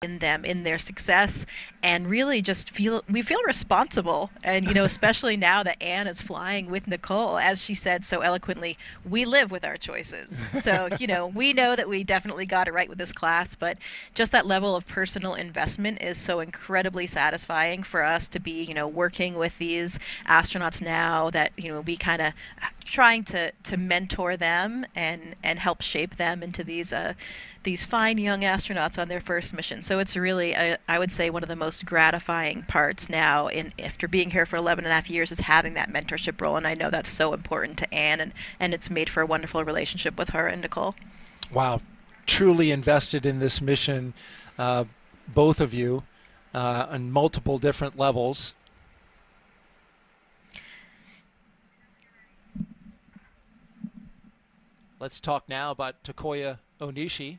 in them, in their success, and really just we feel responsible. And especially now that Anne is flying with Nicole, as she said so eloquently, we live with our choices. So we know that we definitely got it right with this class, but just that level of personal investment is so incredibly satisfying for us to be working with these astronauts now, that we kind of trying to mentor them and help shape them into these fine young astronauts on their first mission. So it's really, I would say, one of the most gratifying parts now, after being here for 11 and a half years, is having that mentorship role. And I know that's so important to Anne, and it's made for a wonderful relationship with her and Nicole. Wow. Truly invested in this mission, both of you, on multiple different levels. Let's talk now about Takuya Onishi.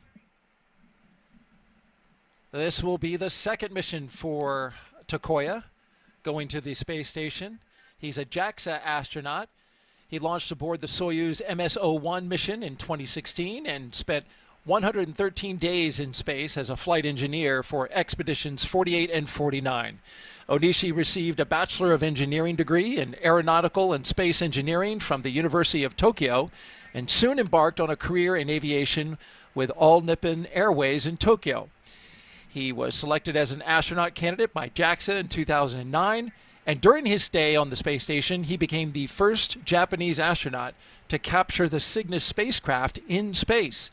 This will be the second mission for Takuya, going to the space station. He's a JAXA astronaut. He launched aboard the Soyuz MS-01 mission in 2016 and spent 113 days in space as a flight engineer for expeditions 48 and 49. Onishi received a Bachelor of Engineering degree in Aeronautical and Space Engineering from the University of Tokyo, and soon embarked on a career in aviation with All Nippon Airways in Tokyo. He was selected as an astronaut candidate by JAXA in 2009, and during his stay on the space station, he became the first Japanese astronaut to capture the Cygnus spacecraft in space.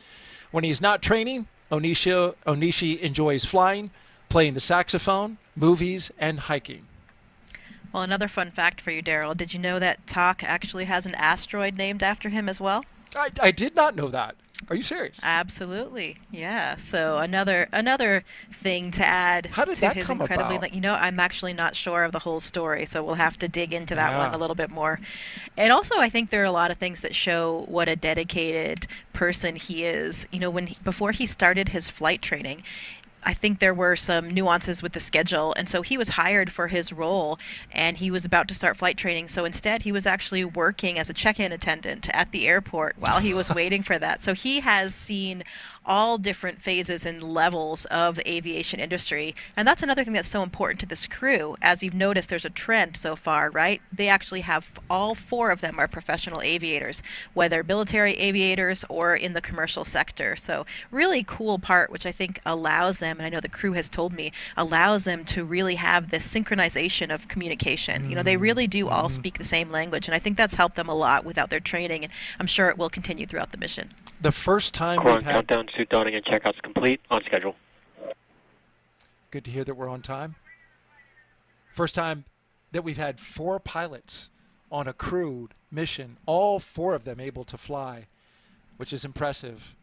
When he's not training, Onishi enjoys flying, playing the saxophone, movies, and hiking. Well, another fun fact for you, Daryl. Did you know that Tak actually has an asteroid named after him as well? I did not know that. Are you serious? Absolutely, yeah. So another thing to add How did to that his come incredibly, about? I'm actually not sure of the whole story, so we'll have to dig into that one a little bit more. And also, I think there are a lot of things that show what a dedicated person he is. Before he started his flight training, I think there were some nuances with the schedule, and so he was hired for his role, and he was about to start flight training. So instead, he was actually working as a check-in attendant at the airport while he was waiting for that. So he has seen all different phases and levels of the aviation industry, and that's another thing that's so important to this crew. As you've noticed, there's a trend so far, right? They actually have, all four of them are professional aviators, whether military aviators or in the commercial sector. So really cool part, which I think allows them, and I know the crew has told me, allows them to really have this synchronization of communication. They really do all speak the same language, and I think that's helped them a lot without their training, and I'm sure it will continue throughout the mission. The first time Core we've had... countdown, suit donning, and checkouts complete, on schedule. Good to hear that we're on time. First time that we've had 4 pilots on a crewed mission, all 4 of them able to fly, which is impressive.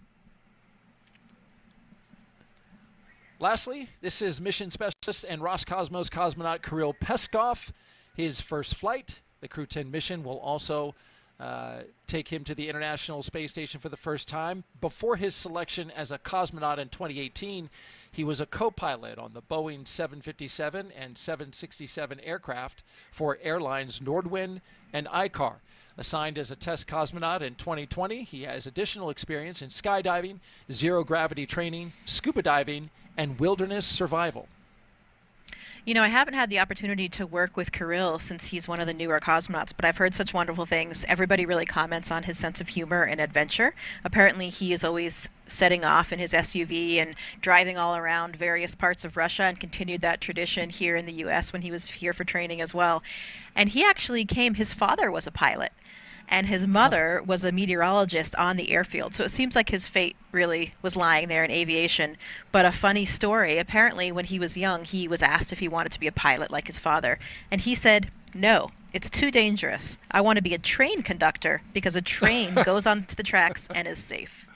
Lastly, this is mission specialist and Roscosmos cosmonaut Kirill Peskov. His first flight, the Crew-10 mission, will also take him to the International Space Station for the first time. Before his selection as a cosmonaut in 2018, he was a co-pilot on the Boeing 757 and 767 aircraft for airlines Nordwind and ICAR. Assigned as a test cosmonaut in 2020, he has additional experience in skydiving, zero-gravity training, scuba diving, and wilderness survival. I haven't had the opportunity to work with Kirill since he's one of the newer cosmonauts, but I've heard such wonderful things. Everybody really comments on his sense of humor and adventure. Apparently, he is always setting off in his SUV and driving all around various parts of Russia, and continued that tradition here in the U.S. when he was here for training as well. And his father was a pilot, and his mother was a meteorologist on the airfield. So it seems like his fate really was lying there in aviation. But a funny story, apparently when he was young, he was asked if he wanted to be a pilot like his father. And he said, "No, it's too dangerous. I want to be a train conductor because a train goes onto the tracks and is safe."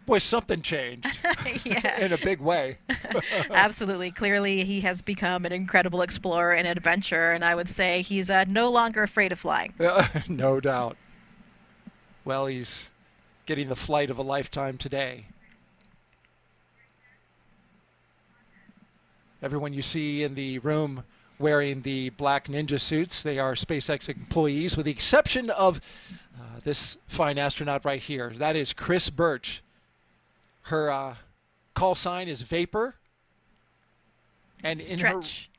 Boy, something changed Yeah. in a big way. Absolutely. Clearly, he has become an incredible explorer and adventurer, and I would say he's no longer afraid of flying. No doubt. Well, he's getting the flight of a lifetime today. Everyone you see in the room wearing the black ninja suits, they are SpaceX employees, with the exception of this fine astronaut right here. That is Chris Birch. Her call sign is Vapor. And Stretch.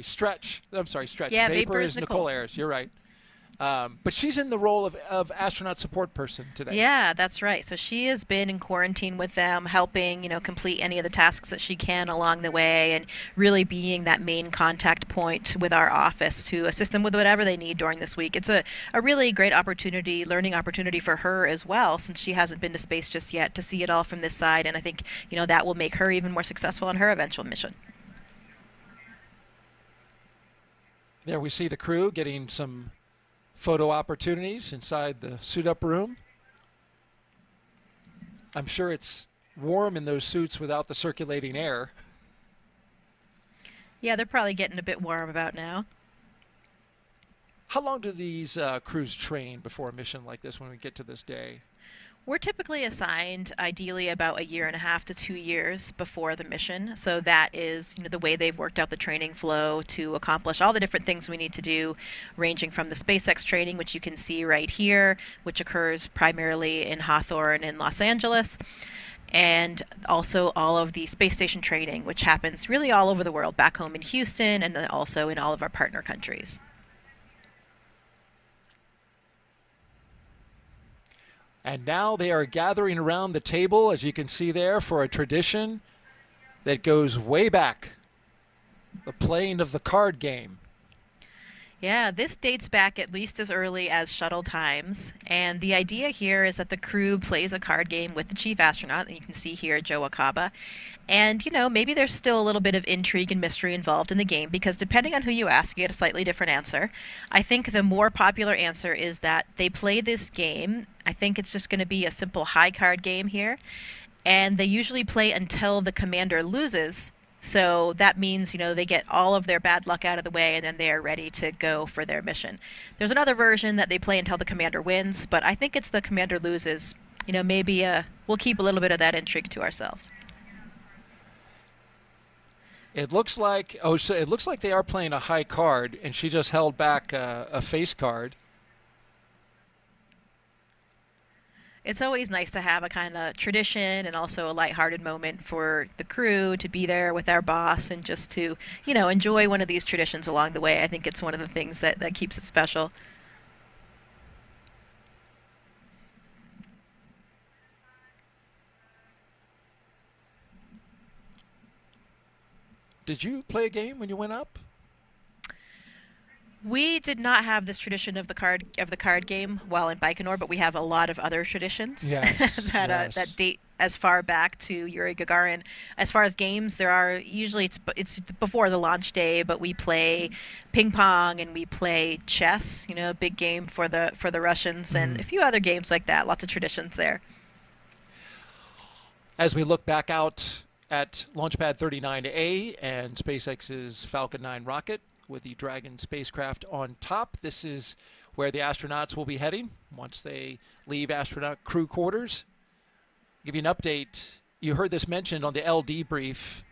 Stretch. Yeah, Vapor is Nicole Ayers. You're right. But she's in the role of astronaut support person today. Yeah, that's right. So she has been in quarantine with them, helping, complete any of the tasks that she can along the way, and really being that main contact point with our office to assist them with whatever they need during this week. It's a really great opportunity, learning opportunity for her as well, since she hasn't been to space just yet, to see it all from this side. And I think, that will make her even more successful in her eventual mission. There we see the crew getting some photo opportunities inside the suit-up room. I'm sure it's warm in those suits without the circulating air. Yeah, they're probably getting a bit warm about now. How long do these crews train before a mission like this when we get to this day? We're typically assigned, ideally, about 1.5 to 2 years before the mission. So that is, the way they've worked out the training flow to accomplish all the different things we need to do, ranging from the SpaceX training, which you can see right here, which occurs primarily in Hawthorne in Los Angeles, and also all of the space station training, which happens really all over the world, back home in Houston, and then also in all of our partner countries. And now they are gathering around the table, as you can see there, for a tradition that goes way back, the playing of the card game. Yeah, this dates back at least as early as shuttle times. And the idea here is that the crew plays a card game with the chief astronaut, and you can see here Joe Akaba. And, maybe there's still a little bit of intrigue and mystery involved in the game, because depending on who you ask, you get a slightly different answer. I think the more popular answer is that they play this game. I think it's just going to be a simple high card game here. And they usually play until the commander loses. So that means, they get all of their bad luck out of the way, and then they are ready to go for their mission. There's another version that they play until the commander wins, but I think it's the commander loses. Maybe we'll keep a little bit of that intrigue to ourselves. It looks like they are playing a high card, and she just held back a face card. It's always nice to have a kind of tradition and also a lighthearted moment for the crew to be there with our boss and just to, enjoy one of these traditions along the way. I think it's one of the things that keeps it special. Did you play a game when you went up? We did not have this tradition of the card game while in Baikonur, but we have a lot of other traditions that date as far back to Yuri Gagarin. As far as games, there are usually it's before the launch day, but we play ping pong and we play chess. A big game for the Russians, and a few other games like that. Lots of traditions there. As we look back out at Launchpad 39A and SpaceX's Falcon 9 rocket, with the Dragon spacecraft on top. This is where the astronauts will be heading once they leave astronaut crew quarters. Give you an update. You heard this mentioned on the LD brief.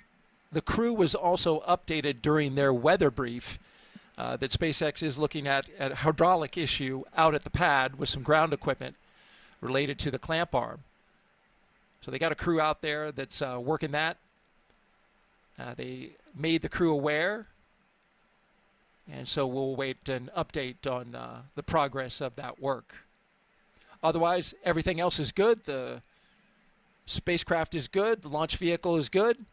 The crew was also updated during their weather brief that SpaceX is looking at a hydraulic issue out at the pad with some ground equipment related to the clamp arm. So they got a crew out there that's working that. They made the crew aware. And so we'll wait an update on the progress of that work. Otherwise, everything else is good. The spacecraft is good. The launch vehicle is good.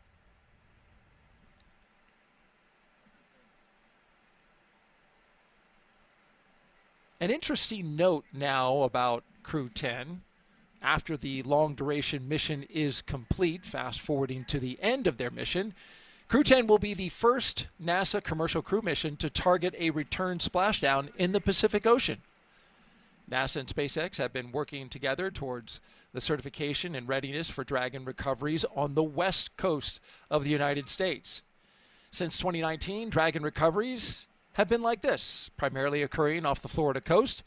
An interesting note now about Crew-10. After the long-duration mission is complete, fast-forwarding to the end of their mission, Crew-10 will be the first NASA commercial crew mission to target a return splashdown in the Pacific Ocean. NASA and SpaceX have been working together towards the certification and readiness for Dragon recoveries on the west coast of the United States. Since 2019, Dragon recoveries have been like this, primarily occurring off the Florida coast.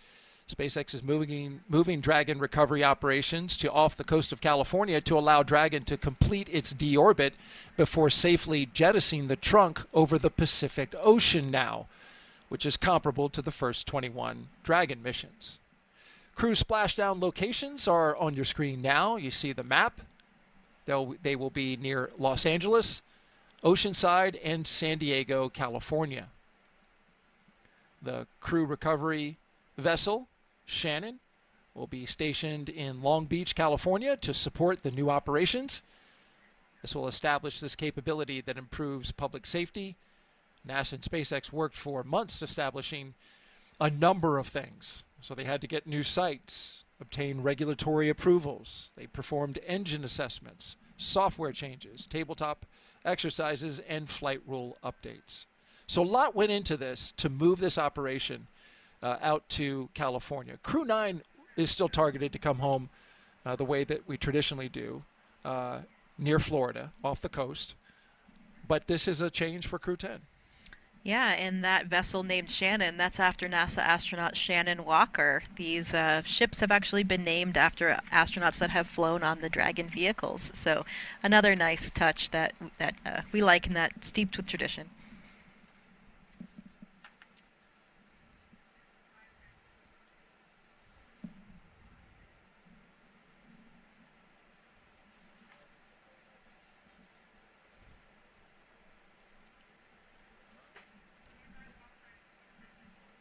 SpaceX is moving Dragon recovery operations to off the coast of California to allow Dragon to complete its deorbit before safely jettisoning the trunk over the Pacific Ocean now, which is comparable to the first 21 Dragon missions. Crew splashdown locations are on your screen now. You see the map. They will be near Los Angeles, Oceanside and San Diego, California. The crew recovery vessel, Shannon, will be stationed in Long Beach, California to support the new operations. This will establish this capability that improves public safety. NASA and SpaceX worked for months establishing a number of things. So they had to get new sites, obtain regulatory approvals. They performed engine assessments, software changes, tabletop exercises, and flight rule updates. So a lot went into this to move this operation out to California. Crew-9 is still targeted to come home the way that we traditionally do, near Florida, off the coast. But this is a change for Crew-10. Yeah, and that vessel named Shannon, that's after NASA astronaut Shannon Walker. These ships have actually been named after astronauts that have flown on the Dragon vehicles. So another nice touch that we like and that's steeped with tradition.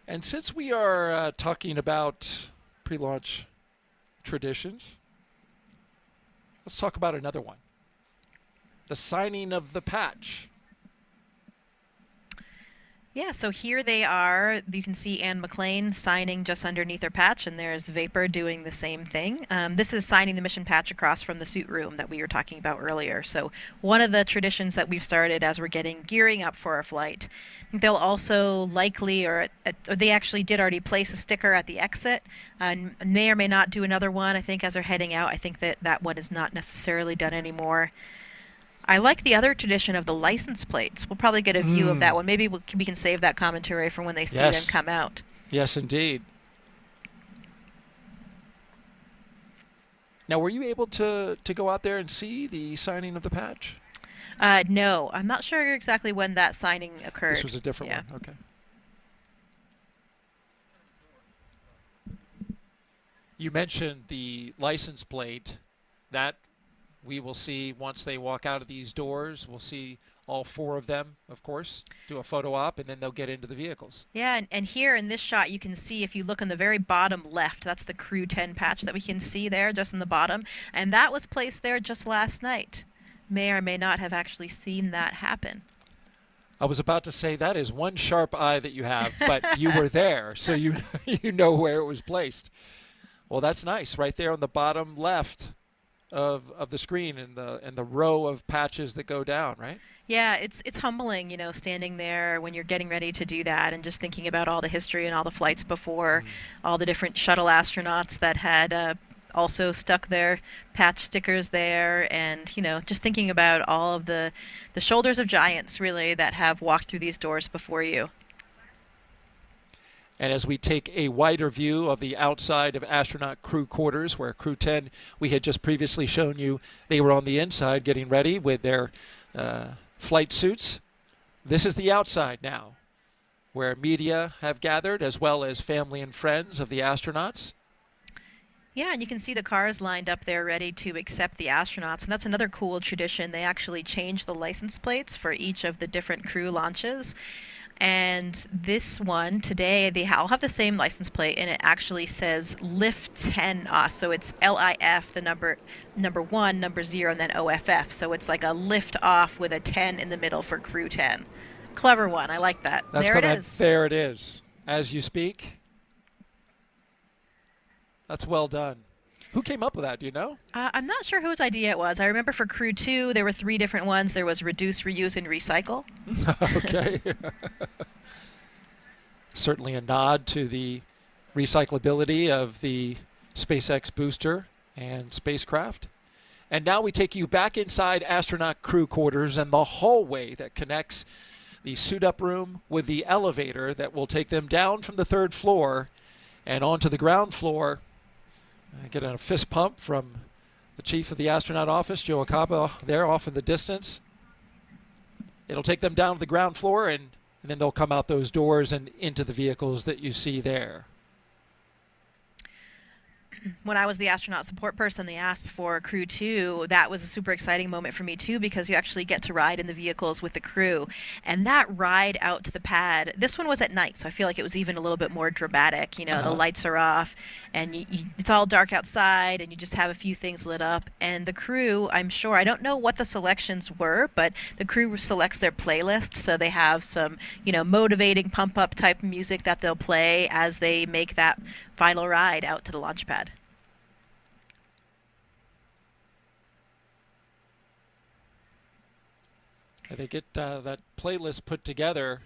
And since we are talking about pre-launch traditions, let's talk about another one. The signing of the patch. Yeah, so here they are. You can see Anne McLean signing just underneath her patch, and there's Vapor doing the same thing. This is signing the mission patch across from the suit room that we were talking about earlier. So one of the traditions that we've started as we're gearing up for our flight. They'll also likely, or they actually did already place a sticker at the exit, and may or may not do another one. I think as they're heading out, I think that one is not necessarily done anymore. I like the other tradition of the license plates. We'll probably get a view of that one. Maybe we can save that commentary for when they see them come out. Yes, indeed. Now, were you able to go out there and see the signing of the patch? No, I'm not sure exactly when that signing occurred. This was a different one. Okay. You mentioned the license plate. That we will see once they walk out of these doors. We'll see all four of them, of course, do a photo op, and then they'll get into the vehicles. Yeah, and here in this shot, you can see, if you look on the very bottom left, that's the Crew-10 patch that we can see there just in the bottom, and that was placed there just last night. May or may not have actually seen that happen. I was about to say that is one sharp eye that you have, but you were there, so you know where it was placed. Well, that's nice, right there on the bottom left of the screen and the row of patches that go down, right? Yeah, it's humbling, you know, standing there when you're getting ready to do that and just thinking about all the history and all the flights before, all the different shuttle astronauts that had also stuck their patch stickers there, and, you know, just thinking about all of the shoulders of giants, really, that have walked through these doors before you. And as we take a wider view of the outside of astronaut crew quarters, where Crew-10, we had just previously shown you, they were on the inside getting ready with their flight suits. This is the outside now, where media have gathered, as well as family and friends of the astronauts. Yeah, and you can see the cars lined up there ready to accept the astronauts, and that's another cool tradition. They actually change the license plates for each of the different crew launches. And this one today, they all have the same license plate, and it actually says Lift 10 off. So it's LIF, the number 1, number 0, and then OFF. So it's like a lift off with a 10 in the middle for Crew-10. Clever one. I like that. There it is. There it is. As you speak. That's well done. Who came up with that? Do you know? I'm not sure whose idea it was. I remember for Crew-2, there were 3 different ones. There was reduce, reuse, and recycle. Okay. Certainly a nod to the recyclability of the SpaceX booster and spacecraft. And now we take you back inside astronaut crew quarters and the hallway that connects the suit-up room with the elevator that will take them down from the 3rd floor and onto the ground floor. Get a fist pump from the chief of the astronaut office, Joe Acaba, there off in the distance. It'll take them down to the ground floor, and then they'll come out those doors and into the vehicles that you see there. when I was the astronaut support person, they asked for Crew-10. That was a super exciting moment for me too, because you actually get to ride in the vehicles with the crew. And that ride out to the pad, this one was at night, so I feel like it was even a little bit more dramatic. You know, the lights are off, and it's all dark outside, and you just have a few things lit up. And the crew, I'm sure, I don't know what the selections were, but the crew selects their playlist, so they have some, you know, motivating pump-up type music that they'll play as they make that final ride out to the launch pad. They get that playlist put together.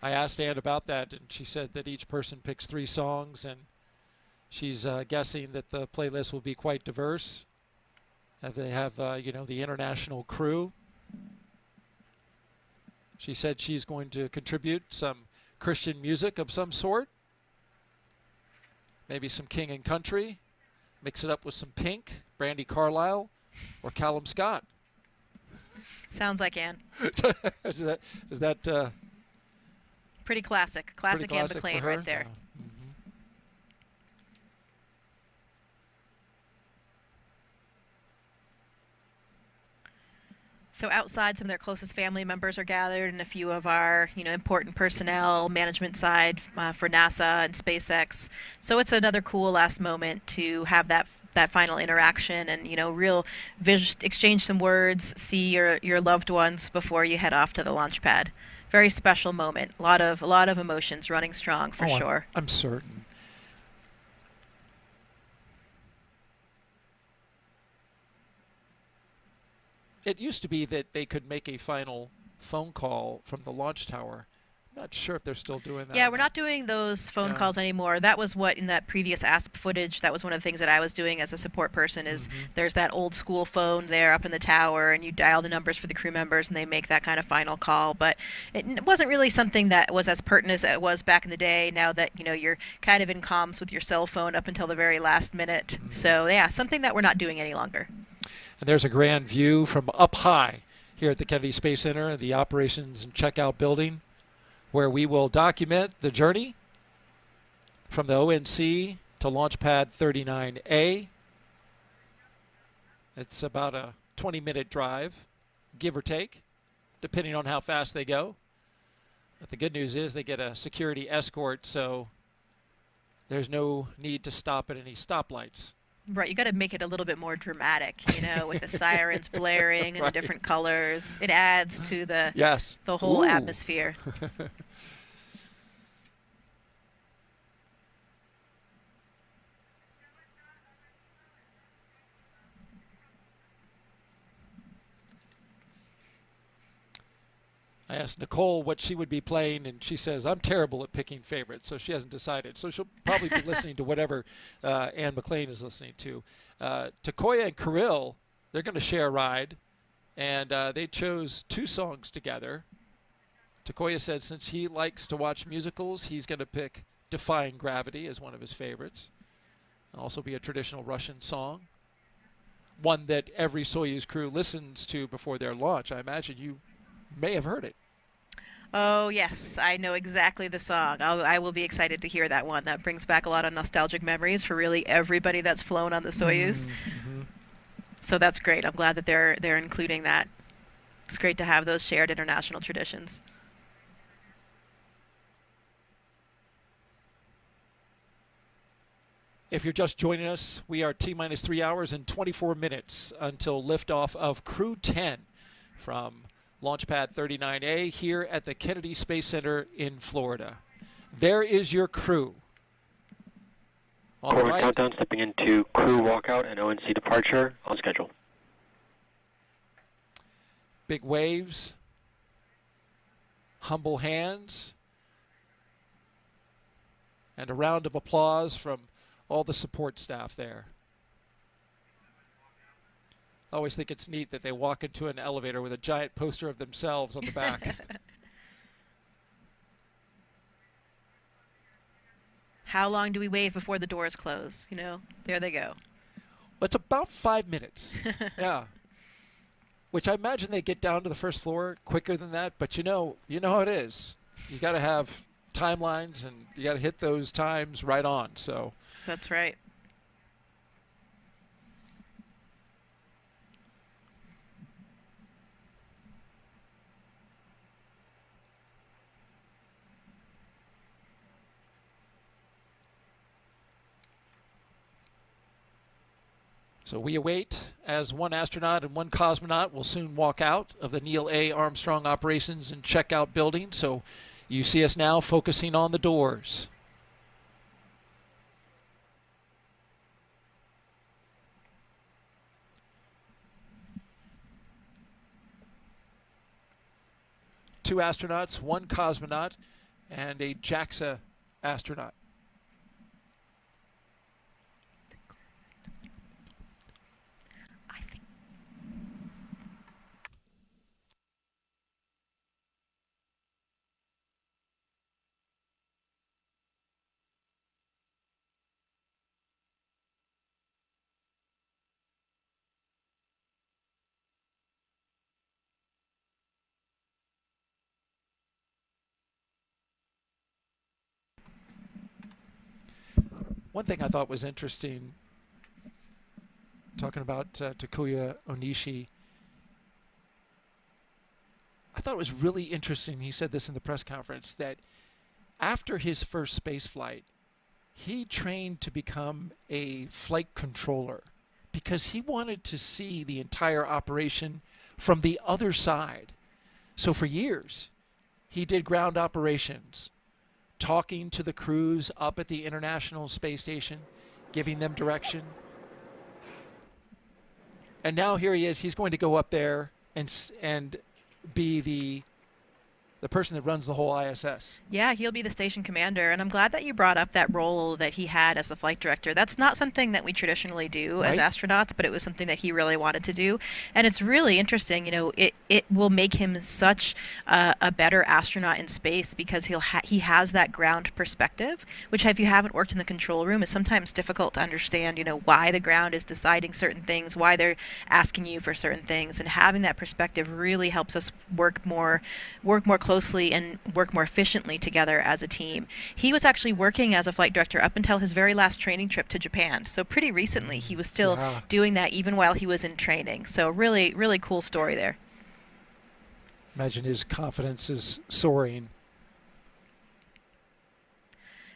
I asked Ann about that, and she said that each person picks 3 songs, and she's guessing that the playlist will be quite diverse. They have, you know, the international crew. She said she's going to contribute some Christian music of some sort. Maybe some King and Country. Mix it up with some Pink, Brandy Carlisle, or Callum Scott. Sounds like Ann. is that pretty classic. Classic Ann classic McLean right there. So outside, some of their closest family members are gathered, and a few of our, you know, important personnel, management side for NASA and SpaceX. So it's another cool last moment to have that final interaction, and, you know, real exchange some words, see your loved ones before you head off to the launch pad. Very special moment. A lot of emotions running strong for sure. I'm certain. It used to be that they could make a final phone call from the launch tower. I'm not sure if they're still doing that. Yeah, we're not doing those phone calls anymore. That was what, in that previous ASP footage, that was one of the things that I was doing as a support person, is there's that old school phone there up in the tower, and you dial the numbers for the crew members, and they make that kind of final call. But it wasn't really something that was as pertinent as it was back in the day, now that, you know, you're kind of in comms with your cell phone up until the very last minute. So, yeah, something that we're not doing any longer. And there's a grand view from up high here at the Kennedy Space Center, the operations and checkout building, where we will document the journey from the ONC to Launchpad 39A. It's about a 20-minute drive, give or take, depending on how fast they go. But the good news is they get a security escort, so there's no need to stop at any stoplights. Right, you got to make it a little bit more dramatic, you know, with the sirens blaring and the different colors. It adds to the whole atmosphere. I asked Nicole what she would be playing, and she says, I'm terrible at picking favorites, so she hasn't decided. So she'll probably be listening to whatever Ann McLean is listening to. Takuya and Kirill, they're going to share a ride, and they chose 2 songs together. Takuya said since he likes to watch musicals, he's going to pick Defying Gravity as one of his favorites. It'll also be a traditional Russian song, one that every Soyuz crew listens to before their launch. I imagine you may have heard it. Oh, yes, I know exactly the song. I will be excited to hear that one. That brings back a lot of nostalgic memories for really everybody that's flown on the Soyuz. So that's great. I'm glad that they're including that. It's great to have those shared international traditions. If you're just joining us, we are T-minus 3 hours and 24 minutes until liftoff of Crew-10 from Launchpad 39A here at the Kennedy Space Center in Florida. There is your crew. On the right, countdown, stepping into crew walkout and ONC departure on schedule. big waves, humble hands, and a round of applause from all the support staff there. I always think it's neat that they walk into an elevator with a giant poster of themselves on the back. How long do we wait before the doors close? You know, there they go. Well, it's about 5 minutes. Yeah. which I imagine they get down to the first floor quicker than that, but you know how it is. You got to have timelines, and you got to hit those times right on. So that's right. So we await as one astronaut and one cosmonaut will soon walk out of the Neil A. Armstrong Operations and Checkout building. So you see us now focusing on the doors. Two astronauts, one cosmonaut, and a JAXA astronaut. One thing I thought was interesting, talking about Takuya Onishi, I thought it was really interesting, he said this in the press conference, that after his first space flight, he trained to become a flight controller because he wanted to see the entire operation from the other side. So for years, he did ground operations, talking to the crews up at the International Space Station, giving them direction. And now here he is. He's going to go up there and be the person that runs the whole ISS. Yeah, he'll be the station commander, and I'm glad that you brought up that role that he had as the flight director. That's not something that we traditionally do as astronauts, but it was something that he really wanted to do. And it's really interesting, it will make him such a better astronaut in space because he has that ground perspective, which if you haven't worked in the control room is sometimes difficult to understand, why the ground is deciding certain things, why they're asking you for certain things, and having that perspective really helps us work more closely and work more efficiently together as a team. He was actually working as a flight director up until his very last training trip to Japan. So pretty recently he was still doing that even while he was in training. So really, really cool story there. Imagine his confidence is soaring.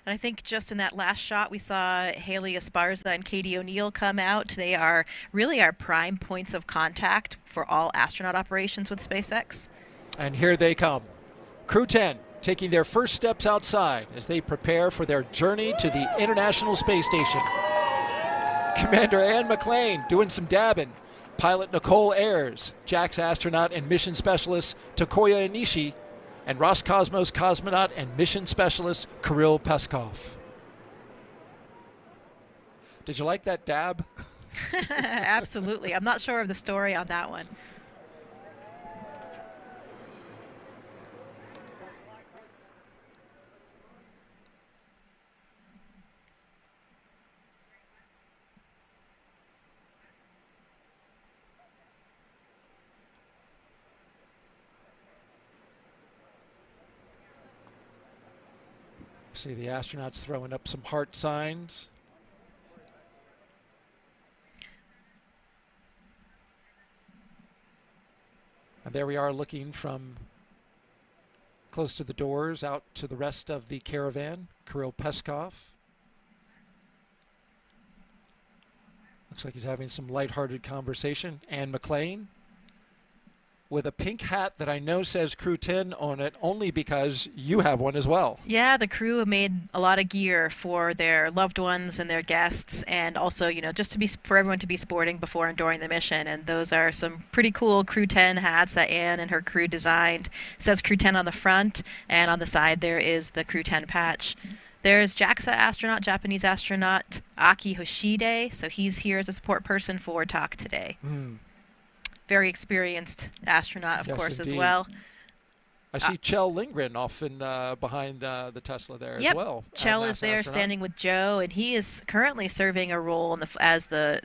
And I think just in that last shot, we saw Haley Esparza and Katie O'Neill come out. They are really our prime points of contact for all astronaut operations with SpaceX. And here they come. Crew-10 taking their first steps outside as they prepare for their journey to the International Space Station. Commander Ann McLean doing some dabbing. Pilot Nicole Ayers, JAXA astronaut and mission specialist Takuya Onishi, and Roscosmos cosmonaut and mission specialist Kirill Peskov. Did you like that dab? Absolutely. I'm not sure of the story on that one. See the astronauts throwing up some heart signs. And there we are looking from close to the doors out to the rest of the caravan. Kirill Peskov. Looks like he's having some lighthearted conversation. Ann McLean with a pink hat that I know says Crew-10 on it, only because you have one as well. Yeah, the crew made a lot of gear for their loved ones and their guests, and also, just for everyone to be sporting before and during the mission. And those are some pretty cool Crew-10 hats that Anne and her crew designed. It says Crew-10 on the front, and on the side there is the Crew-10 patch. There's JAXA astronaut, Japanese astronaut Aki Hoshide, so he's here as a support person for talk today. Very experienced astronaut, of course, indeed. As well. I see Kjell Lindgren off behind the Tesla there as well. Kjell is there standing with Joe, and he is currently serving a role as the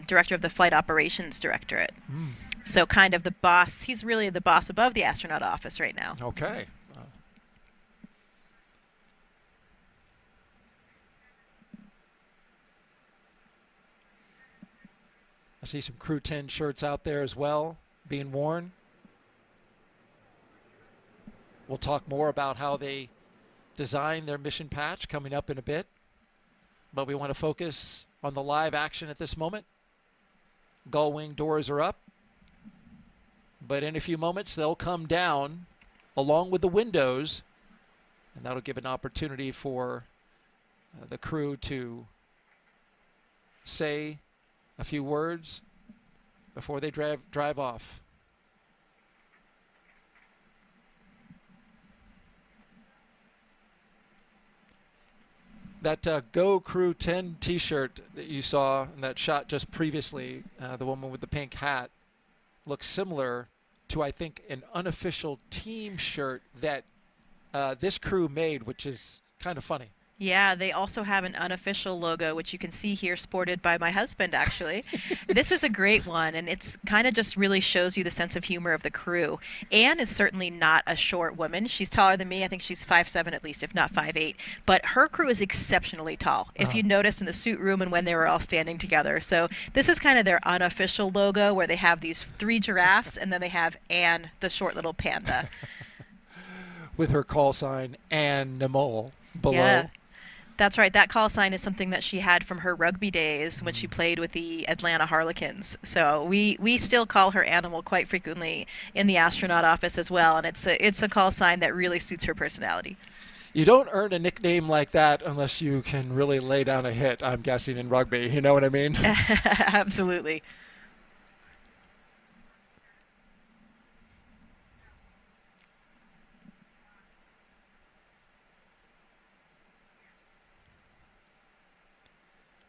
director of the Flight Operations Directorate. So kind of the boss. He's really the boss above the astronaut office right now. Okay. I see some Crew-10 shirts out there as well being worn. We'll talk more about how they design their mission patch coming up in a bit. But we want to focus on the live action at this moment. Gull wing doors are up. But in a few moments, they'll come down along with the windows. And that'll give an opportunity for the crew to say a few words before they drive off. That Go Crew-10 t-shirt that you saw in that shot just previously, the woman with the pink hat, looks similar to, I think, an unofficial team shirt that this crew made, which is kind of funny. Yeah, they also have an unofficial logo, which you can see here sported by my husband, actually. This is a great one, and it's kind of just really shows you the sense of humor of the crew. Anne is certainly not a short woman. She's taller than me. I think she's 5'7" at least, if not 5'8". But her crew is exceptionally tall, if you notice in the suit room and when they were all standing together. So this is kind of their unofficial logo, where they have these 3 giraffes, and then they have Anne, the short little panda. With her call sign, Anne Nemol, below. Yeah. That's right. That call sign is something that she had from her rugby days when she played with the Atlanta Harlequins. So we still call her Animal quite frequently in the astronaut office as well, and it's a call sign that really suits her personality. You don't earn a nickname like that unless you can really lay down a hit, I'm guessing, in rugby. You know what I mean? Absolutely.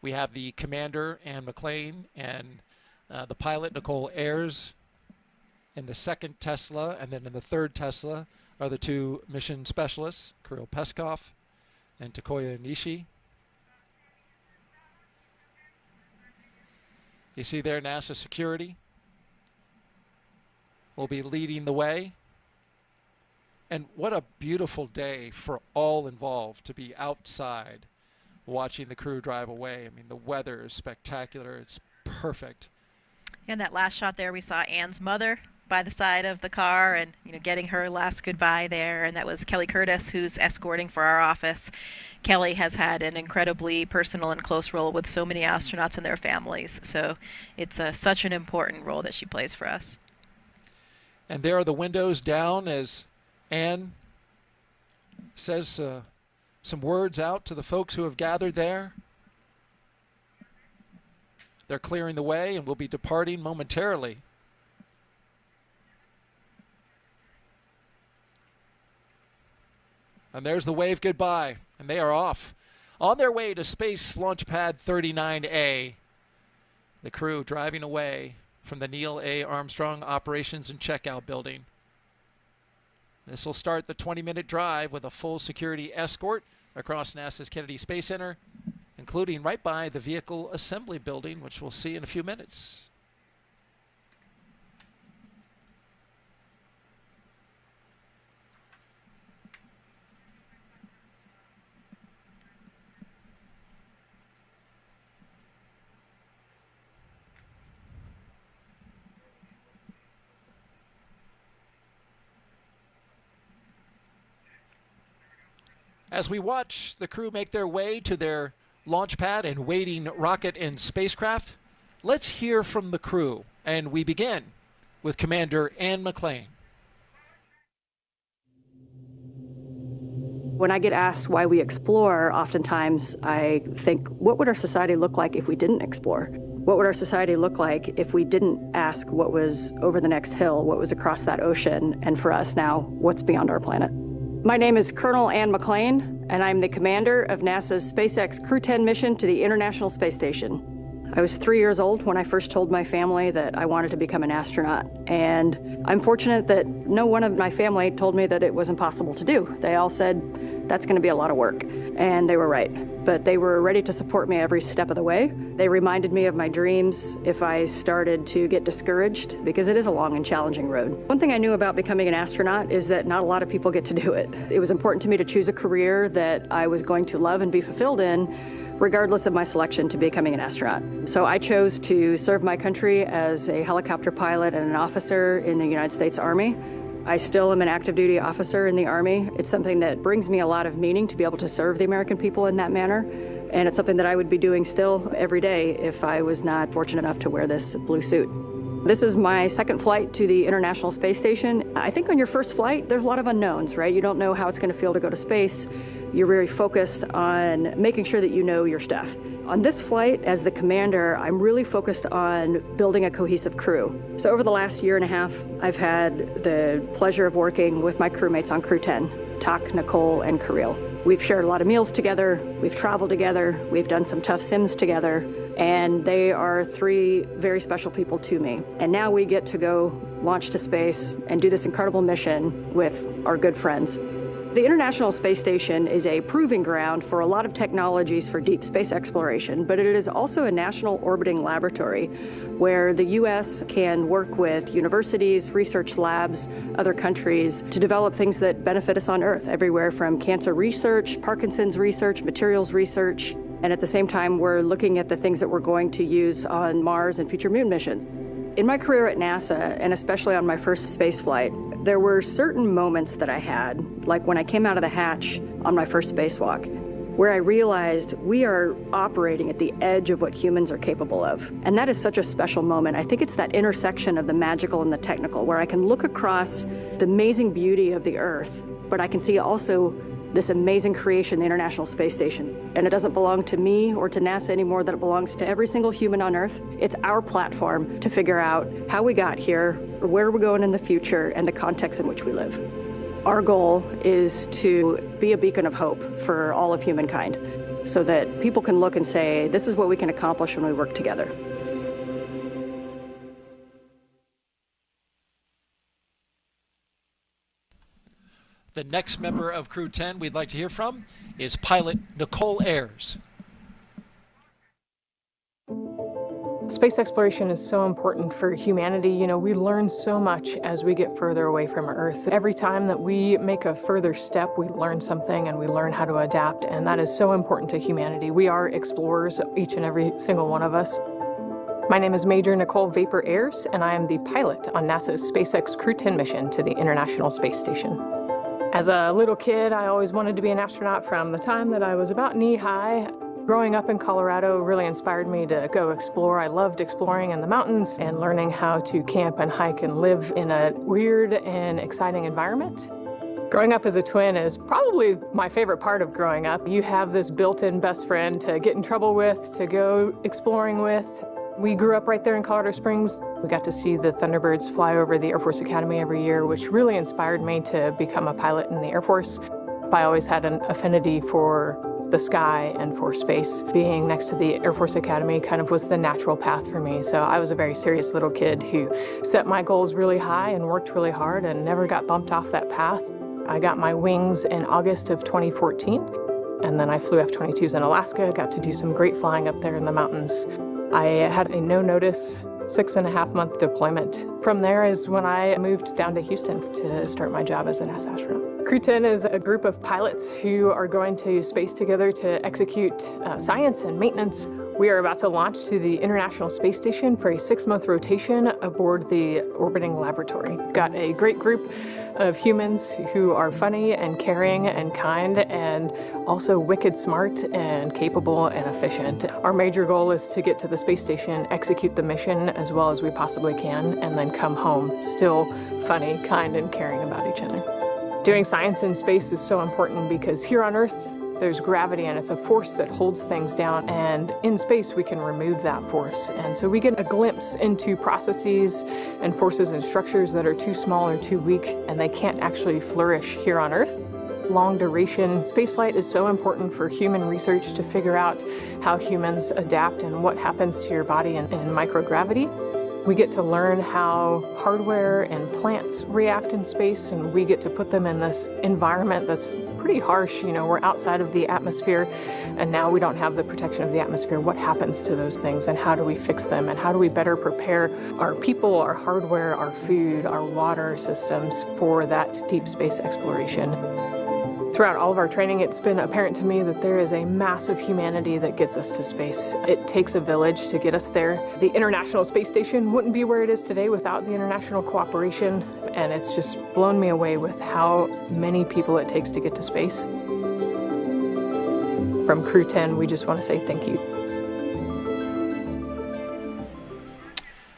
We have the commander, Anne McLean, and the pilot, Nicole Ayers, in the second Tesla. And then in the third Tesla are the 2 mission specialists, Kirill Peskov and Takuya Onishi. You see there NASA security will be leading the way. And what a beautiful day for all involved to be outside watching the crew drive away. I mean, the weather is spectacular. It's perfect. And that last shot there, we saw Anne's mother by the side of the car and, getting her last goodbye there. And that was Kelly Curtis, who's escorting for our office. Kelly has had an incredibly personal and close role with so many astronauts and their families. So it's such an important role that she plays for us. And there are the windows down as Anne says some words out to the folks who have gathered there. They're clearing the way and will be departing momentarily. And there's the wave goodbye, and they are off. On their way to Space Launchpad 39A. The crew driving away from the Neil A. Armstrong Operations and Checkout Building. This will start the 20-minute drive with a full security escort across NASA's Kennedy Space Center, including right by the Vehicle Assembly Building, which we'll see in a few minutes. As we watch the crew make their way to their launch pad and waiting rocket and spacecraft, let's hear from the crew. And we begin with Commander Anne McLean. When I get asked why we explore, oftentimes I think, what would our society look like if we didn't explore? What would our society look like if we didn't ask what was over the next hill, what was across that ocean, and for us now, what's beyond our planet? My name is Colonel Anne McLean, and I'm the commander of NASA's SpaceX Crew-10 mission to the International Space Station. I was 3 years old when I first told my family that I wanted to become an astronaut, and I'm fortunate that no one of my family told me that it was impossible to do. They all said, that's going to be a lot of work. And they were right. But they were ready to support me every step of the way. They reminded me of my dreams if I started to get discouraged, because it is a long and challenging road. One thing I knew about becoming an astronaut is that not a lot of people get to do it. It was important to me to choose a career that I was going to love and be fulfilled in, regardless of my selection to becoming an astronaut. So I chose to serve my country as a helicopter pilot and an officer in the United States Army. I still am an active duty officer in the Army. It's something that brings me a lot of meaning to be able to serve the American people in that manner. And it's something that I would be doing still every day if I was not fortunate enough to wear this blue suit. This is my second flight to the International Space Station. I think on your first flight, there's a lot of unknowns, right? You don't know how it's going to feel to go to space. You're very focused on making sure that you know your stuff. On this flight, as the commander, I'm really focused on building a cohesive crew. So over the last year and a half, I've had the pleasure of working with my crewmates on Crew-10, Tak, Nicole, and Kirill. We've shared a lot of meals together, we've traveled together, we've done some tough sims together, and they are three very special people to me. And now we get to go launch to space and do this incredible mission with our good friends. The International Space Station is a proving ground for a lot of technologies for deep space exploration, but it is also a national orbiting laboratory where the U.S. can work with universities, research labs, other countries to develop things that benefit us on Earth, everywhere from cancer research, Parkinson's research, materials research, and at the same time, we're looking at the things that we're going to use on Mars and future moon missions. In my career at NASA, and especially on my first space flight, there were certain moments that I had, like when I came out of the hatch on my first spacewalk, where I realized we are operating at the edge of what humans are capable of. And that is such a special moment. I think it's that intersection of the magical and the technical, where I can look across the amazing beauty of the Earth, but I can see also this amazing creation, the International Space Station. And it doesn't belong to me or to NASA anymore, that it belongs to every single human on Earth. It's our platform to figure out how we got here, or where we're going in the future, and the context in which we live. Our goal is to be a beacon of hope for all of humankind, so that people can look and say, this is what we can accomplish when we work together. The next member of Crew-10 we'd like to hear from is pilot Nicole Ayers. Space exploration is so important for humanity. You know, we learn so much as we get further away from Earth. Every time that we make a further step, we learn something and we learn how to adapt, and that is so important to humanity. We are explorers, each and every single one of us. My name is Major Nicole Vapor Ayers, and I am the pilot on NASA's SpaceX Crew-10 mission to the International Space Station. As a little kid, I always wanted to be an astronaut from the time that I was about knee-high. Growing up in Colorado really inspired me to go explore. I loved exploring in the mountains and learning how to camp and hike and live in a weird and exciting environment. Growing up as a twin is probably my favorite part of growing up. You have this built-in best friend to get in trouble with, to go exploring with. We grew up right there in Colorado Springs. We got to see the Thunderbirds fly over the Air Force Academy every year, which really inspired me to become a pilot in the Air Force. I always had an affinity for the sky and for space. Being next to the Air Force Academy kind of was the natural path for me. So I was a very serious little kid who set my goals really high and worked really hard and never got bumped off that path. I got my wings in August of 2014, and then I flew F-22s in Alaska, got to do some great flying up there in the mountains. I had a no-notice 6.5-month deployment. From there is when I moved down to Houston to start my job as a NASA astronaut. Crew-10 is a group of pilots who are going to space together to execute science and maintenance. We are about to launch to the International Space Station for a 6-month rotation aboard the orbiting laboratory. We've got a great group of humans who are funny and caring and kind and also wicked smart and capable and efficient. Our major goal is to get to the space station, execute the mission as well as we possibly can, and then come home still funny, kind, and caring about each other. Doing science in space is so important because here on Earth, there's gravity and it's a force that holds things down, and in space we can remove that force. And so we get a glimpse into processes and forces and structures that are too small or too weak, and they can't actually flourish here on Earth. Long duration spaceflight is so important for human research to figure out how humans adapt and what happens to your body in microgravity. We get to learn how hardware and plants react in space, and we get to put them in this environment that's pretty harsh. You know, we're outside of the atmosphere, and now we don't have the protection of the atmosphere. What happens to those things, and how do we fix them, and how do we better prepare our people, our hardware, our food, our water systems for that deep space exploration? Throughout all of our training, it's been apparent to me that there is a massive humanity that gets us to space. It takes a village to get us there. The International Space Station wouldn't be where it is today without the international cooperation, and it's just blown me away with how many people it takes to get to space. From Crew-10, we just want to say thank you.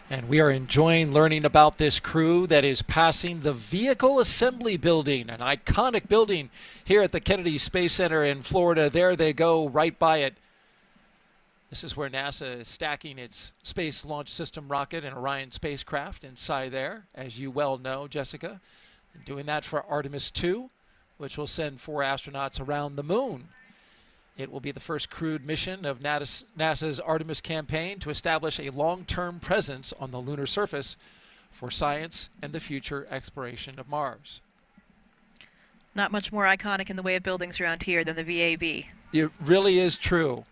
And we are enjoying learning about this crew that is passing the Vehicle Assembly Building, an iconic building here at the Kennedy Space Center in Florida. There they go, right by it. This is where NASA is stacking its Space Launch System rocket and Orion spacecraft inside there, as you well know, Jessica. And doing that for Artemis 2, which will send 4 astronauts around the moon. It will be the first crewed mission of NASA's Artemis campaign to establish a long-term presence on the lunar surface for science and the future exploration of Mars. Not much more iconic in the way of buildings around here than the VAB. It really is true.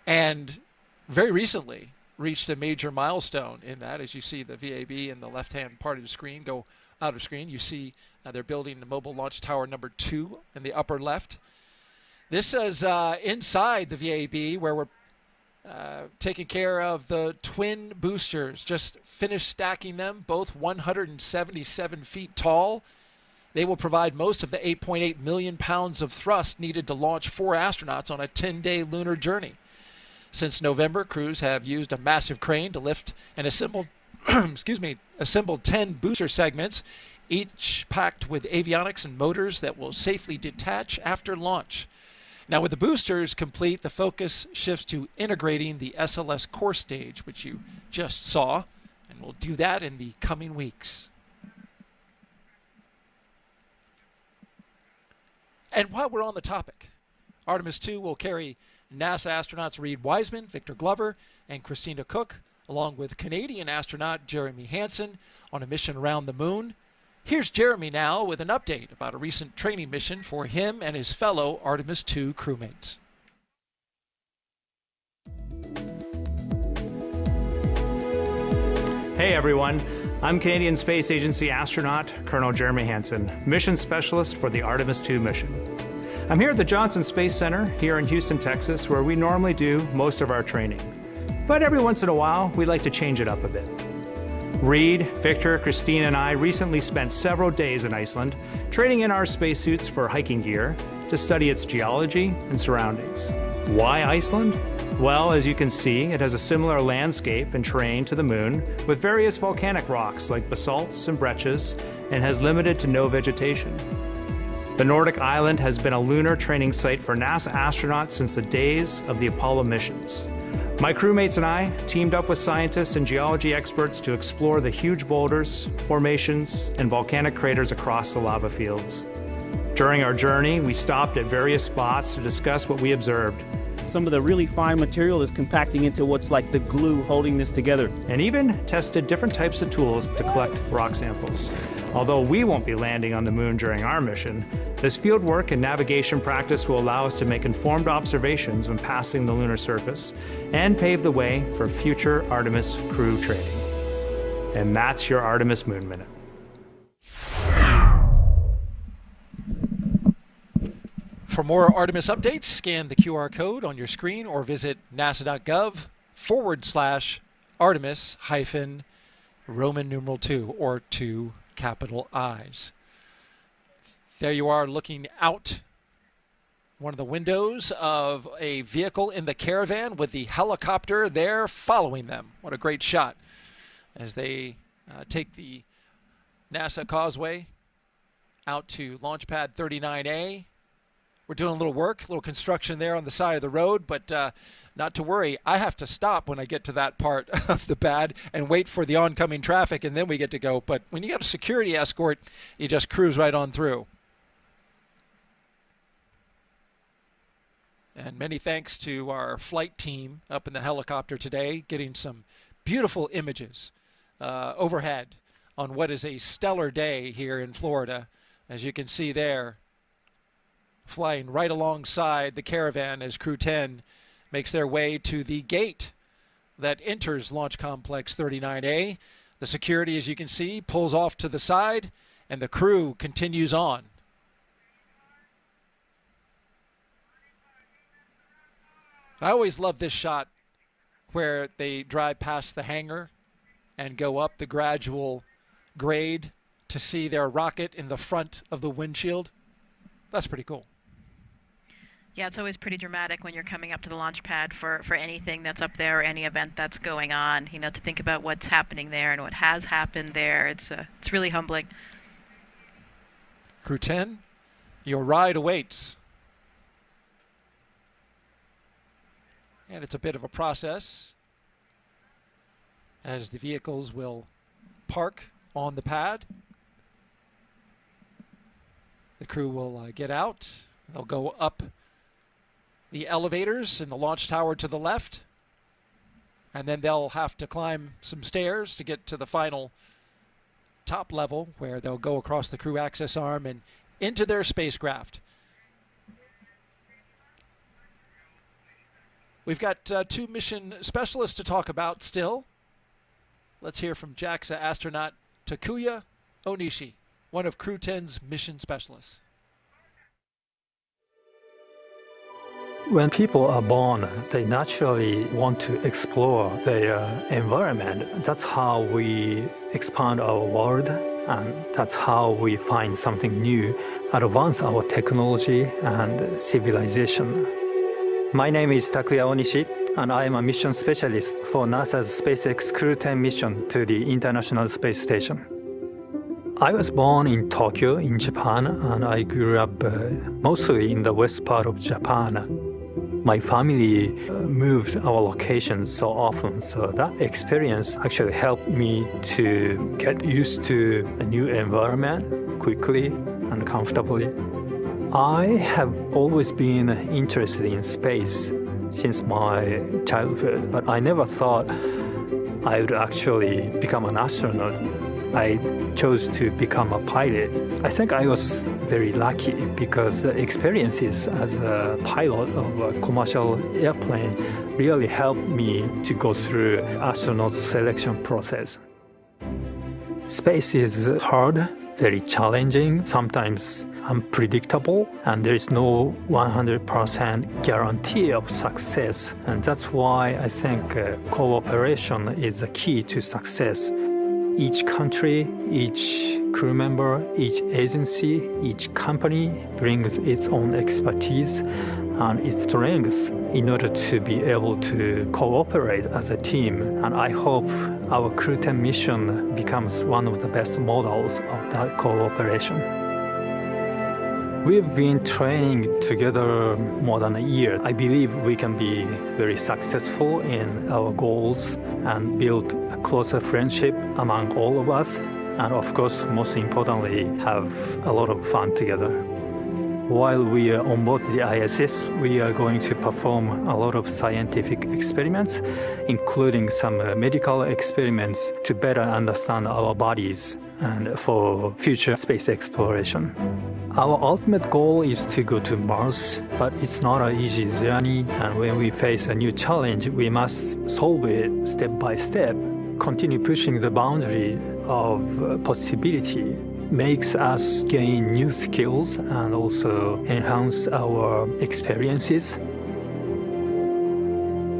And very recently reached a major milestone in that. As you see the VAB in the left-hand part of the screen go out of screen, you see they're building the Mobile Launch Tower number 2 in the upper left. This is inside the VAB, where we're taking care of the twin boosters. Just finished stacking them, both 177 feet tall. They will provide most of the 8.8 million pounds of thrust needed to launch 4 astronauts on a 10-day lunar journey. Since November, crews have used a massive crane to lift and assemble, assembled 10 booster segments, each packed with avionics and motors that will safely detach after launch. Now, with the boosters complete, the focus shifts to integrating the SLS core stage, which you just saw, and we'll do that in the coming weeks. And while we're on the topic, Artemis 2 will carry NASA astronauts Reed Wiseman, Victor Glover, and Christina Cook, along with Canadian astronaut Jeremy Hansen, on a mission around the moon. Here's Jeremy now with an update about a recent training mission for him and his fellow Artemis 2 crewmates. Hey everyone, I'm Canadian Space Agency astronaut Colonel Jeremy Hansen, mission specialist for the Artemis 2 mission. I'm here at the Johnson Space Center here in Houston, Texas, where we normally do most of our training. But every once in a while, we like to change it up a bit. Reed, Victor, Christine, and I recently spent several days in Iceland trading in our spacesuits for hiking gear to study its geology and surroundings. Why Iceland? Well, as you can see, it has a similar landscape and terrain to the moon with various volcanic rocks like basalts and breccias, and has limited to no vegetation. The Nordic island has been a lunar training site for NASA astronauts since the days of the Apollo missions. My crewmates and I teamed up with scientists and geology experts to explore the huge boulders, formations, and volcanic craters across the lava fields. During our journey, we stopped at various spots to discuss what we observed. Some of the really fine material is compacting into what's like the glue holding this together. And even tested different types of tools to collect rock samples. Although we won't be landing on the moon during our mission, this field work and navigation practice will allow us to make informed observations when passing the lunar surface and pave the way for future Artemis crew training. And that's your Artemis Moon Minute. For more Artemis updates, scan the QR code on your screen or visit nasa.gov/Artemis-Roman numeral 2 or 2 capital I's. There you are looking out one of the windows of a vehicle in the caravan with the helicopter there following them. What a great shot as they take the NASA Causeway out to launchpad 39A. We're doing a little work, a little construction there on the side of the road, but not to worry. I have to stop when I get to that part of the pad and wait for the oncoming traffic, and then we get to go. But when you got a security escort, you just cruise right on through. And many thanks to our flight team up in the helicopter today, getting some beautiful images overhead on what is a stellar day here in Florida. As you can see there, flying right alongside the caravan as Crew-10 makes their way to the gate that enters Launch Complex 39A. The security, as you can see, pulls off to the side, and the crew continues on. I always love this shot where they drive past the hangar and go up the gradual grade to see their rocket in the front of the windshield. That's pretty cool. Yeah, it's always pretty dramatic when you're coming up to the launch pad for anything that's up there or any event that's going on. You know, to think about what's happening there and what has happened there. It's really humbling. Crew-10, your ride awaits. And it's a bit of a process as the vehicles will park on the pad. The crew will get out. They'll go up the elevators in the launch tower to the left, and then they'll have to climb some stairs to get to the final top level where they'll go across the crew access arm and into their spacecraft. We've got two mission specialists to talk about still. Let's hear from JAXA astronaut Takuya Onishi, one of Crew-10's mission specialists. When people are born, they naturally want to explore their environment. That's how we expand our world, and that's how we find something new, advance our technology and civilization. My name is Takuya Onishi, and I am a mission specialist for NASA's SpaceX Crew-10 mission to the International Space Station. I was born in Tokyo, in Japan, and I grew up mostly in the west part of Japan. My family moved our locations so often, so that experience actually helped me to get used to a new environment quickly and comfortably. I have always been interested in space since my childhood, but I never thought I would actually become an astronaut. I chose to become a pilot. I think I was very lucky because the experiences as a pilot of a commercial airplane really helped me to go through astronaut selection process. Space is hard, very challenging, sometimes unpredictable, and there is no 100% guarantee of success. And that's why I think cooperation is the key to success. Each country, each crew member, each agency, each company brings its own expertise and its strengths in order to be able to cooperate as a team. And I hope our Crew-10 mission becomes one of the best models of that cooperation. We've been training together more than a year. I believe we can be very successful in our goals and build a closer friendship among all of us. And of course, most importantly, have a lot of fun together. While we are on board the ISS, we are going to perform a lot of scientific experiments, including some medical experiments to better understand our bodies and for future space exploration. Our ultimate goal is to go to Mars, but it's not an easy journey, and when we face a new challenge, we must solve it step by step. Continue pushing the boundary of possibility makes us gain new skills and also enhance our experiences.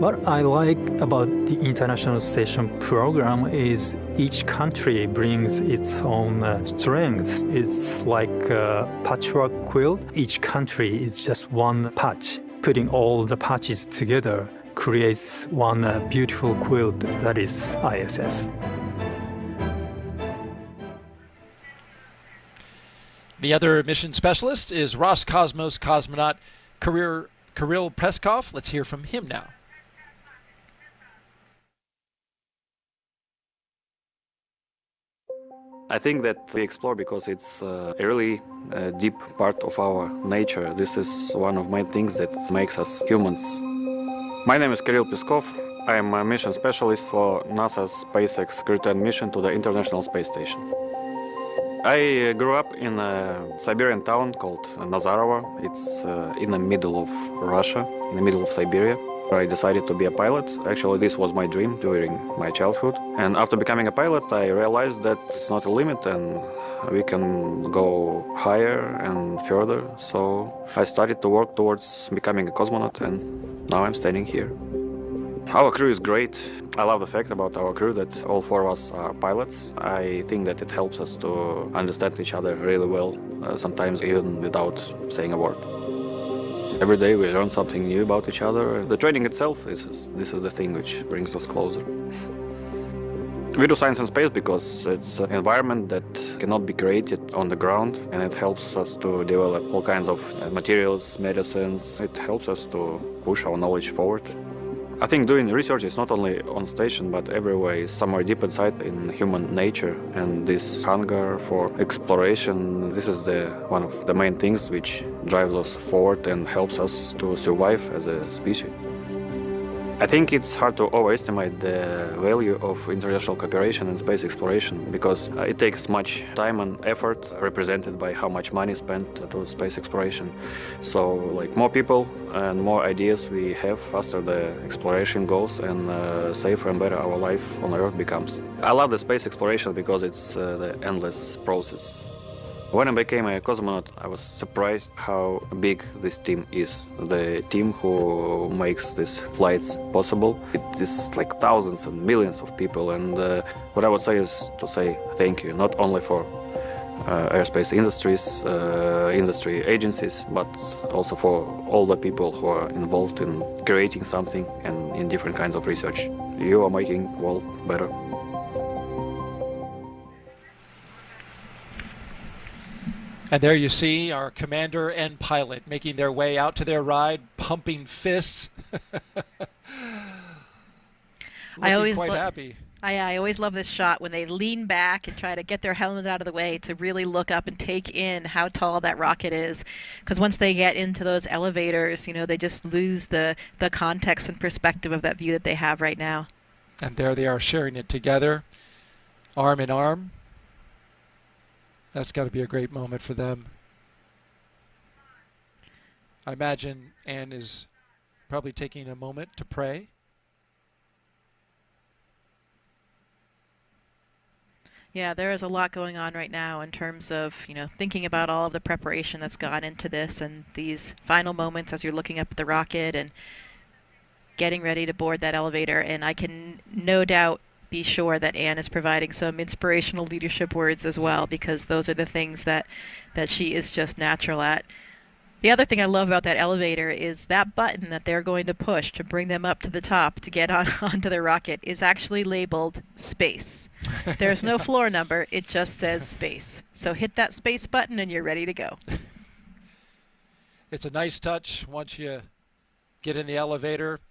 What I like about the International Station program is each country brings its own strengths. It's like a patchwork quilt. Each country is just one patch. Putting all the patches together creates one beautiful quilt that is ISS. The other mission specialist is Roscosmos cosmonaut Kirill Peskov. Let's hear from him now. I think that we explore because it's a really deep part of our nature. This is one of my things that makes us humans. My name is Kirill Peskov. I am a mission specialist for NASA's SpaceX Crew-10 mission to the International Space Station. I grew up in a Siberian town called Nazarovo. It's in the middle of Russia, in the middle of Siberia. I decided to be a pilot. Actually, this was my dream during my childhood. And after becoming a pilot, I realized that it's not a limit and we can go higher and further. So I started to work towards becoming a cosmonaut, and now I'm standing here. Our crew is great. I love the fact about our crew that all four of us are pilots. I think that it helps us to understand each other really well, sometimes even without saying a word. Every day we learn something new about each other. The training itself, this is the thing which brings us closer. We do science in space because it's an environment that cannot be created on the ground, and it helps us to develop all kinds of materials, medicines. It helps us to push our knowledge forward. I think doing research is not only on station, but everywhere is somewhere deep inside in human nature. And this hunger for exploration, this is one of the main things which drives us forward and helps us to survive as a species. I think it's hard to overestimate the value of international cooperation in space exploration because it takes much time and effort represented by how much money spent to space exploration. So like more people and more ideas we have, faster the exploration goes and safer and better our life on Earth becomes. I love the space exploration because it's the endless process. When I became a cosmonaut, I was surprised how big this team is. The team who makes these flights possible. It is like thousands and millions of people, and what I would say is to say thank you, not only for aerospace industry agencies, but also for all the people who are involved in creating something and in different kinds of research. You are making the world better. And there you see our commander and pilot making their way out to their ride, pumping fists. Quite happy. I always love this shot when they lean back and try to get their helmets out of the way to really look up and take in how tall that rocket is. Because once they get into those elevators, you know, they just lose the context and perspective of that view that they have right now. And there they are sharing it together, arm in arm. That's got to be a great moment for them. I imagine Anne is probably taking a moment to pray. Yeah, there is a lot going on right now in terms of, you know, thinking about all of the preparation that's gone into this and these final moments as you're looking up at the rocket and getting ready to board that elevator. And I can no doubt be sure that Anne is providing some inspirational leadership words as well, because those are the things that she is just natural at. The other thing I love about that elevator is that button that they're going to push to bring them up to the top to get onto the rocket is actually labeled space. There's no floor number, it just says space. So hit that space button and you're ready to go. It's a nice touch once you get in the elevator.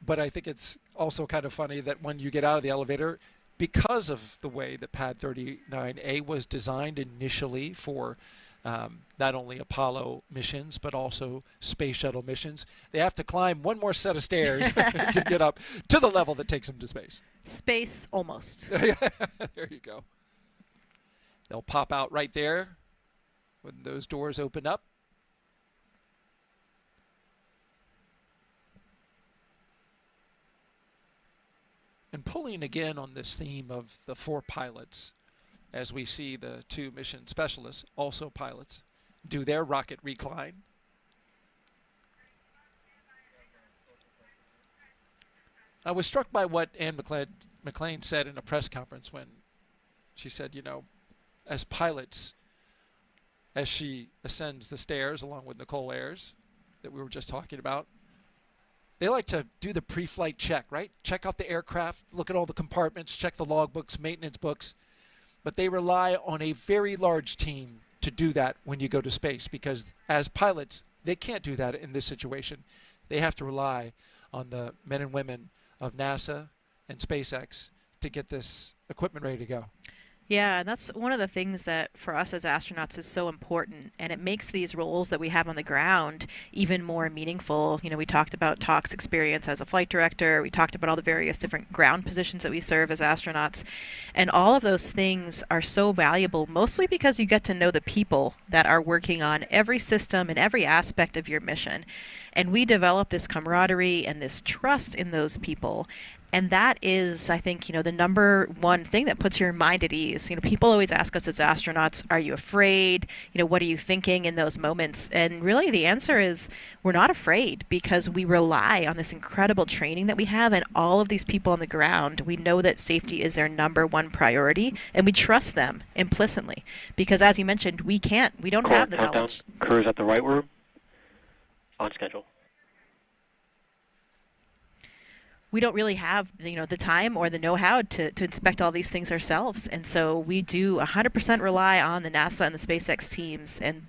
But I think it's also kind of funny that when you get out of the elevator, because of the way that Pad 39A was designed initially for not only Apollo missions, but also space shuttle missions, they have to climb one more set of stairs to get up to the level that takes them to space. Space almost. There you go. They'll pop out right there when those doors open up. And pulling again on this theme of the four pilots, as we see the two mission specialists, also pilots, do their rocket recline. I was struck by what Anne McLean said in a press conference when she said, you know, as pilots, as she ascends the stairs along with Nicole Ayers that we were just talking about, they like to do the pre-flight check, right? Check out the aircraft, look at all the compartments, check the logbooks, maintenance books. But they rely on a very large team to do that when you go to space, because as pilots, they can't do that in this situation. They have to rely on the men and women of NASA and SpaceX to get this equipment ready to go. Yeah, and that's one of the things that for us as astronauts is so important, and it makes these roles that we have on the ground even more meaningful. We talked about Talk's experience as a flight director, we talked about all the various different ground positions that we serve as astronauts, and all of those things are so valuable, mostly because you get to know the people that are working on every system and every aspect of your mission. And we develop this camaraderie and this trust in those people. And that is, I think, the number one thing that puts your mind at ease. People always ask us as astronauts, are you afraid? What are you thinking in those moments? And really the answer is we're not afraid because we rely on this incredible training that we have and all of these people on the ground. We know that safety is their number one priority and we trust them implicitly because as you mentioned, we don't have the knowledge. Crew's at the right room. On schedule. We don't really have the time or the know-how to inspect all these things ourselves, and so we do 100% rely on the NASA and the SpaceX teams. And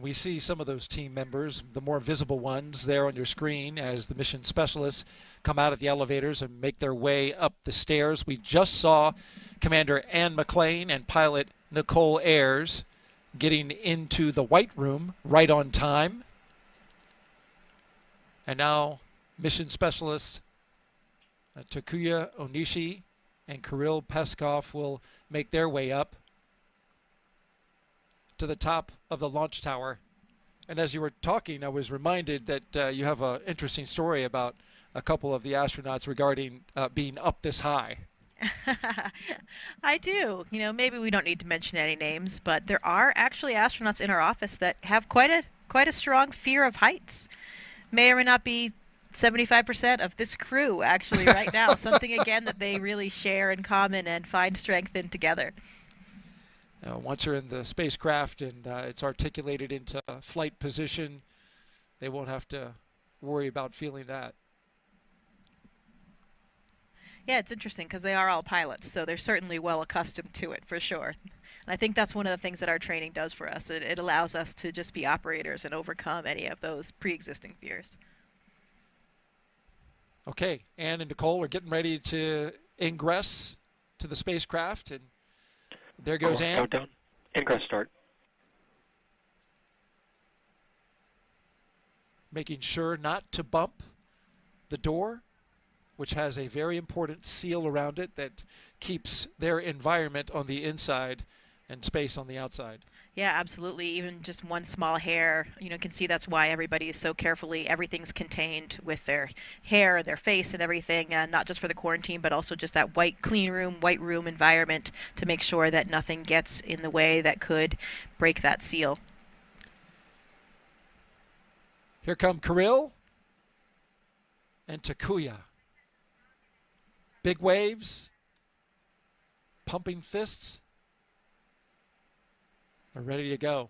we see some of those team members, the more visible ones there on your screen as the mission specialists come out of the elevators and make their way up the stairs. We just saw Commander Ann McLean and pilot Nicole Ayers getting into the White Room right on time. And now mission specialists Takuya Onishi and Kirill Peskov will make their way up to the top of the launch tower. And as you were talking, I was reminded that you have an interesting story about a couple of the astronauts regarding being up this high. I do. Maybe we don't need to mention any names, but there are actually astronauts in our office that have quite a strong fear of heights. May or may not be 75% of this crew actually right now. Something again that they really share in common and find strength in together. Once you're in the spacecraft and it's articulated into flight position, they won't have to worry about feeling that. Yeah, it's interesting because they are all pilots, so they're certainly well accustomed to it for sure. And I think that's one of the things that our training does for us. It allows us to just be operators and overcome any of those pre-existing fears. Okay, Ann and Nicole are getting ready to ingress to the spacecraft, and there goes Ann. Countdown. Ingress start. Making sure not to bump the door, which has a very important seal around it that keeps their environment on the inside and space on the outside. Yeah, absolutely. Even just one small hair, can see that's why everybody is so carefully, everything's contained with their hair, their face and everything, not just for the quarantine, but also just that white room environment to make sure that nothing gets in the way that could break that seal. Here come Kirill and Takuya. Big waves, pumping fists. They're ready to go.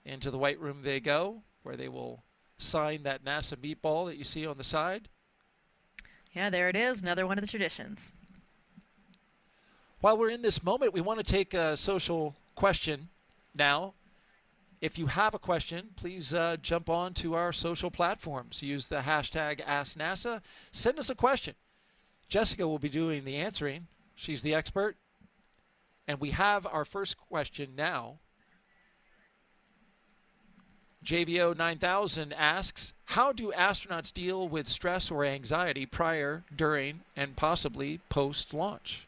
Into the White Room they go, where they will sign that NASA meatball that you see on the side. Yeah, there it is, another one of the traditions. While we're in this moment, we want to take a social question now. If you have a question, please jump on to our social platforms. Use the hashtag AskNASA. Send us a question. Jessica will be doing the answering. She's the expert. And we have our first question now. JVO 9000 asks, how do astronauts deal with stress or anxiety prior, during, and possibly post-launch?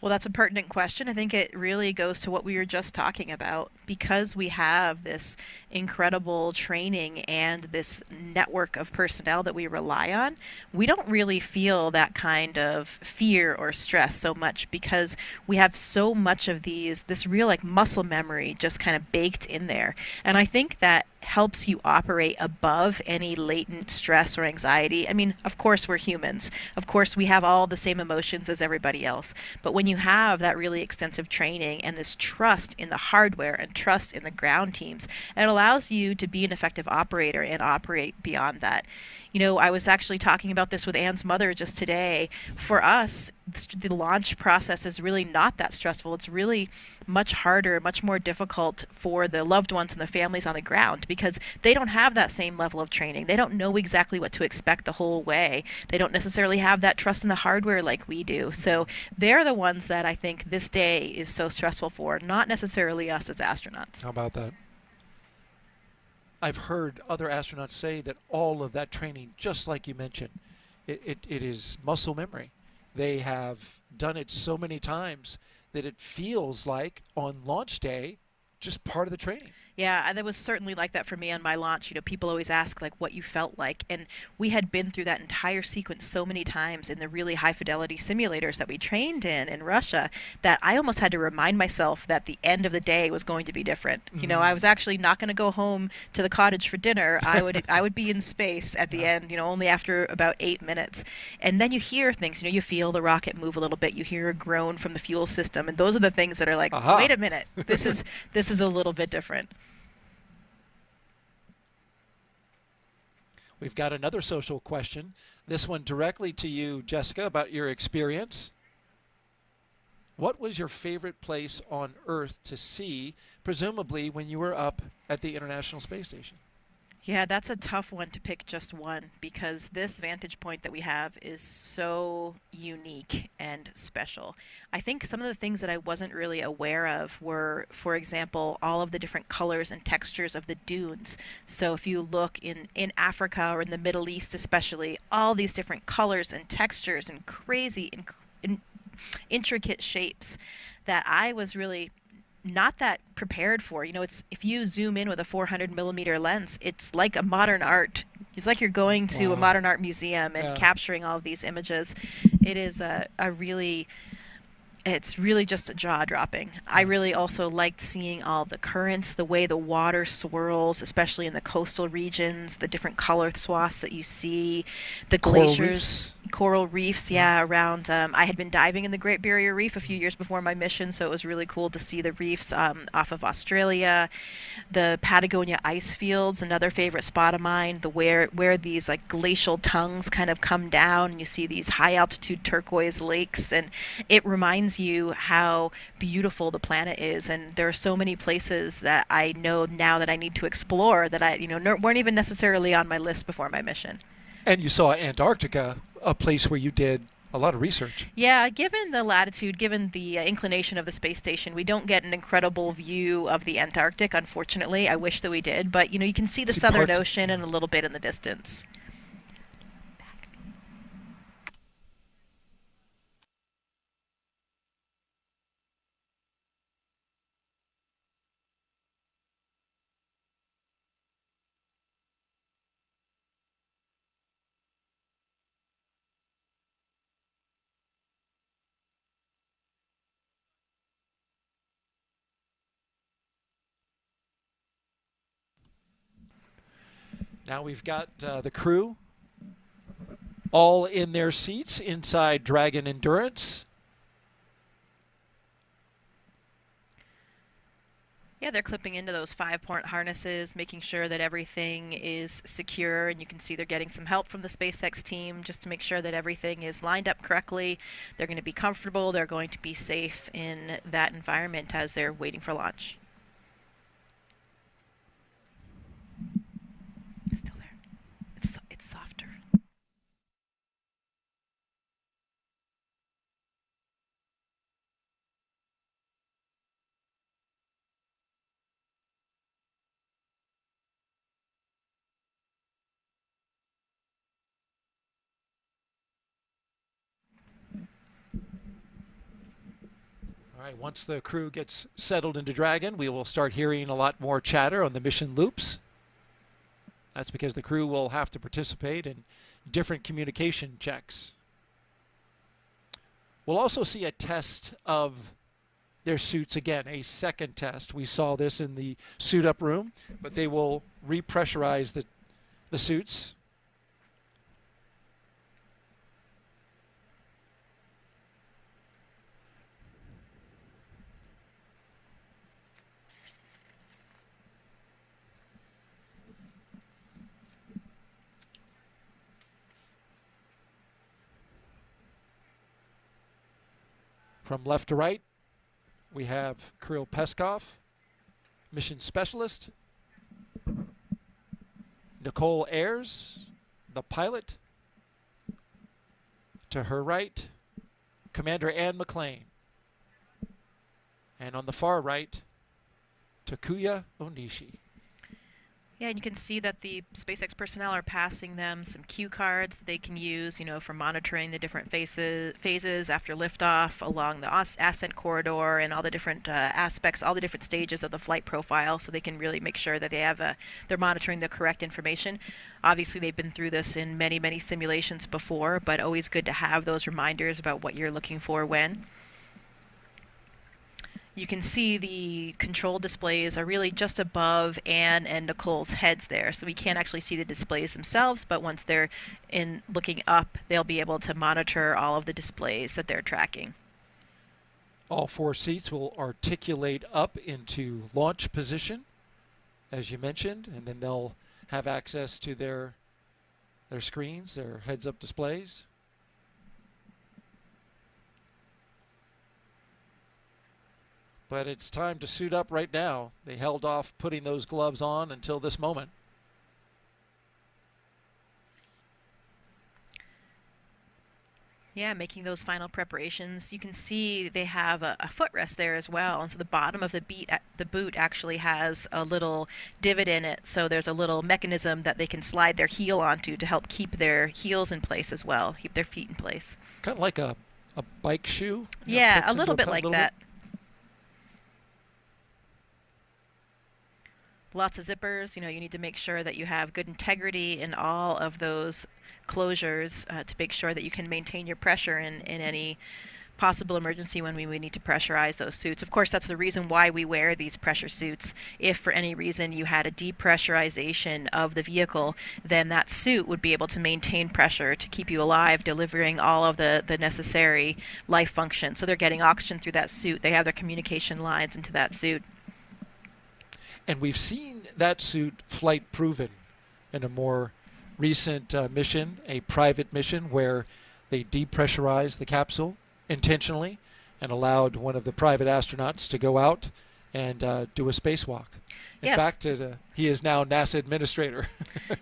Well, that's a pertinent question. I think it really goes to what we were just talking about. Because we have this incredible training and this network of personnel that we rely on, we don't really feel that kind of fear or stress so much because we have so much of this real muscle memory just kind of baked in there. And I think that helps you operate above any latent stress or anxiety. I mean, of course we're humans. Of course we have all the same emotions as everybody else. But when you have that really extensive training and this trust in the hardware and trust in the ground teams, it allows you to be an effective operator and operate beyond that. I was actually talking about this with Ann's mother just today. For us, the launch process is really not that stressful. It's really much harder, much more difficult for the loved ones and the families on the ground because they don't have that same level of training. They don't know exactly what to expect the whole way. They don't necessarily have that trust in the hardware like we do. So they're the ones that I think this day is so stressful for, not necessarily us as astronauts. How about that? I've heard other astronauts say that all of that training, just like you mentioned, it is muscle memory. They have done it so many times that it feels like on launch day, just part of the training. Yeah, and it was certainly like that for me on my launch. You know, people always ask like what you felt like, and we had been through that entire sequence so many times in the really high fidelity simulators that we trained in Russia that I almost had to remind myself that the end of the day was going to be different. You know, I was actually not going to go home to the cottage for dinner. I would be in space at the end, you know, only after about 8 minutes. And then you hear things, you know, you feel the rocket move a little bit, you hear a groan from the fuel system, and those are the things that are like, wait a minute, this is a little bit different. We've got another social question. This one directly to you, Jessica, about your experience. What was your favorite place on Earth to see, presumably when you were up at the International Space Station? Yeah, that's a tough one to pick just one because this vantage point that we have is so unique and special. I think some of the things that I wasn't really aware of were, for example, all of the different colors and textures of the dunes. So if you look in Africa or in the Middle East especially, all these different colors and textures and crazy intricate shapes that I was really not that prepared for. You know, it's if you zoom in with a 400 millimeter lens, it's like a modern art. It's like you're going to a modern art museum and capturing all of these images. It is it's really just jaw-dropping. I really also liked seeing all the currents, the way the water swirls, especially in the coastal regions, the different color swaths that you see, the glaciers, coral reefs, around. I had been diving in the Great Barrier Reef a few years before my mission, so it was really cool to see the reefs off of Australia. The Patagonia ice fields, another favorite spot of mine, where these like glacial tongues kind of come down, and you see these high-altitude turquoise lakes, and it reminds you how beautiful the planet is. And there are so many places that I know now that I need to explore that I weren't even necessarily on my list before my mission. And you saw Antarctica, a place where you did a lot of research. Yeah, given the latitude, given the inclination of the space station, we don't get an incredible view of the Antarctic, unfortunately. I wish that we did, but you can see the Southern Ocean and a little bit in the distance. Now we've got the crew all in their seats inside Dragon Endurance. Yeah, they're clipping into those 5-point harnesses, making sure that everything is secure, and you can see they're getting some help from the SpaceX team just to make sure that everything is lined up correctly. They're going to be comfortable, they're going to be safe in that environment as they're waiting for launch. Still there. It's softer. All right, once the crew gets settled into Dragon, we will start hearing a lot more chatter on the mission loops. That's because the crew will have to participate in different communication checks. We'll also see a test of their suits again, a second test. We saw this in the suit-up room, but they will repressurize the suits. From left to right, we have Kirill Peskov, mission specialist. Nicole Ayers, the pilot. To her right, Commander Ann McLean. And on the far right, Takuya Onishi. Yeah, and you can see that the SpaceX personnel are passing them some cue cards that they can use, for monitoring the different phases after liftoff along the ascent corridor and all the different aspects, all the different stages of the flight profile, so they can really make sure that they're monitoring the correct information. Obviously, they've been through this in many, many simulations before, but always good to have those reminders about what you're looking for when. You can see the control displays are really just above Anne and Nicole's heads there, so we can't actually see the displays themselves, but once they're looking up, they'll be able to monitor all of the displays that they're tracking. All 4 seats will articulate up into launch position, as you mentioned, and then they'll have access to their screens, their heads-up displays. But it's time to suit up right now. They held off putting those gloves on until this moment. Yeah, making those final preparations. You can see they have a footrest there as well, and so the bottom of the boot actually has a little divot in it, so there's a little mechanism that they can slide their heel onto to help keep their heels in place as well, keep their feet in place. Kind of like a bike shoe? Yeah, a little bit like that. Lots of zippers. You need to make sure that you have good integrity in all of those closures to make sure that you can maintain your pressure in any possible emergency when we would need to pressurize those suits. Of course, that's the reason why we wear these pressure suits. If for any reason you had a depressurization of the vehicle, then that suit would be able to maintain pressure to keep you alive, delivering all of the necessary life function. So they're getting oxygen through that suit. They have their communication lines into that suit. And we've seen that suit flight proven in a more recent mission, a private mission where they depressurized the capsule intentionally and allowed one of the private astronauts to go out and do a spacewalk. In fact, he is now NASA administrator.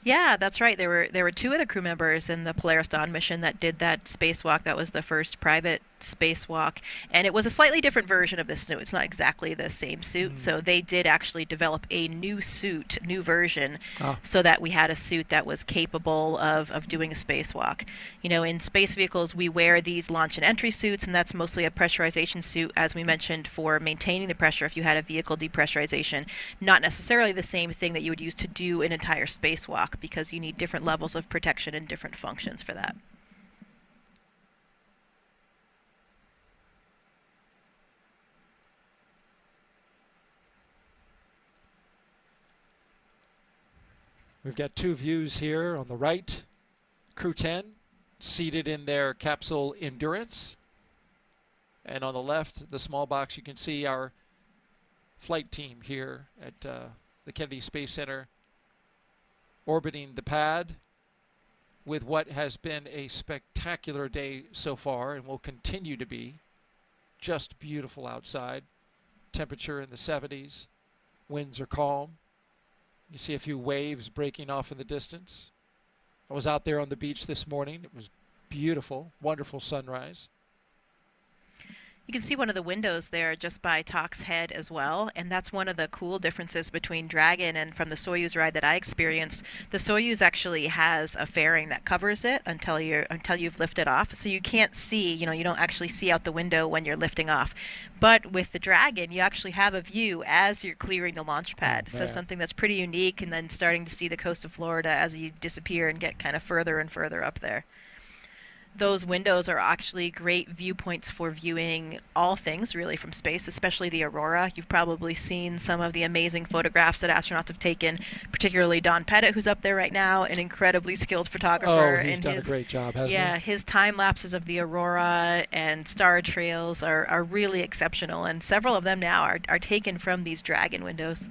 Yeah, that's right. There were 2 of the crew members in the Polaris Dawn mission that did that spacewalk. That was the first private spacewalk, and it was a slightly different version of this suit. It's not exactly the same suit, so they did actually develop a new version, so that we had a suit that was capable of doing a spacewalk. In space vehicles, we wear these launch and entry suits, and that's mostly a pressurization suit, as we mentioned, for maintaining the pressure if you had a vehicle depressurization. Not necessarily the same thing that you would use to do an entire spacewalk, because you need different levels of protection and different functions for that. We've got 2 views here. On the right, Crew-10 seated in their capsule Endurance. And on the left, the small box, you can see our flight team here at the Kennedy Space Center orbiting the pad with what has been a spectacular day so far and will continue to be. Just beautiful outside. Temperature in the 70s. Winds are calm. You see a few waves breaking off in the distance. I was out there on the beach this morning. It was beautiful, wonderful sunrise. You can see one of the windows there just by Talk's head as well, and that's one of the cool differences between Dragon and from the Soyuz ride that I experienced. The Soyuz actually has a fairing that covers it until you've lifted off, so you can't see, you don't actually see out the window when you're lifting off. But with the Dragon, you actually have a view as you're clearing the launch pad, so something that's pretty unique, and then starting to see the coast of Florida as you disappear and get kind of further and further up there. Those windows are actually great viewpoints for viewing all things really from space, especially the aurora. You've probably seen some of the amazing photographs that astronauts have taken, particularly Don Pettit, who's up there right now, an incredibly skilled photographer. Oh, he's done a great job, hasn't he? Yeah, his time lapses of the aurora and star trails are really exceptional, and several of them now are taken from these Dragon windows.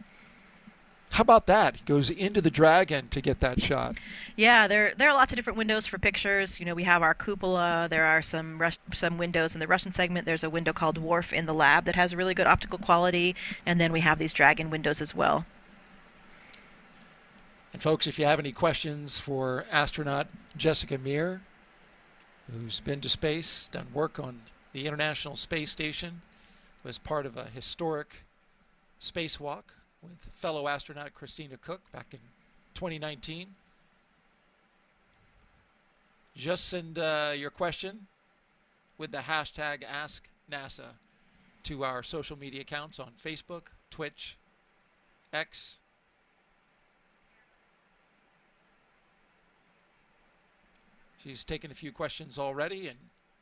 How about that? He goes into the Dragon to get that shot. Yeah, there are lots of different windows for pictures. We have our cupola. There are some windows in the Russian segment. There's a window called Wharf in the lab that has really good optical quality, and then we have these Dragon windows as well. And folks, if you have any questions for astronaut Jessica Meir, who's been to space, done work on the International Space Station, was part of a historic spacewalk with fellow astronaut Christina Cook back in 2019. Just send your question with the hashtag AskNASA to our social media accounts on Facebook, Twitch, X. She's taken a few questions already and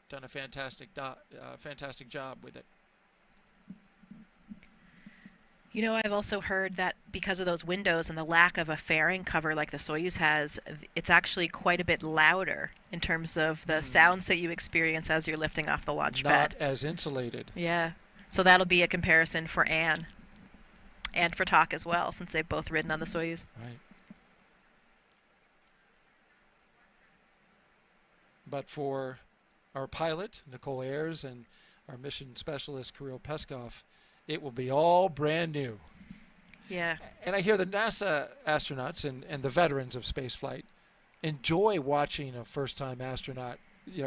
done a fantastic job with it. I've also heard that because of those windows and the lack of a fairing cover like the Soyuz has, it's actually quite a bit louder in terms of the sounds that you experience as you're lifting off the launch pad. Not as insulated. Yeah. So that'll be a comparison for Anne and for Tak as well, since they've both ridden on the Soyuz. Right. But for our pilot, Nicole Ayers, and our mission specialist, Kirill Peskov, it will be all brand new. Yeah. And I hear the NASA astronauts and the veterans of spaceflight enjoy watching a first-time astronaut,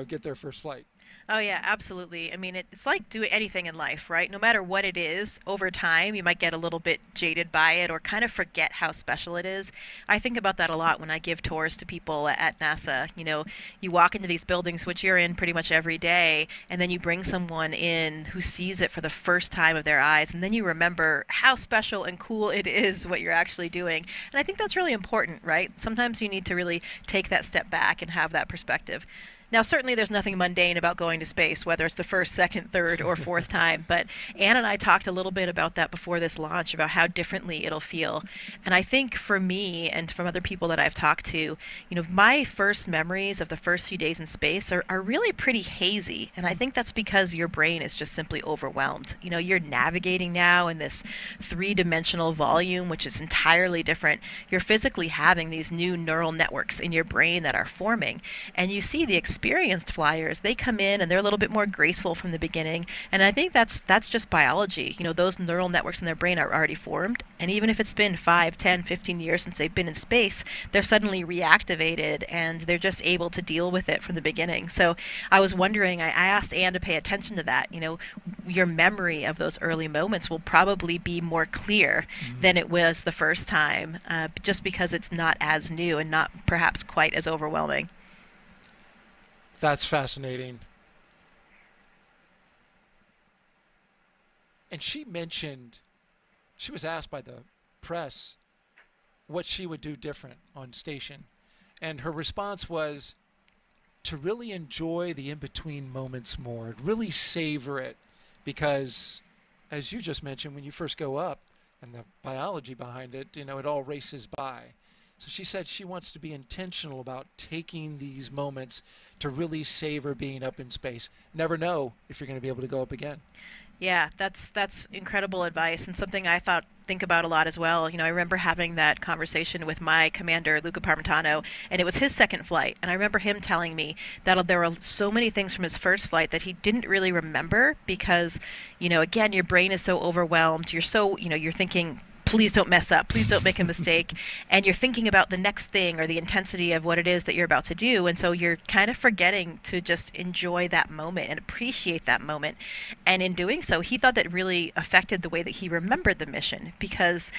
get their first flight. Oh, yeah, absolutely. I mean, it's like doing anything in life, right? No matter what it is, over time, you might get a little bit jaded by it or kind of forget how special it is. I think about that a lot when I give tours to people at NASA. You walk into these buildings, which you're in pretty much every day, and then you bring someone in who sees it for the first time of their eyes, and then you remember how special and cool it is what you're actually doing. And I think that's really important, right? Sometimes you need to really take that step back and have that perspective. Now, certainly there's nothing mundane about going to space, whether it's the first, second, third, or fourth time. But Anne and I talked a little bit about that before this launch, about how differently it'll feel. And I think for me and from other people that I've talked to, my first memories of the first few days in space are really pretty hazy. And I think that's because your brain is just simply overwhelmed. You're navigating now in this three-dimensional volume, which is entirely different. You're physically having these new neural networks in your brain that are forming. And you see the experienced flyers, they come in and they're a little bit more graceful from the beginning, and I think that's just biology. Those neural networks in their brain are already formed, and even if it's been 5, 10, 15 years since they've been in space, they're suddenly reactivated and they're just able to deal with it from the beginning. So I was wondering, I asked Anne to pay attention to that. Your memory of those early moments will probably be more clear than it was the first time, just because it's not as new and not perhaps quite as overwhelming. That's fascinating. And she mentioned, she was asked by the press what she would do different on station. And her response was to really enjoy the in-between moments more, really savor it. Because, as you just mentioned, when you first go up, and the biology behind it, it all races by. So she said she wants to be intentional about taking these moments to really savor being up in space. Never know if you're going to be able to go up again. Yeah, that's incredible advice, and something I think about a lot as well. I remember having that conversation with my commander, Luca Parmitano, and it was his second flight. And I remember him telling me that there were so many things from his first flight that he didn't really remember because, again, your brain is so overwhelmed. You're so, you're thinking, please don't mess up, please don't make a mistake, and you're thinking about the next thing or the intensity of what it is that you're about to do, and so you're kind of forgetting to just enjoy that moment and appreciate that moment. And in doing so, he thought that really affected the way that he remembered the mission, because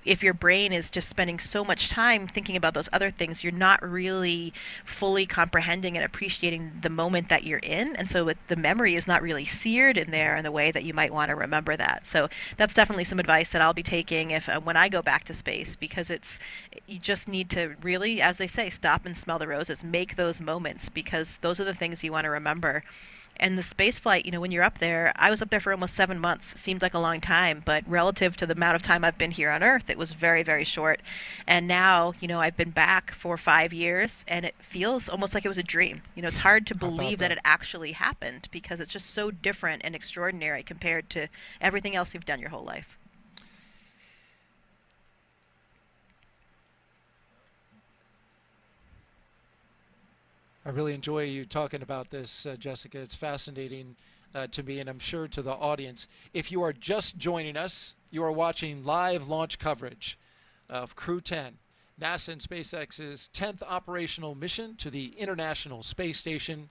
if your brain is just spending so much time thinking about those other things, you're not really fully comprehending and appreciating the moment that you're in, and so the memory is not really seared in there in the way that you might want to remember that. So that's definitely some advice that I'll be taking when I go back to space, because you just need to really, as they say, stop and smell the roses, make those moments, because those are the things you want to remember. And the space flight, when you're up there, I was up there for almost 7 months. It seemed like a long time, but relative to the amount of time I've been here on Earth, it was very, very short. And now, I've been back for 5 years, and it feels almost like it was a dream. It's hard to believe that it actually happened, because it's just so different and extraordinary compared to everything else you've done your whole life. I really enjoy you talking about this, Jessica. It's fascinating to me, and I'm sure to the audience. If you are just joining us, you are watching live launch coverage of Crew-10, NASA and SpaceX's 10th operational mission to the International Space Station.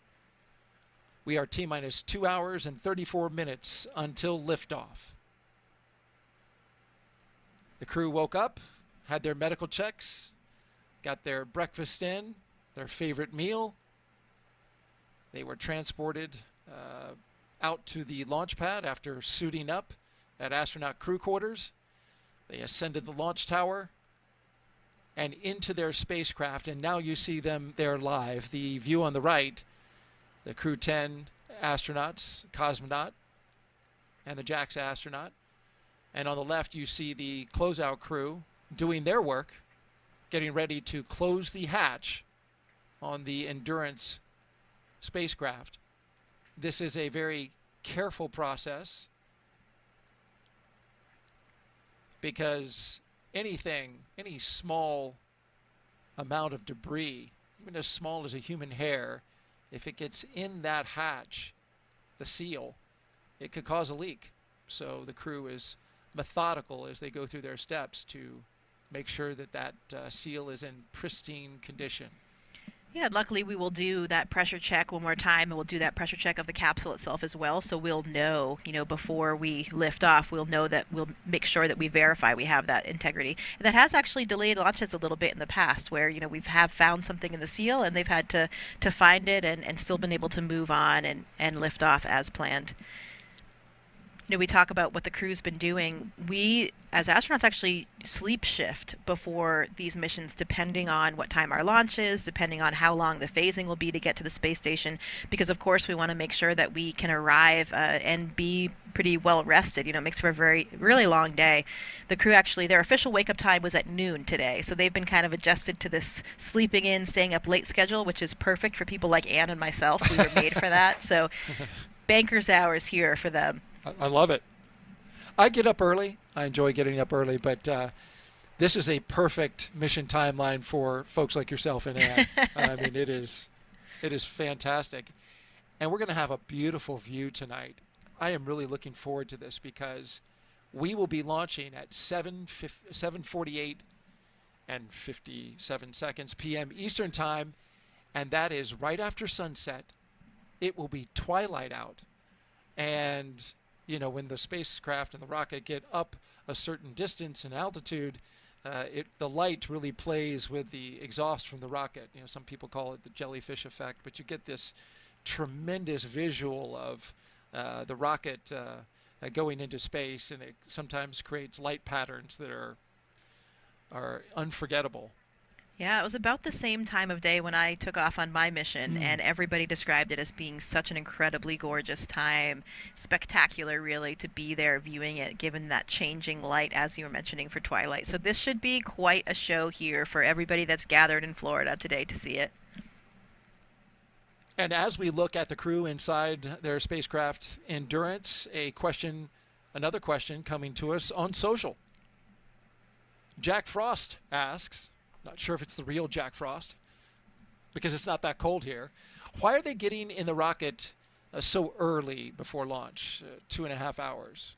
We are T-minus 2 hours and 34 minutes until liftoff. The crew woke up, had their medical checks, got their breakfast in, their favorite meal. They were transported out to the launch pad after suiting up at astronaut crew quarters. They ascended the launch tower and into their spacecraft, and now you see them there live. The view on the right, the Crew-10 astronauts, cosmonaut, and the JAXA astronaut. And on the left, you see the closeout crew doing their work, getting ready to close the hatch on the Endurance spacecraft. This is a very careful process because any small amount of debris, even as small as a human hair, if it gets in that hatch, the seal, it could cause a leak. So the crew is methodical as they go through their steps to make sure that that seal is in pristine condition. Yeah, luckily we will do that pressure check one more time, and we'll do that pressure check of the capsule itself as well. So we'll know, before we lift off, we'll make sure that we verify we have that integrity. And that has actually delayed launches a little bit in the past, where we've found something in the seal, and they've had to find it and still been able to move on and lift off as planned. We talk about what the crew's been doing. We, as astronauts, actually sleep shift before these missions, depending on what time our launch is, depending on how long the phasing will be to get to the space station, because of course we want to make sure that we can arrive and be pretty well rested. It makes for a really long day. The crew actually, their official wake-up time was at noon today, so they've been kind of adjusted to this sleeping in, staying up late schedule, which is perfect for people like Anne and myself. We were made for that, so banker's hours here for them. I love it. I get up early. I enjoy getting up early, but this is a perfect mission timeline for folks like yourself and Ann. I mean, it is fantastic. And we're going to have a beautiful view tonight. I am really looking forward to this because we will be launching at 7:48 and 57 seconds p.m. Eastern Time, and that is right after sunset. It will be twilight out. And when the spacecraft and the rocket get up a certain distance and altitude, the light really plays with the exhaust from the rocket. Some people call it the jellyfish effect, but you get this tremendous visual of the rocket going into space, and it sometimes creates light patterns that are unforgettable. Yeah, it was about the same time of day when I took off on my mission, and everybody described it as being such an incredibly gorgeous time. Spectacular, really, to be there viewing it, given that changing light, as you were mentioning, for twilight. So this should be quite a show here for everybody that's gathered in Florida today to see it. And as we look at the crew inside their spacecraft Endurance, another question coming to us on social. Jack Frost asks, not sure if it's the real Jack Frost, because it's not that cold here. Why are they getting in the rocket so early before launch, 2.5 hours?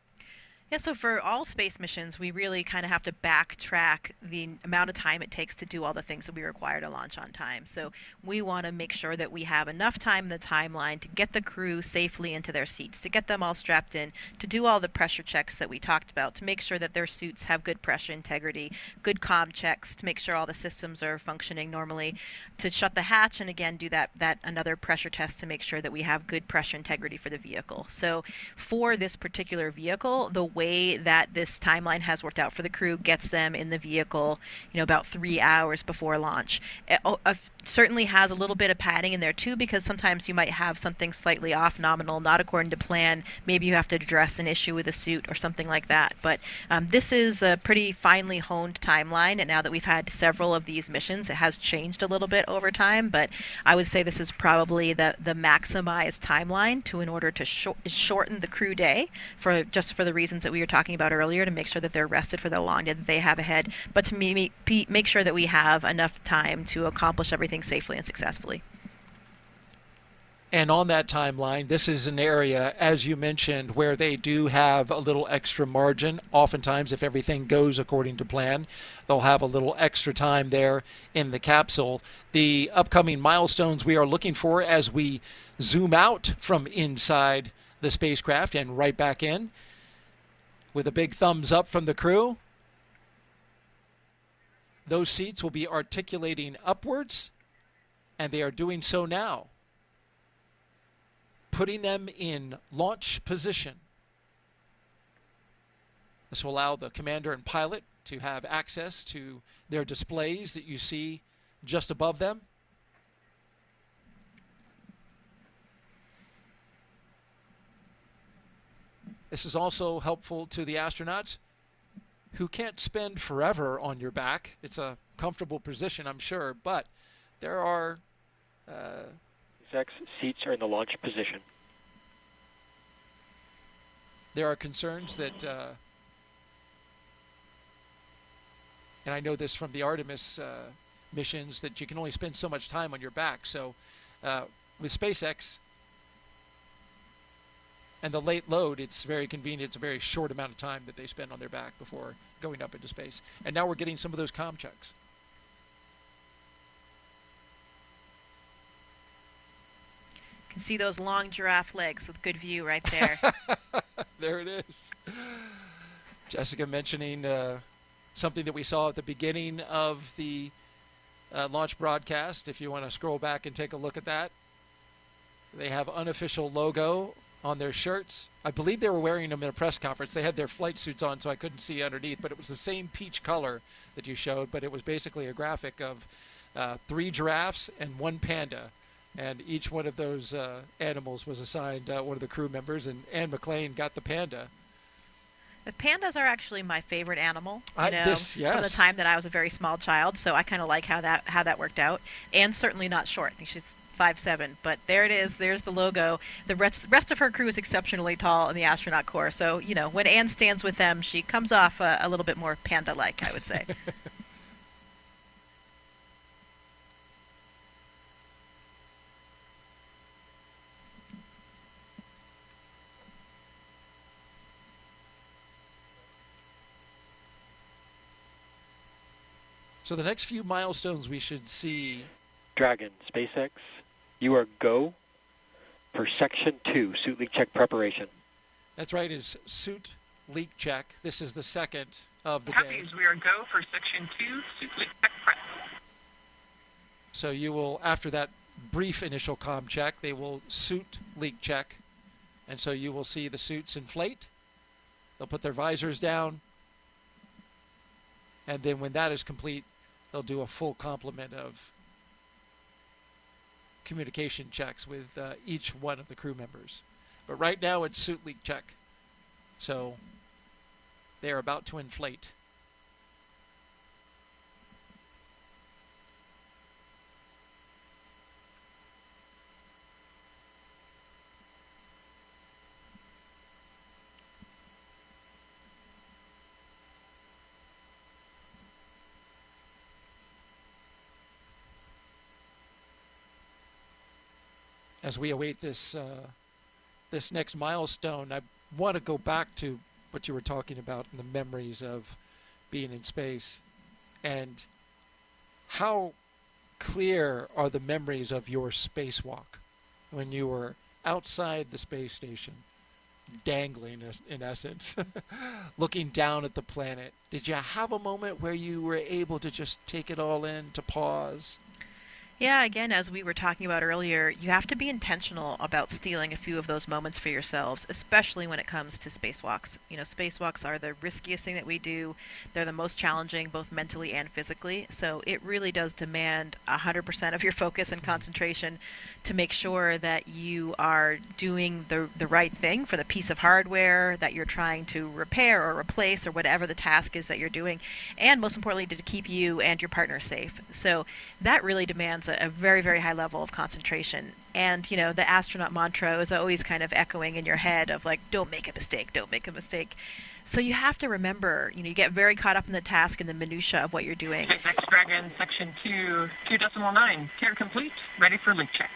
Yeah, so for all space missions, we really kind of have to backtrack the amount of time it takes to do all the things that we require to launch on time. So we want to make sure that we have enough time in the timeline to get the crew safely into their seats, to get them all strapped in, to do all the pressure checks that we talked about, to make sure that their suits have good pressure integrity, good comm checks, to make sure all the systems are functioning normally, to shut the hatch, and again do that another pressure test to make sure that we have good pressure integrity for the vehicle. So for this particular vehicle, the way that this timeline has worked out for the crew gets them in the vehicle, about 3 hours before launch. It certainly has a little bit of padding in there too, because sometimes you might have something slightly off nominal, not according to plan. Maybe you have to address an issue with a suit or something like that. But this is a pretty finely honed timeline, and now that we've had several of these missions, it has changed a little bit over time, but I would say this is probably the maximized timeline in order to shorten the crew day for the reasons that we were talking about earlier, to make sure that they're rested for the long day that they have ahead, but to make sure that we have enough time to accomplish everything safely and successfully. And on that timeline, this is an area, as you mentioned, where they do have a little extra margin. Oftentimes, if everything goes according to plan, they'll have a little extra time there in the capsule. The upcoming milestones we are looking for as we zoom out from inside the spacecraft and right back in, with a big thumbs up from the crew. Those seats will be articulating upwards, and they are doing so now, putting them in launch position. This will allow the commander and pilot to have access to their displays that you see just above them. This is also helpful to the astronauts who can't spend forever on your back. It's a comfortable position, I'm sure, but there are SpaceX seats are in the launch position. There are concerns that, and I know this from the Artemis missions, that you can only spend so much time on your back. So with SpaceX and the late load, it's very convenient. It's a very short amount of time that they spend on their back before going up into space. And now we're getting some of those comm checks. Can see those long giraffe legs with good view right there. There it is. Jessica mentioning something that we saw at the beginning of the launch broadcast. If you want to scroll back and take a look at that, they have unofficial logo on their shirts. I believe they were wearing them in a press conference. They had their flight suits on, so I couldn't see underneath, but it was the same peach color that you showed, but it was basically a graphic of 3 giraffes and 1 panda. And each one of those animals was assigned one of the crew members, and Anne McLean got the panda. The pandas are actually my favorite animal, from the time that I was a very small child, so I kind of like how that worked out. Anne's certainly not short. I think she's 5'7", but there it is. There's the logo. The rest of her crew is exceptionally tall in the astronaut corps, so, when Anne stands with them, she comes off a little bit more panda-like, I would say. So the next few milestones we should see. Dragon, SpaceX, you are go for Section 2, suit leak check preparation. That's right, is suit leak check. This is the second of the day. Copies, we are go for Section 2, suit leak check prep. So you will, after that brief initial comm check, they will suit leak check. And so you will see the suits inflate. They'll put their visors down. And then when that is complete, they'll do a full complement of communication checks with each one of the crew members. But right now it's suit leak check. So they are about to inflate. As we await this this next milestone, I want to go back to what you were talking about and the memories of being in space, and how clear are the memories of your spacewalk when you were outside the space station, dangling in essence, looking down at the planet. Did you have a moment where you were able to just take it all in, to pause? Yeah, again, as we were talking about earlier, you have to be intentional about stealing a few of those moments for yourselves, especially when it comes to spacewalks. Spacewalks are the riskiest thing that we do. They're the most challenging, both mentally and physically. So it really does demand 100% of your focus and concentration to make sure that you are doing the right thing for the piece of hardware that you're trying to repair or replace, or whatever the task is that you're doing, and most importantly, to keep you and your partner safe. So that really demands a very, very high level of concentration. And, the astronaut mantra is always kind of echoing in your head of like, don't make a mistake, don't make a mistake. So you have to remember, you get very caught up in the task and the minutia of what you're doing. SpaceX Dragon, Section 2, 2.9, care complete, ready for leak checks.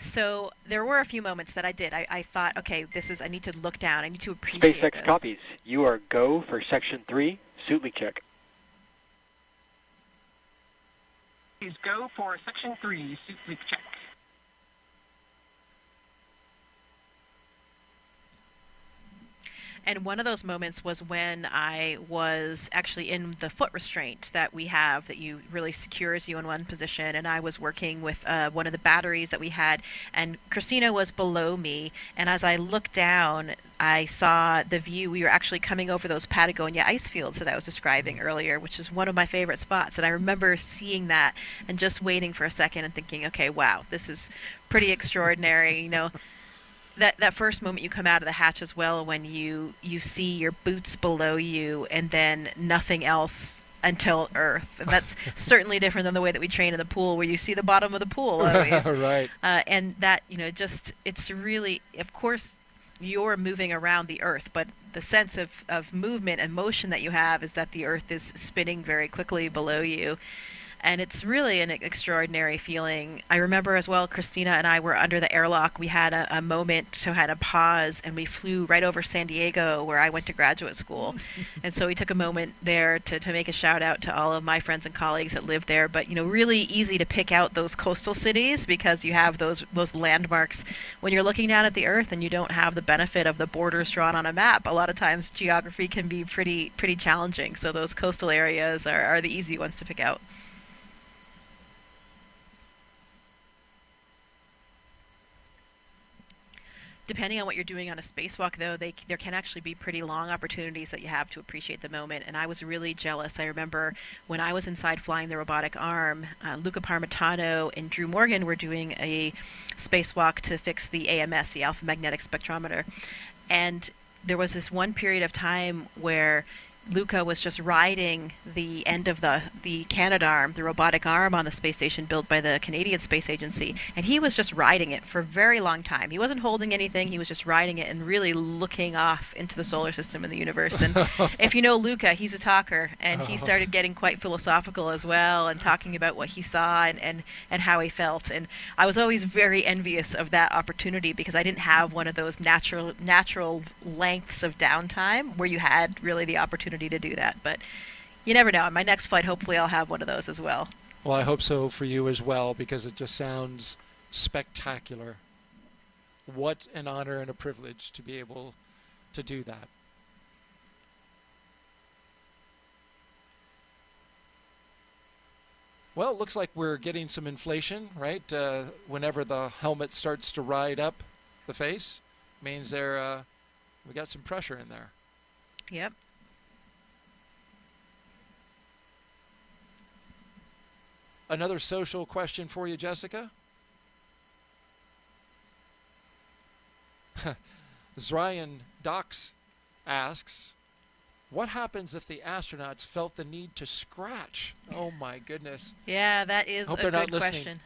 So there were a few moments that I did. I thought, okay, I need to look down. I need to appreciate SpaceX this. copies. You are go for Section 3, suit leak check. Please go for Section 3, suit leak check. And one of those moments was when I was actually in the foot restraint that we have that you really secures you in one position, and I was working with one of the batteries that we had, and Christina was below me, and as I looked down, I saw the view. We were actually coming over those Patagonia ice fields that I was describing earlier, which is one of my favorite spots, and I remember seeing that and just waiting for a second and thinking, okay, wow, this is pretty extraordinary, you know. That first moment you come out of the hatch as well, when you see your boots below you and then nothing else until Earth. And that's certainly different than the way that we train in the pool, where you see the bottom of the pool always. Right. And that, it's really, of course, you're moving around the Earth, but the sense of movement and motion that you have is that the Earth is spinning very quickly below you. And it's really an extraordinary feeling. I remember as well, Christina and I were under the airlock. We had a moment, so had a pause, and we flew right over San Diego, where I went to graduate school. And so we took a moment there to make a shout out to all of my friends and colleagues that live there. But, really easy to pick out those coastal cities because you have those landmarks. When you're looking down at the Earth and you don't have the benefit of the borders drawn on a map, a lot of times geography can be pretty challenging. So those coastal areas are the easy ones to pick out. Depending on what you're doing on a spacewalk, though, there can actually be pretty long opportunities that you have to appreciate the moment. And I was really jealous. I remember when I was inside flying the robotic arm, Luca Parmitano and Drew Morgan were doing a spacewalk to fix the AMS, the alpha magnetic spectrometer. And there was this one period of time where Luca was just riding the end of the Canadarm, the robotic arm on the space station built by the Canadian Space Agency, and he was just riding it for a very long time. He wasn't holding anything, he was just riding it and really looking off into the solar system and the universe. And if you know Luca, he's a talker, and he started getting quite philosophical as well and talking about what he saw and how he felt. And I was always very envious of that opportunity because I didn't have one of those natural lengths of downtime where you had really the opportunity to do that. But you never know. On my next flight, hopefully I'll have one of those as well. Well, I hope so for you as well, because it just sounds spectacular. What an honor and a privilege to be able to do that. Well, it looks like we're getting some inflation, right? Whenever the helmet starts to ride up the face, means we got some pressure in there. Yep. Another social question for you, Jessica. Zryan Dox asks, what happens if the astronauts felt the need to scratch? Oh my goodness. Yeah, that is Hope a they're not good listening. question.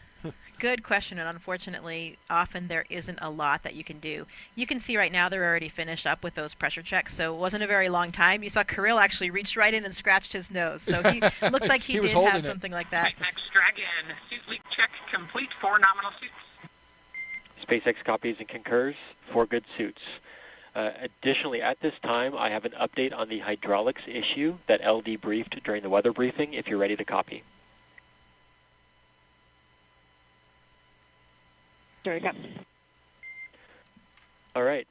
Good question, and unfortunately, often there isn't a lot that you can do. You can see right now they're already finished up with those pressure checks, so it wasn't a very long time. You saw Kirill actually reached right in and scratched his nose, so he looked like he did have something like that. SpaceX Dragon, suit leak check complete for nominal suits. SpaceX copies and concurs for good suits. Additionally, at this time, I have an update on the hydraulics issue that LD briefed during the weather briefing, if you're ready to copy. All right.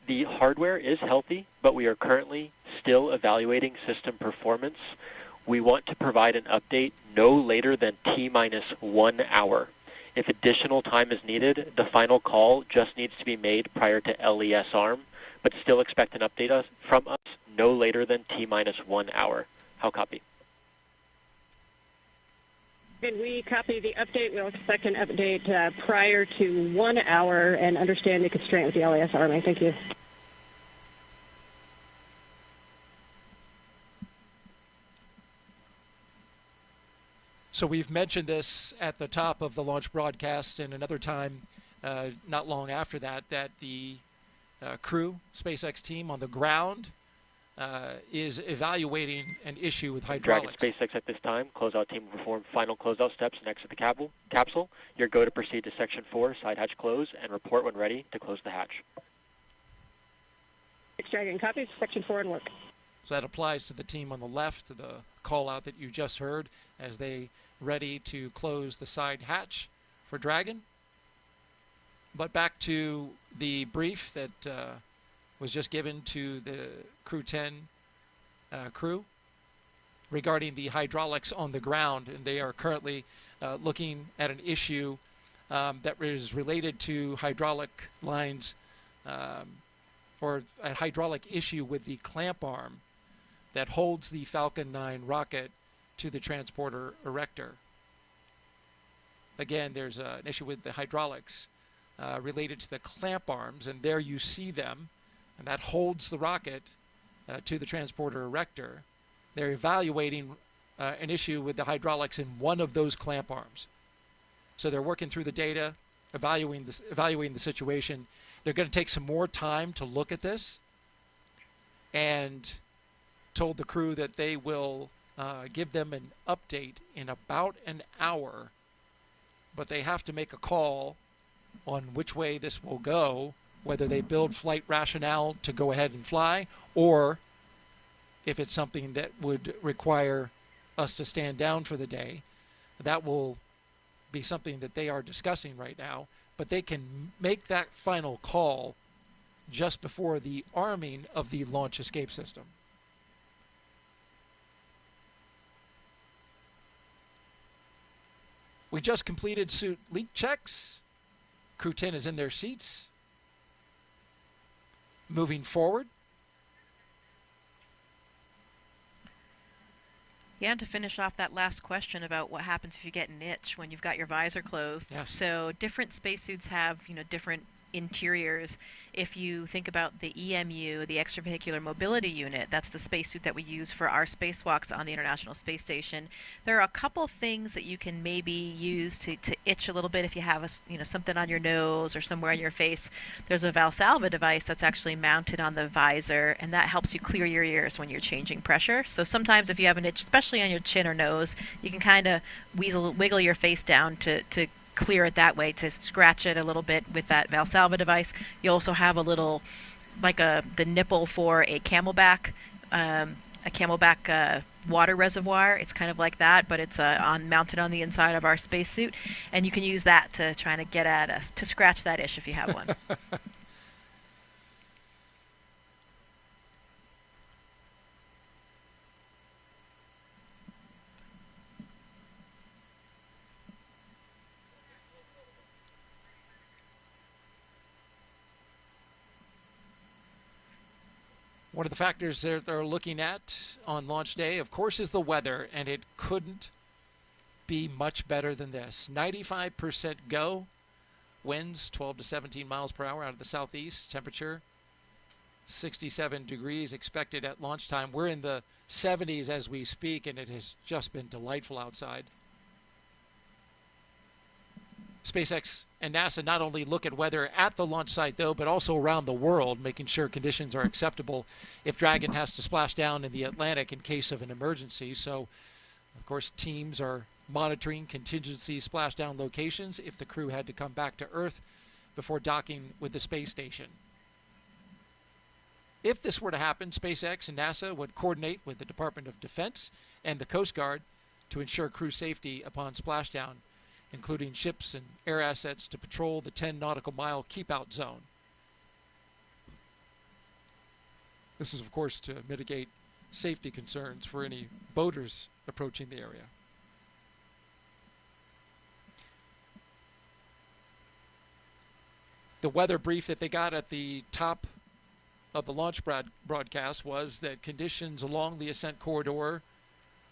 The hardware is healthy, but we are currently still evaluating system performance. We want to provide an update no later than T-minus 1 hour. If additional time is needed, the final call just needs to be made prior to LES arm, but still expect an update from us no later than T-minus 1 hour. How copy? Can we copy the update? We'll expect an update prior to 1 hour and understand the constraint with the LAS Army. Thank you. So we've mentioned this at the top of the launch broadcast and another time not long after that, that the crew, SpaceX team on the ground, is evaluating an issue with Dragon hydraulics. SpaceX at this time. Closeout team will perform final closeout steps and exit the capsule. You're go to proceed to Section 4, side hatch close, and report when ready to close the hatch. Dragon copies. Section 4 and work. So that applies to the team on the left, to the call out that you just heard, as they ready to close the side hatch for Dragon. But back to the brief that was just given to the Crew-10 crew regarding the hydraulics on the ground, and they are currently looking at an issue that is related to hydraulic lines or a hydraulic issue with the clamp arm that holds the Falcon 9 rocket to the transporter erector. Again, there's an issue with the hydraulics related to the clamp arms, and there you see them, and that holds the rocket to the transporter erector. They're evaluating an issue with the hydraulics in one of those clamp arms. So they're working through the data, evaluating the situation. They're going to take some more time to look at this, and told the crew that they will give them an update in about an hour, but they have to make a call on which way this will go, whether they build flight rationale to go ahead and fly, or if it's something that would require us to stand down for the day. That will be something that they are discussing right now, but they can make that final call just before the arming of the launch escape system. We just completed suit leak checks. Crew-10 is in their seats. Moving forward. Yeah, and to finish off that last question about what happens if you get an itch when you've got your visor closed. Yes. So different spacesuits have, different interiors. If you think about the EMU, the extravehicular mobility unit, that's the spacesuit that we use for our spacewalks on the International Space Station. There are a couple things that you can maybe use to itch a little bit if you have something on your nose or somewhere on your face. There's a Valsalva device that's actually mounted on the visor, and that helps you clear your ears when you're changing pressure. So sometimes if you have an itch, especially on your chin or nose, you can kind of wiggle your face down to clear it that way, to scratch it a little bit with that Valsalva device. You also have a little, like the nipple for a camelback water reservoir. It's kind of like that, but it's mounted on the inside of our spacesuit, and you can use that to try to get at us, to scratch that itch if you have one. One of the factors that they're looking at on launch day, of course, is the weather, and it couldn't be much better than this. 95% go, winds 12 to 17 miles per hour out of the southeast, temperature 67 degrees expected at launch time. We're in the 70s as we speak, and it has just been delightful outside. SpaceX and NASA not only look at weather at the launch site, though, but also around the world, making sure conditions are acceptable if Dragon has to splash down in the Atlantic in case of an emergency. So, of course, teams are monitoring contingency splashdown locations if the crew had to come back to Earth before docking with the space station. If this were to happen, SpaceX and NASA would coordinate with the Department of Defense and the Coast Guard to ensure crew safety upon splashdown, including ships and air assets to patrol the 10 nautical mile keep-out zone. This is, of course, to mitigate safety concerns for any boaters approaching the area. The weather brief that they got at the top of the launch broadcast was that conditions along the ascent corridor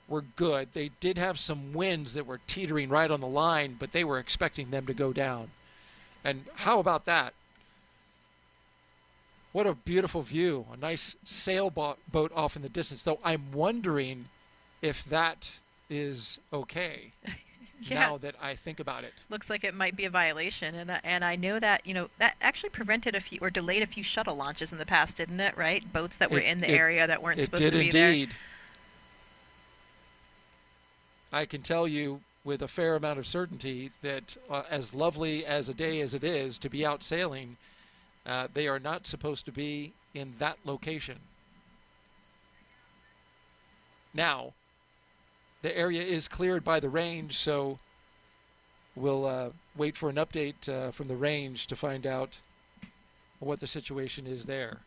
were good. They did have some winds that were teetering right on the line, but they were expecting them to go down. And how about that? What a beautiful view. A nice sailboat off in the distance, though I'm wondering if that is okay. now that I think about it. Looks like it might be a violation, and I know that that actually prevented a few or delayed a few shuttle launches in the past, didn't it? Right, boats that were in the area that weren't supposed to be there. It did indeed. I can tell you with a fair amount of certainty that as lovely as a day as it is to be out sailing, they are not supposed to be in that location. Now, the area is cleared by the range, so we'll wait for an update from the range to find out what the situation is there.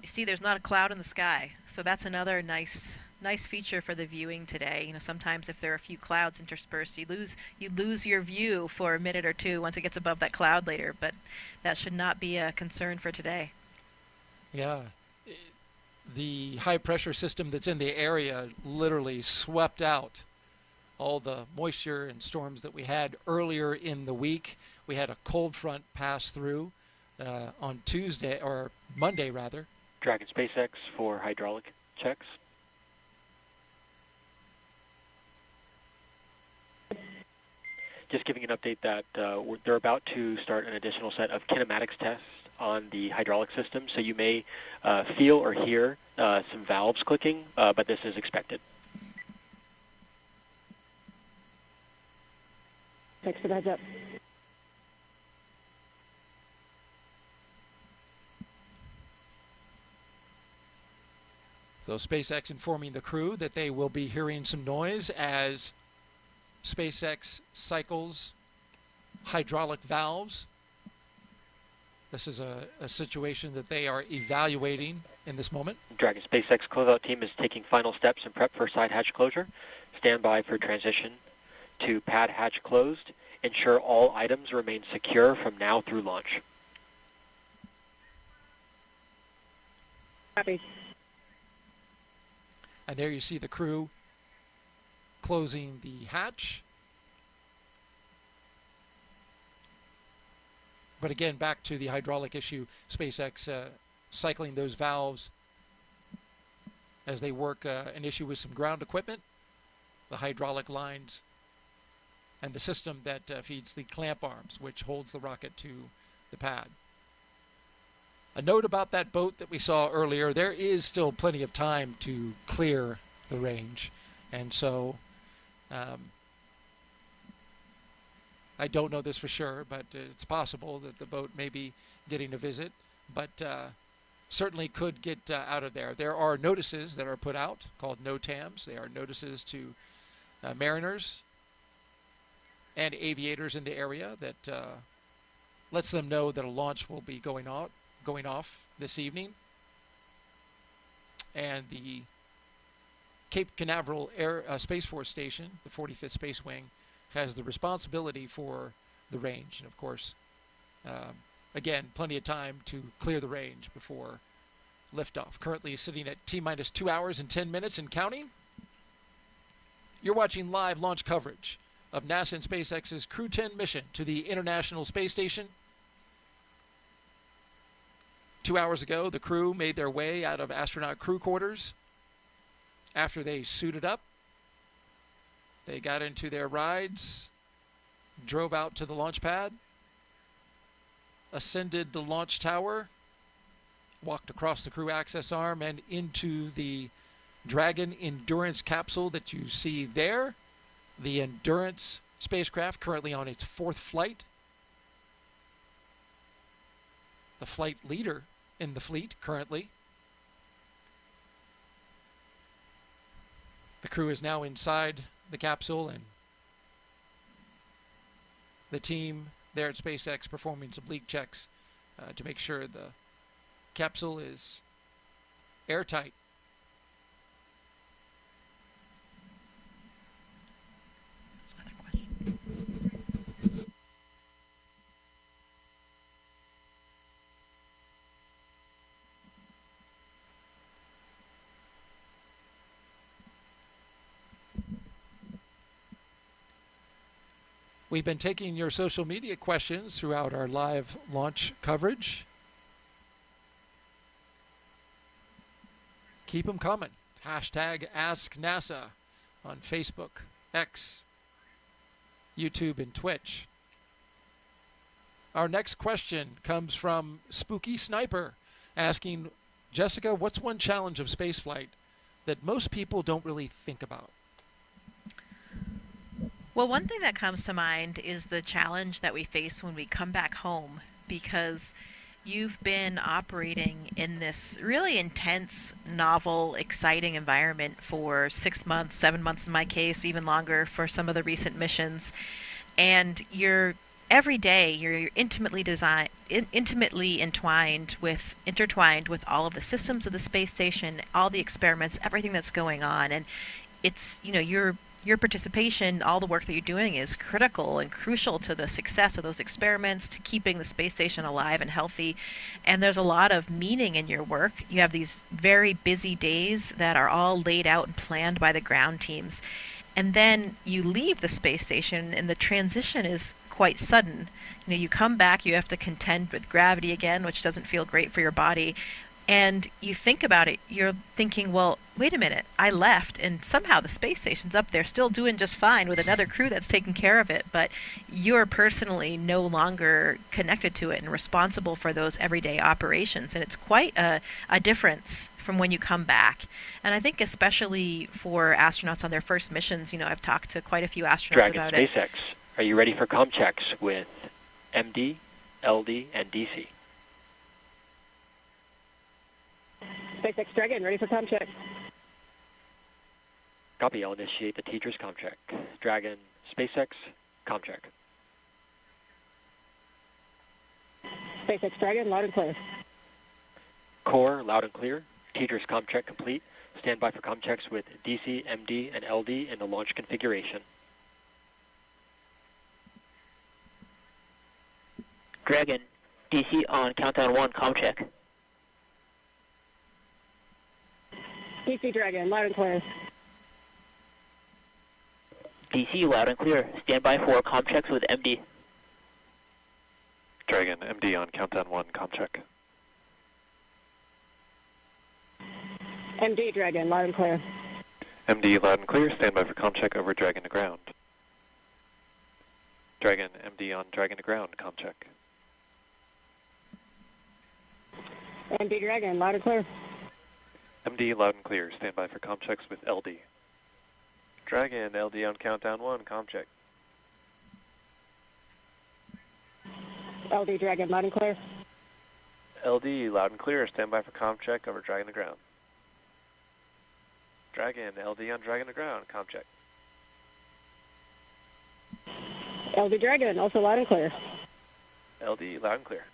See, there's not a cloud in the sky, so that's another nice feature for the viewing today. Sometimes if there are a few clouds interspersed, you lose your view for a minute or two once it gets above that cloud later, but that should not be a concern for today. Yeah. The high pressure system that's in the area literally swept out all the moisture and storms that we had earlier in the week. We had a cold front pass through on Tuesday, or Monday rather. Dragon SpaceX for hydraulic checks. Just giving an update that they're about to start an additional set of kinematics tests on the hydraulic system, so you may feel or hear some valves clicking, but this is expected. Thanks for the heads up. So SpaceX informing the crew that they will be hearing some noise as SpaceX cycles hydraulic valves. This is a situation that they are evaluating in this moment. Dragon SpaceX closeout team is taking final steps in prep for side hatch closure. Stand by for transition to pad hatch closed. Ensure all items remain secure from now through launch. Copy. And there you see the crew closing the hatch. But again, back to the hydraulic issue, SpaceX cycling those valves as they work an issue with some ground equipment, the hydraulic lines, and the system that feeds the clamp arms, which holds the rocket to the pad. A note about that boat that we saw earlier, there is still plenty of time to clear the range. And so I don't know this for sure, but it's possible that the boat may be getting a visit, but certainly could get out of there. There are notices that are put out called NOTAMs. They are notices to mariners and aviators in the area that lets them know that a launch will be going off this evening. And the Cape Canaveral Space Force Station, the 45th Space Wing, has the responsibility for the range. And of course, again, plenty of time to clear the range before liftoff. Currently sitting at T-minus 2 hours and 10 minutes and counting. You're watching live launch coverage of NASA and SpaceX's Crew-10 mission to the International Space Station. 2 hours ago, the crew made their way out of astronaut crew quarters. After they suited up, they got into their rides, drove out to the launch pad, ascended the launch tower, walked across the crew access arm and into the Dragon Endurance capsule that you see there. The Endurance spacecraft currently on its 4th flight. The flight leader in the fleet currently. The crew is now inside the capsule, and the team there at SpaceX performing some leak checks to make sure the capsule is airtight. We've been taking your social media questions throughout our live launch coverage. Keep them coming. Hashtag AskNASA on Facebook, X, YouTube, and Twitch. Our next question comes from Spooky Sniper, asking, Jessica, what's one challenge of spaceflight that most people don't really think about? Well, one thing that comes to mind is the challenge that we face when we come back home, because you've been operating in this really intense, novel, exciting environment for 6 months, 7 months in my case, even longer for some of the recent missions. And every day you're intertwined with all of the systems of the space station, all the experiments, everything that's going on. And it's, your participation, all the work that you're doing is critical and crucial to the success of those experiments, to keeping the space station alive and healthy. And there's a lot of meaning in your work. You have these very busy days that are all laid out and planned by the ground teams. And then you leave the space station and the transition is quite sudden. You come back, you have to contend with gravity again, which doesn't feel great for your body. And you think about it, you're thinking, well, wait a minute, I left and somehow the space station's up there still doing just fine with another crew that's taking care of it, but you're personally no longer connected to it and responsible for those everyday operations. And it's quite a difference from when you come back. And I think especially for astronauts on their first missions, I've talked to quite a few astronauts about it. SpaceX, are you ready for comm checks with MD, LD, and DC? SpaceX Dragon, ready for comm check. Copy, I'll initiate the teacher's comm check. Dragon, SpaceX, comm check. SpaceX Dragon, loud and clear. Core, loud and clear. Teacher's comm check complete. Stand by for comm checks with DC, MD, and LD in the launch configuration. Dragon, DC on countdown 1, comm check. DC Dragon, loud and clear. DC, loud and clear. Stand by for comm checks with MD. Dragon, MD on countdown 1, comm check. MD Dragon, loud and clear. MD, loud and clear. Stand by for comm check over Dragon to ground. Dragon, MD on Dragon to ground, comm check. MD Dragon, loud and clear. MD, loud and clear. Stand by for comm checks with LD. Dragon, LD on countdown 1, comm check. LD Dragon, loud and clear. LD, loud and clear. Stand by for comm check over Dragon to ground. Dragon, LD on Dragon to ground, comm check. LD Dragon, also loud and clear. LD, loud and clear.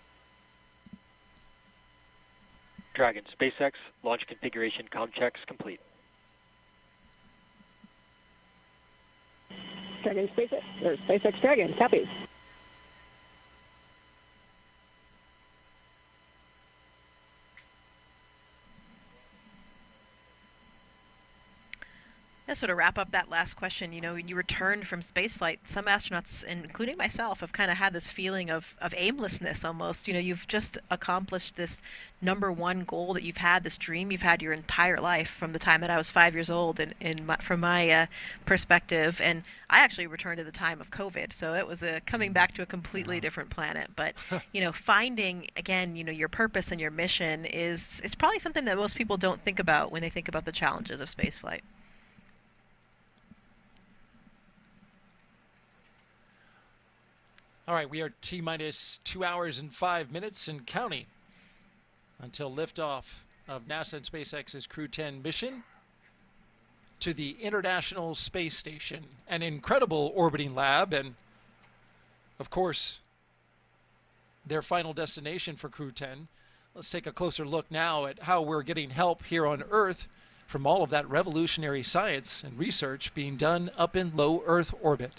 Dragon, SpaceX, launch configuration comm checks complete. Dragon, SpaceX Dragon, copy. Yeah, so to wrap up that last question, when you return from spaceflight, some astronauts, including myself, have kind of had this feeling of aimlessness almost. You've just accomplished this number one goal that you've had, this dream you've had your entire life from the time that I was 5 years old, from my perspective. And I actually returned at the time of COVID, so it was coming back to a completely different planet. But, finding, again, your purpose and your mission it's probably something that most people don't think about when they think about the challenges of spaceflight. All right, we are T-minus 2 hours and 5 minutes and counting until liftoff of NASA and SpaceX's Crew-10 mission to the International Space Station, an incredible orbiting lab, and of course, their final destination for Crew-10, Let's take a closer look now at how we're getting help here on Earth from all of that revolutionary science and research being done up in low Earth orbit.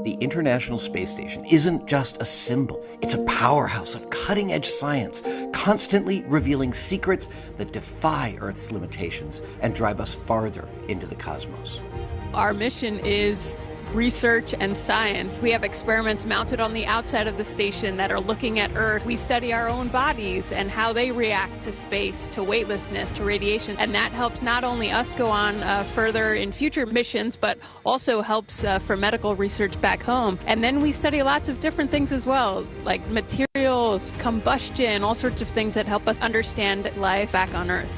The International Space Station isn't just a symbol. It's a powerhouse of cutting-edge science, constantly revealing secrets that defy Earth's limitations and drive us farther into the cosmos. Our mission is research and science. We have experiments mounted on the outside of the station that are looking at Earth. We study our own bodies and how they react to space, to weightlessness, to radiation, and that helps not only us go on further in future missions, but also helps for medical research back home. And then we study lots of different things as well, like materials, combustion, all sorts of things that help us understand life back on Earth.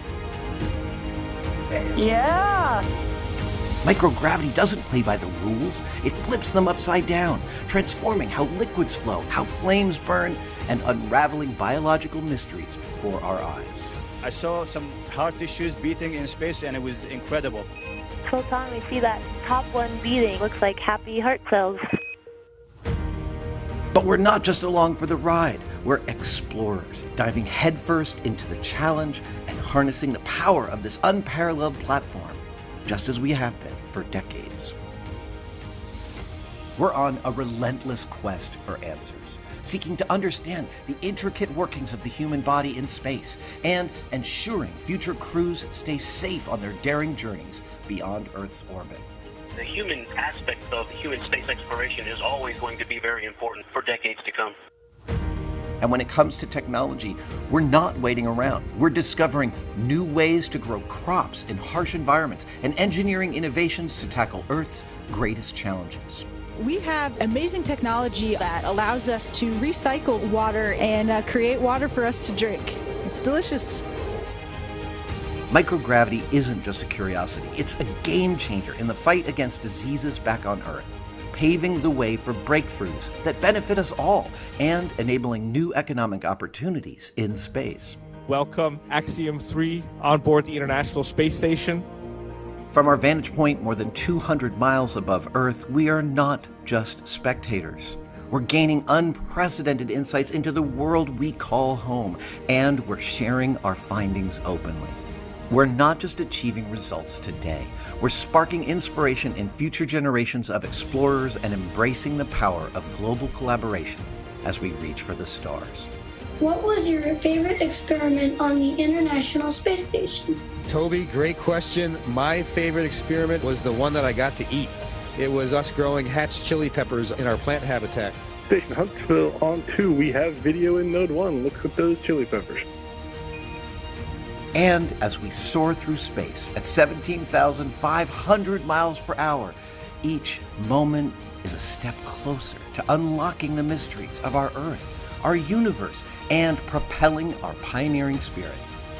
Yeah! Microgravity doesn't play by the rules. It flips them upside down, transforming how liquids flow, how flames burn, and unraveling biological mysteries before our eyes. I saw some heart tissues beating in space, and it was incredible. Photon, we see that top one beating. Looks like happy heart cells. But we're not just along for the ride. We're explorers, diving headfirst into the challenge and harnessing the power of this unparalleled platform, just as we have been for decades. We're on a relentless quest for answers, seeking to understand the intricate workings of the human body in space and ensuring future crews stay safe on their daring journeys beyond Earth's orbit. The human aspect of human space exploration is always going to be very important for decades to come. And when it comes to technology, we're not waiting around. We're discovering new ways to grow crops in harsh environments and engineering innovations to tackle Earth's greatest challenges. We have amazing technology that allows us to recycle water and create water for us to drink. It's delicious. Microgravity isn't just a curiosity. It's a game changer in the fight against diseases back on Earth, paving the way for breakthroughs that benefit us all and enabling new economic opportunities in space. Welcome, Axiom 3, on board the International Space Station. From our vantage point more than 200 miles above Earth, we are not just spectators. We're gaining unprecedented insights into the world we call home, and we're sharing our findings openly. We're not just achieving results today. We're sparking inspiration in future generations of explorers and embracing the power of global collaboration as we reach for the stars. What was your favorite experiment on the International Space Station? Toby, great question. My favorite experiment was the one that I got to eat. It was us growing hatch chili peppers in our plant habitat. Station Huntsville on 2, we have video in Node 1. Look at those chili peppers. And as we soar through space at 17,500 miles per hour, each moment is a step closer to unlocking the mysteries of our Earth, our universe, and propelling our pioneering spirit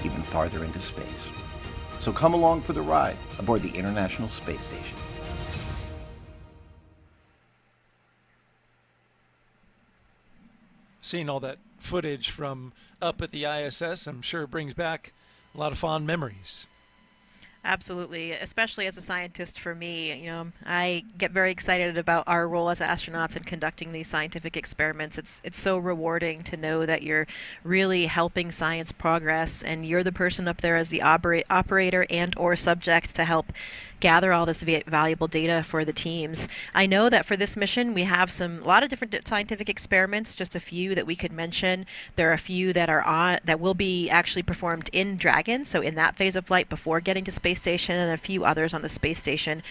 even farther into space. So come along for the ride aboard the International Space Station. Seeing all that footage from up at the ISS, I'm sure it brings back a lot of fond memories. Absolutely, especially as a scientist for me. You know, I get very excited about our role as astronauts in conducting these scientific experiments. It's so rewarding to know that you're really helping science progress, and you're the person up there as the operator and or subject to help gather all this valuable data for the teams. I know that for this mission we have a lot of different scientific experiments, just a few that we could mention. There are a few that will be actually performed in Dragon, so in that phase of flight before getting to space station, and a few others on the space station.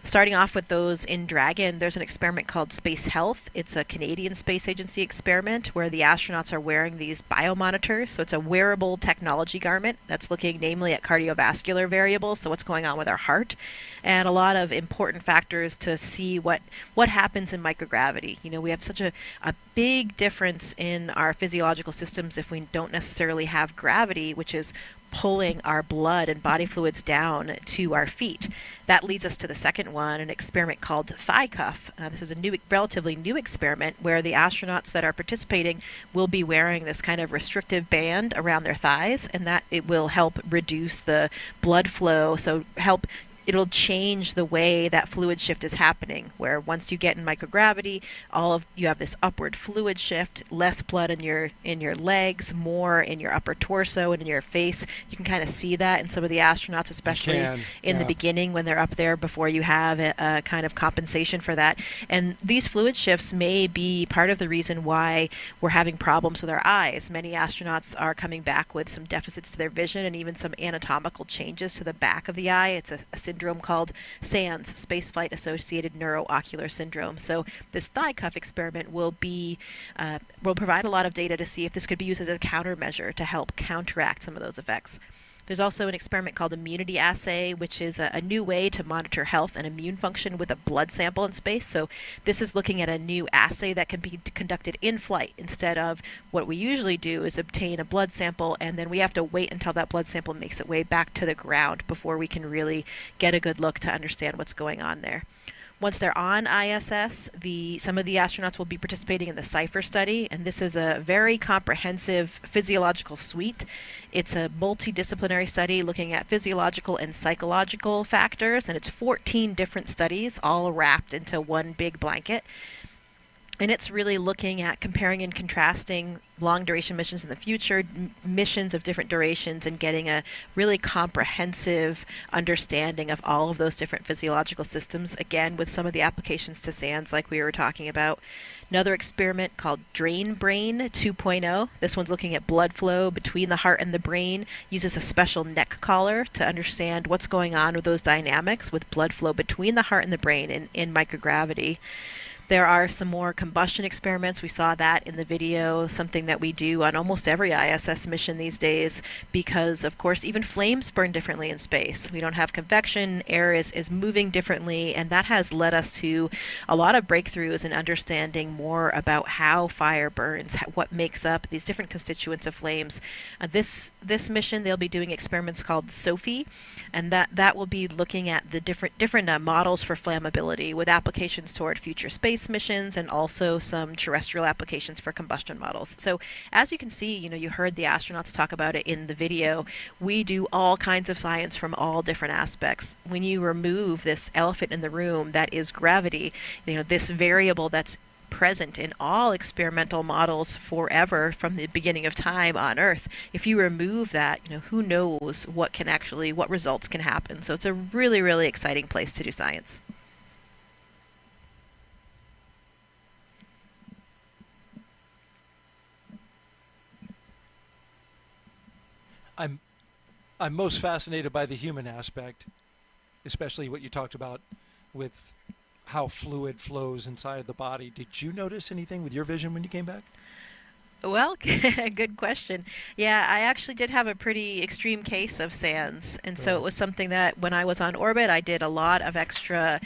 Starting off with those in Dragon, there's an experiment called Space Health. It's a Canadian Space Agency experiment where the astronauts are wearing these biomonitors. So it's a wearable technology garment that's looking namely at cardiovascular variables, so what's going on with our heart, and a lot of important factors to see what happens in microgravity. You know, we have such a big difference in our physiological systems if we don't necessarily have gravity, which is pulling our blood and body fluids down to our feet. That leads us to the second one, an experiment called Thigh Cuff. This is a relatively new experiment where the astronauts that are participating will be wearing this kind of restrictive band around their thighs, and that it will help reduce the blood flow, so help it'll change the way that fluid shift is happening, where once you get in microgravity, you have this upward fluid shift, less blood in your legs, more in your upper torso and in your face. You can kind of see that in some of the astronauts, especially in the beginning when they're up there before you have a kind of compensation for that. And these fluid shifts may be part of the reason why we're having problems with our eyes. Many astronauts are coming back with some deficits to their vision and even some anatomical changes to the back of the eye. It's a syndrome called SANS, Spaceflight Associated Neuroocular Syndrome. So this thigh cuff experiment will provide a lot of data to see if this could be used as a countermeasure to help counteract some of those effects. There's also an experiment called immunity assay, which is a new way to monitor health and immune function with a blood sample in space. So this is looking at a new assay that can be conducted in flight instead of what we usually do is obtain a blood sample and then we have to wait until that blood sample makes its way back to the ground before we can really get a good look to understand what's going on there. Once they're on ISS, some of the astronauts will be participating in the CIPHER study, and this is a very comprehensive physiological suite. It's a multidisciplinary study looking at physiological and psychological factors, and it's 14 different studies all wrapped into one big blanket. And it's really looking at comparing and contrasting long-duration missions in the future, missions of different durations, and getting a really comprehensive understanding of all of those different physiological systems, again, with some of the applications to SANS like we were talking about. Another experiment called Drain Brain 2.0. This one's looking at blood flow between the heart and the brain, uses a special neck collar to understand what's going on with those dynamics with blood flow between the heart and the brain in microgravity. There are some more combustion experiments. We saw that in the video, something that we do on almost every ISS mission these days because, of course, even flames burn differently in space. We don't have convection, air is moving differently, and that has led us to a lot of breakthroughs in understanding more about how fire burns, what makes up these different constituents of flames. This mission, they'll be doing experiments called SOFI, and that will be looking at the different models for flammability with applications toward future space missions and also some terrestrial applications for combustion models. So as you can see, you heard the astronauts talk about it in the video. We do all kinds of science from all different aspects. When you remove this elephant in the room that is gravity, this variable that's present in all experimental models forever from the beginning of time on Earth. If you remove that, who knows what results can happen. So it's a really, really exciting place to do science. I'm most fascinated by the human aspect, especially what you talked about with how fluid flows inside of the body. Did you notice anything with your vision when you came back? Well, good question. Yeah, I actually did have a pretty extreme case of SANS, and so it was something that when I was on orbit, I did a lot of extra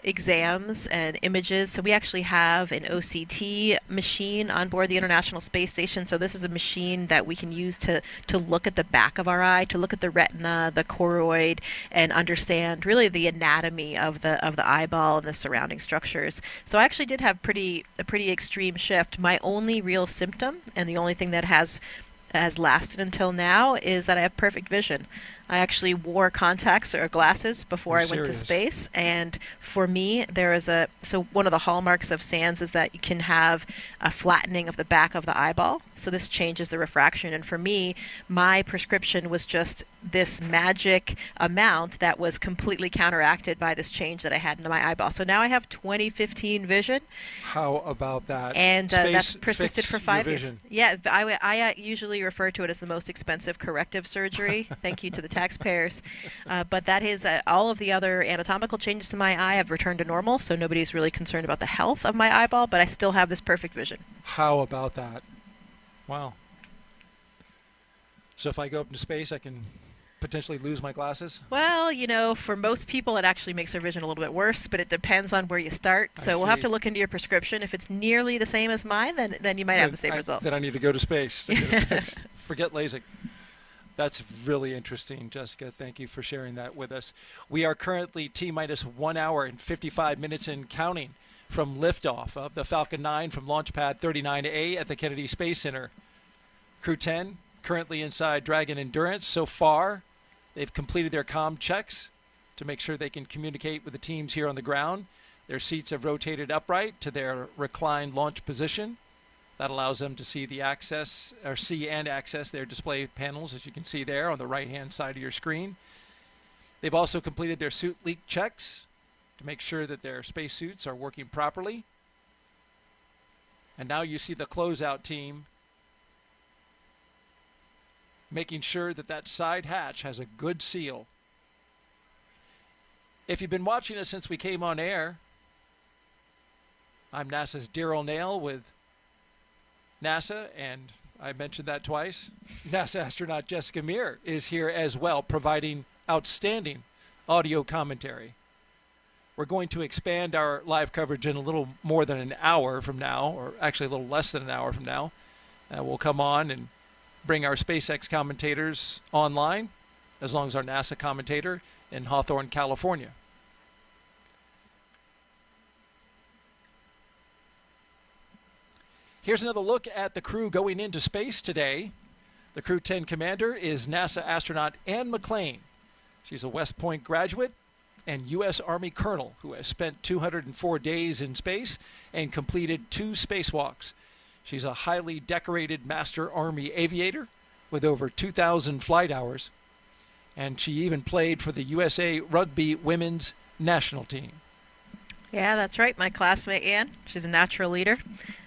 exams and images. So we actually have an OCT machine on board the International Space Station. So this is a machine that we can use to look at the back of our eye, to look at the retina, the choroid, and understand really the anatomy of the eyeball and the surrounding structures. So I actually did have a pretty extreme shift. My only real symptom, and the only thing that has lasted until now, is that I have perfect vision. I actually wore contacts or glasses before I went to space, and for me, so one of the hallmarks of SANS is that you can have a flattening of the back of the eyeball, so this changes the refraction, and for me, my prescription was just this magic amount that was completely counteracted by this change that I had into my eyeball. So now I have 20/15 vision. How about that? And that's persisted for 5 years. Yeah, I usually refer to it as the most expensive corrective surgery. Thank you to the taxpayers. But that is all of the other anatomical changes to my eye have returned to normal, so nobody's really concerned about the health of my eyeball, but I still have this perfect vision. How about that? Wow. So if I go up into space, I can potentially lose my glasses? Well, for most people it actually makes their vision a little bit worse, but it depends on where you start. So we'll have to look into your prescription. If it's nearly the same as mine, then you might have the same result. Then I need to go to space to get it fixed. Forget LASIK. That's really interesting, Jessica. Thank you for sharing that with us. We are currently T-minus 1 hour and 55 minutes and counting from liftoff of the Falcon 9 from launchpad 39A at the Kennedy Space Center. Crew-10 currently inside Dragon Endurance. So far, they've completed their comm checks. to make sure they can communicate with the teams here on the ground. Their seats have rotated upright to their reclined launch position. That allows them to see and access their display panels, as you can see there on the right-hand side of your screen. They've also completed their suit leak checks to make sure that their spacesuits are working properly. And now you see the closeout team making sure that that side hatch has a good seal. If you've been watching us since we came on air, I'm NASA's Daryl Nail with NASA, and I mentioned that twice. NASA astronaut Jessica Meir is here as well, providing outstanding audio commentary. We're going to expand our live coverage in a little more than an hour from now, or actually a little less than an hour from now. We'll come on and bring our SpaceX commentators online, as long as our NASA commentator in Hawthorne, California. Here's another look at the crew going into space today. The Crew-10 commander is NASA astronaut Anne McClain. She's a West Point graduate and U.S. Army colonel who has spent 204 days in space and completed 2 spacewalks. She's a highly decorated Master Army aviator with over 2,000 flight hours, and she even played for the USA Rugby Women's National Team. Yeah, that's right, my classmate Anne. She's a natural leader,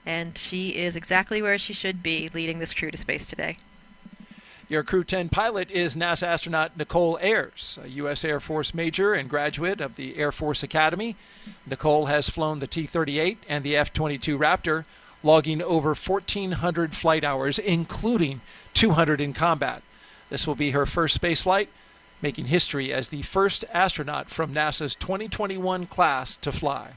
and she is exactly where she should be, leading this crew to space today. Your Crew-10 pilot is NASA astronaut Nicole Ayers, a U.S. Air Force major and graduate of the Air Force Academy. Nicole has flown the T-38 and the F-22 Raptor, logging over 1,400 flight hours, including 200 in combat. This will be her first space flight, making history as the first astronaut from NASA's 2021 class to fly.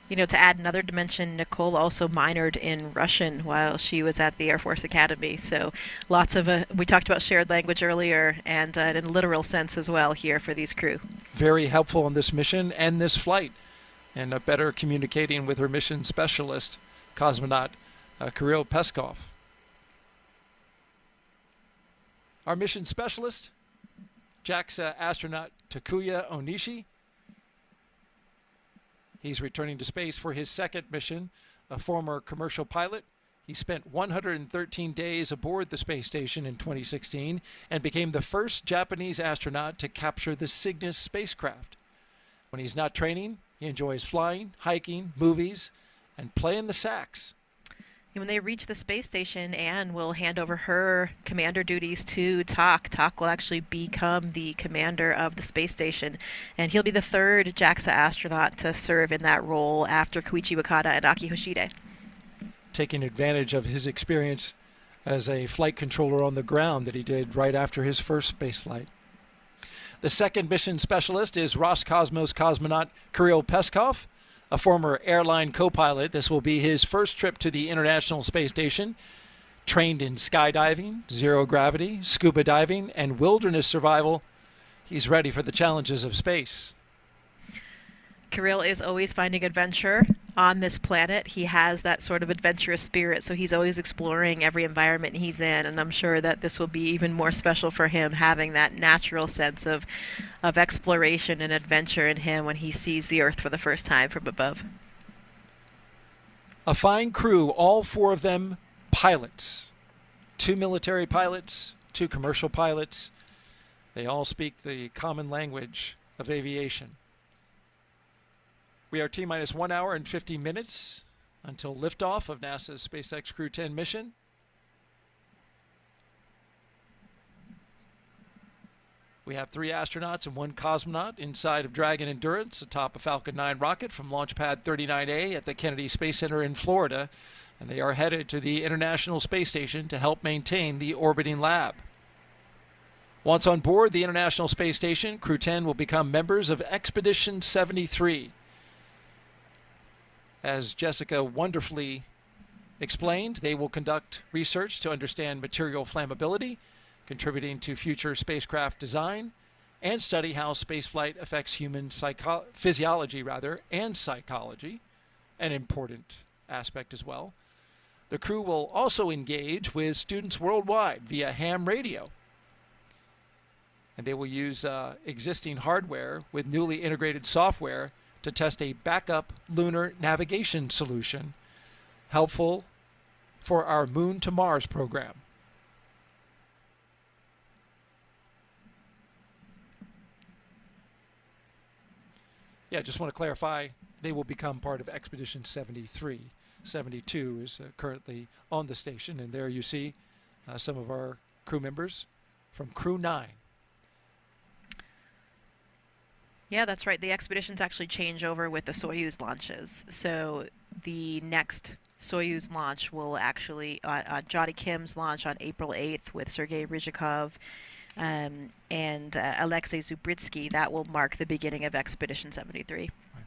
You know, to add another dimension, Nicole also minored in Russian while she was at the Air Force Academy. So lots of, we talked about shared language earlier, and in a literal sense as well here for these crew. Very helpful on this mission and this flight, and better communicating with her mission specialist, cosmonaut Kirill Peskov. Our mission specialist, JAXA astronaut Takuya Onishi. He's returning to space for his second mission. A former commercial pilot, he spent 113 days aboard the space station in 2016 and became the first Japanese astronaut to capture the Cygnus spacecraft. When he's not training, he enjoys flying, hiking, movies, and playing the sax. And when they reach the space station, Anne will hand over her commander duties to Tak. Tak will actually become the commander of the space station, and he'll be the third JAXA astronaut to serve in that role after Koichi Wakata and Aki Hoshide. Taking advantage of his experience as a flight controller on the ground that he did right after his first space flight. The second mission specialist is Roscosmos cosmonaut Kirill Peskov, a former airline co-pilot. This will be his first trip to the International Space Station. Trained in skydiving, zero gravity, scuba diving, and wilderness survival, he's ready for the challenges of space. Kirill is always finding adventure on this planet. He has that sort of adventurous spirit, so he's always exploring every environment he's in, and I'm sure that this will be even more special for him, having that natural sense of exploration and adventure in him when he sees the Earth for the first time from above. A fine crew, all 4 of them pilots. 2 military pilots, 2 commercial pilots. They all speak the common language of aviation. We are T-minus 1 hour and 50 minutes until liftoff of NASA's SpaceX Crew-10 mission. We have 3 astronauts and 1 cosmonaut inside of Dragon Endurance atop a Falcon 9 rocket from launchpad 39A at the Kennedy Space Center in Florida, and they are headed to the International Space Station to help maintain the orbiting lab. Once on board the International Space Station, Crew-10 will become members of Expedition 73. As Jessica wonderfully explained, they will conduct research to understand material flammability, contributing to future spacecraft design, and study how spaceflight affects human physiology and psychology, an important aspect as well. The crew will also engage with students worldwide via ham radio. and they will use existing hardware with newly integrated software to test a backup lunar navigation solution helpful for our Moon to Mars program. Yeah, just want to clarify, they will become part of Expedition 73. 72 is currently on the station, and there you see some of our crew members from Crew-9. Yeah, that's right. The expeditions actually change over with the Soyuz launches. So the next Soyuz launch will actually, Johnny Kim's launch on April 8th with Sergei Ryzhikov and Alexei Zubritsky, that will mark the beginning of Expedition 73. Right.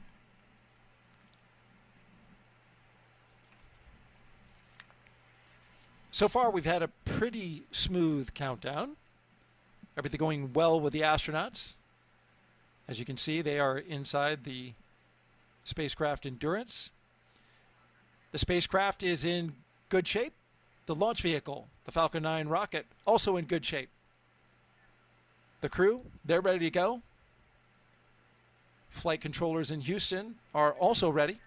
So far, we've had a pretty smooth countdown. Everything going well with the astronauts. As you can see, they are inside the spacecraft Endurance. The spacecraft is in good shape. The launch vehicle, the Falcon 9 rocket, also in good shape. The crew, they're ready to go. Flight controllers in Houston are also ready.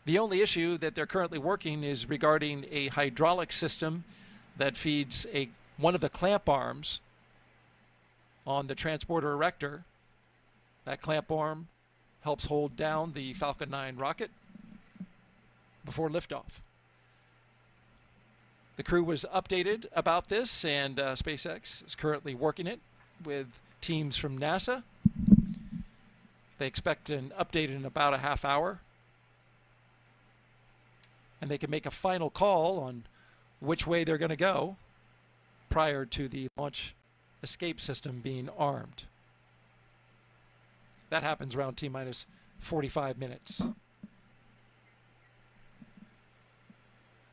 The only issue that they're currently working is regarding a hydraulic system that feeds one of the clamp arms on the transporter erector. That clamp arm helps hold down the Falcon 9 rocket before liftoff. The crew was updated about this, and SpaceX is currently working it with teams from NASA. They expect an update in about a half hour, and they can make a final call on which way they're going to go prior to the launch escape system being armed. That happens around T-minus 45 minutes.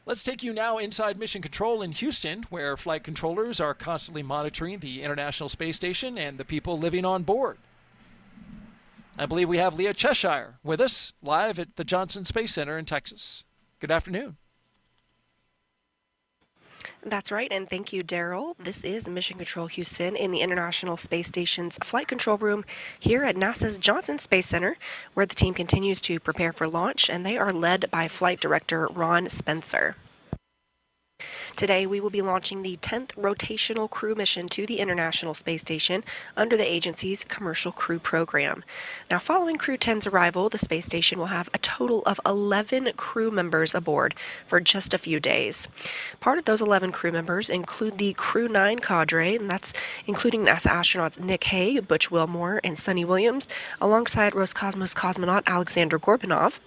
Let's take you now inside Mission Control in Houston, where flight controllers are constantly monitoring the International Space Station and the people living on board. I believe we have Leah Cheshire with us live at the Johnson Space Center in Texas. Good afternoon. That's right, and thank you, Daryl. This is Mission Control Houston in the International Space Station's flight control room here at NASA's Johnson Space Center, where the team continues to prepare for launch, and they are led by Flight Director Ron Spencer. Today, we will be launching the 10th rotational crew mission to the International Space Station under the agency's Commercial Crew Program. Now, following Crew-10's arrival, the space station will have a total of 11 crew members aboard for just a few days. Part of those 11 crew members include the Crew-9 cadre, and that's including NASA astronauts Nick Hague, Butch Wilmore, and Suni Williams, alongside Roscosmos cosmonaut Alexander Gorbanov.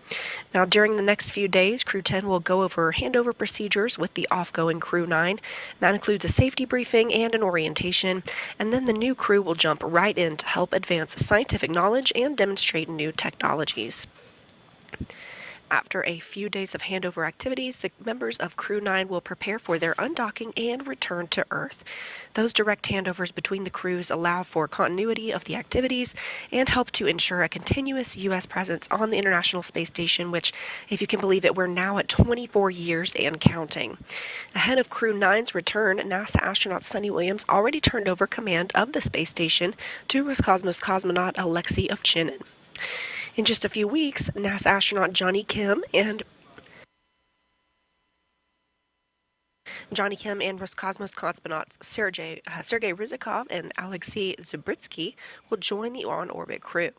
Now, during the next few days, Crew-10 will go over handover procedures with the off-going Crew-9. That includes a safety briefing and an orientation, and then the new crew will jump right in to help advance scientific knowledge and demonstrate new technologies. After a few days of handover activities, the members of Crew-9 will prepare for their undocking and return to Earth. Those direct handovers between the crews allow for continuity of the activities and help to ensure a continuous U.S. presence on the International Space Station, which, if you can believe it, we're now at 24 years and counting. Ahead of Crew-9's return, NASA astronaut Suni Williams already turned over command of the space station to Roscosmos cosmonaut Alexei Ovchinin. In just a few weeks, NASA astronaut Johnny Kim and Roscosmos cosmonauts Sergei Ryzhikov and Alexei Zubritsky will join the on-orbit crew.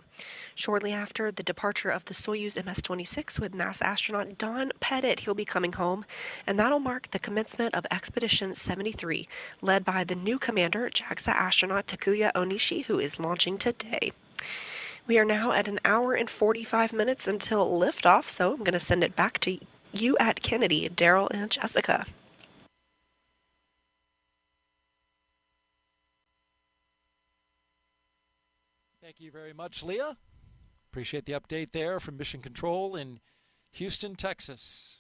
Shortly after the departure of the Soyuz MS-26 with NASA astronaut Don Pettit, he'll be coming home, and that'll mark the commencement of Expedition 73, led by the new commander, JAXA astronaut Takuya Onishi, who is launching today. We are now at 1 hour and 45 minutes until liftoff, so I'm going to send it back to you at Kennedy, Daryl and Jessica. Thank you very much, Leah. Appreciate the update there from Mission Control in Houston, Texas.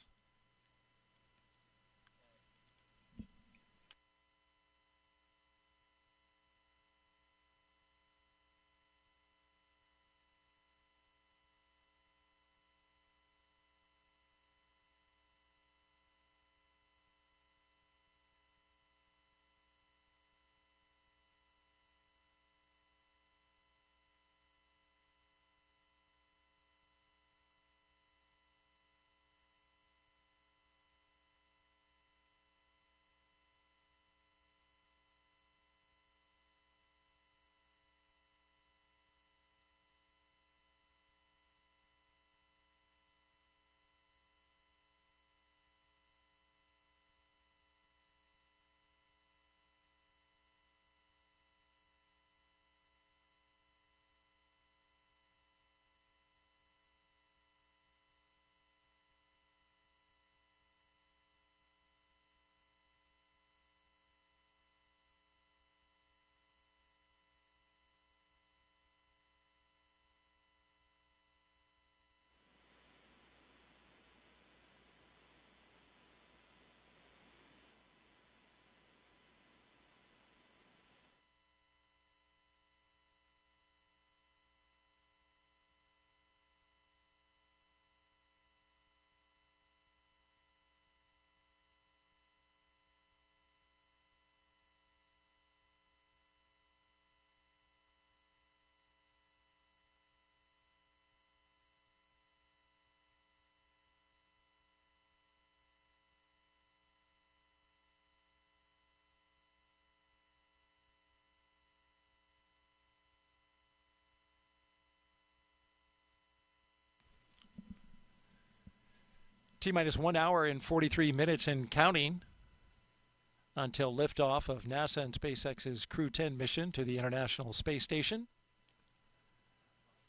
T-minus 1 hour and 43 minutes and counting until liftoff of NASA and SpaceX's Crew-10 mission to the International Space Station.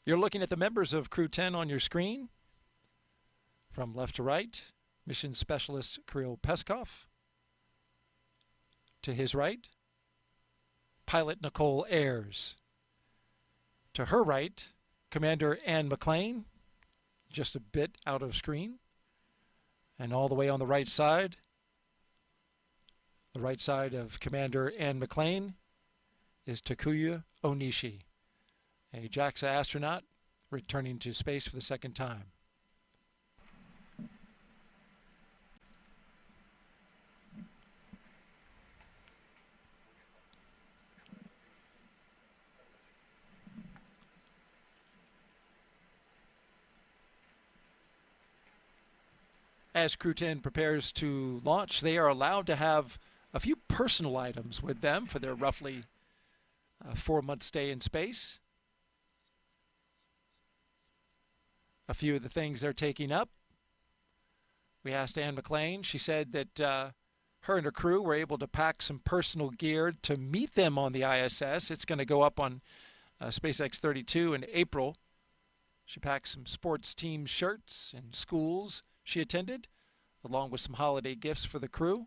You're looking at the members of Crew-10 on your screen. From left to right, Mission Specialist Kirill Peskov. To his right, Pilot Nicole Ayres. To her right, Commander Anne McLean, just a bit out of screen. And all the way on the right side of Commander Anne McLean, is Takuya Onishi, a JAXA astronaut returning to space for the second time. As Crew-10 prepares to launch, they are allowed to have a few personal items with them for their roughly 4-month stay in space. A few of the things they're taking up. We asked Anne McLean. She said that her and her crew were able to pack some personal gear to meet them on the ISS. It's going to go up on SpaceX 32 in April. She packed some sports team shirts and schools she attended, along with some holiday gifts for the crew.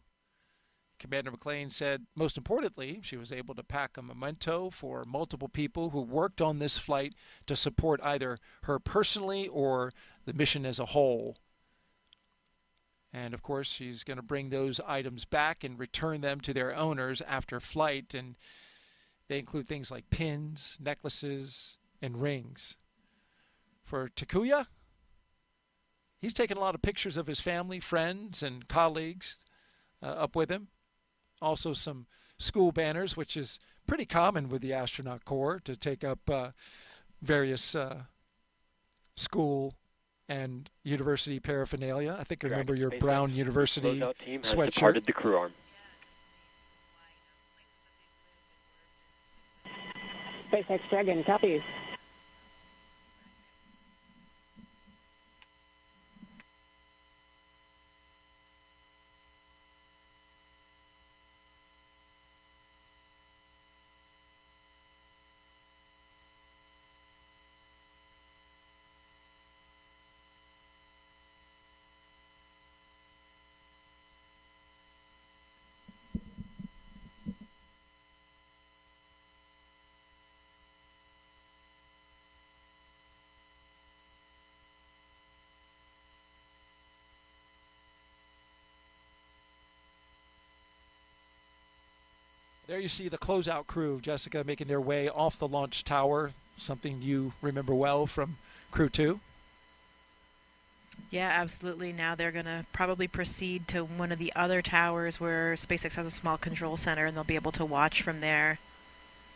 Commander McLean said, most importantly, she was able to pack a memento for multiple people who worked on this flight to support either her personally or the mission as a whole. And of course, she's going to bring those items back and return them to their owners after flight. And they include things like pins, necklaces, and rings. For Takuya, he's taken a lot of pictures of his family, friends, and colleagues up with him. Also some school banners, which is pretty common with the astronaut corps to take up various school and university paraphernalia. I think I remember your brown university sweatshirt. Departed the crew arm. SpaceX Dragon, copies. There you see the closeout crew, Jessica, making their way off the launch tower, something you remember well from Crew-2. Yeah, absolutely. Now they're going to probably proceed to one of the other towers where SpaceX has a small control center, and they'll be able to watch from there.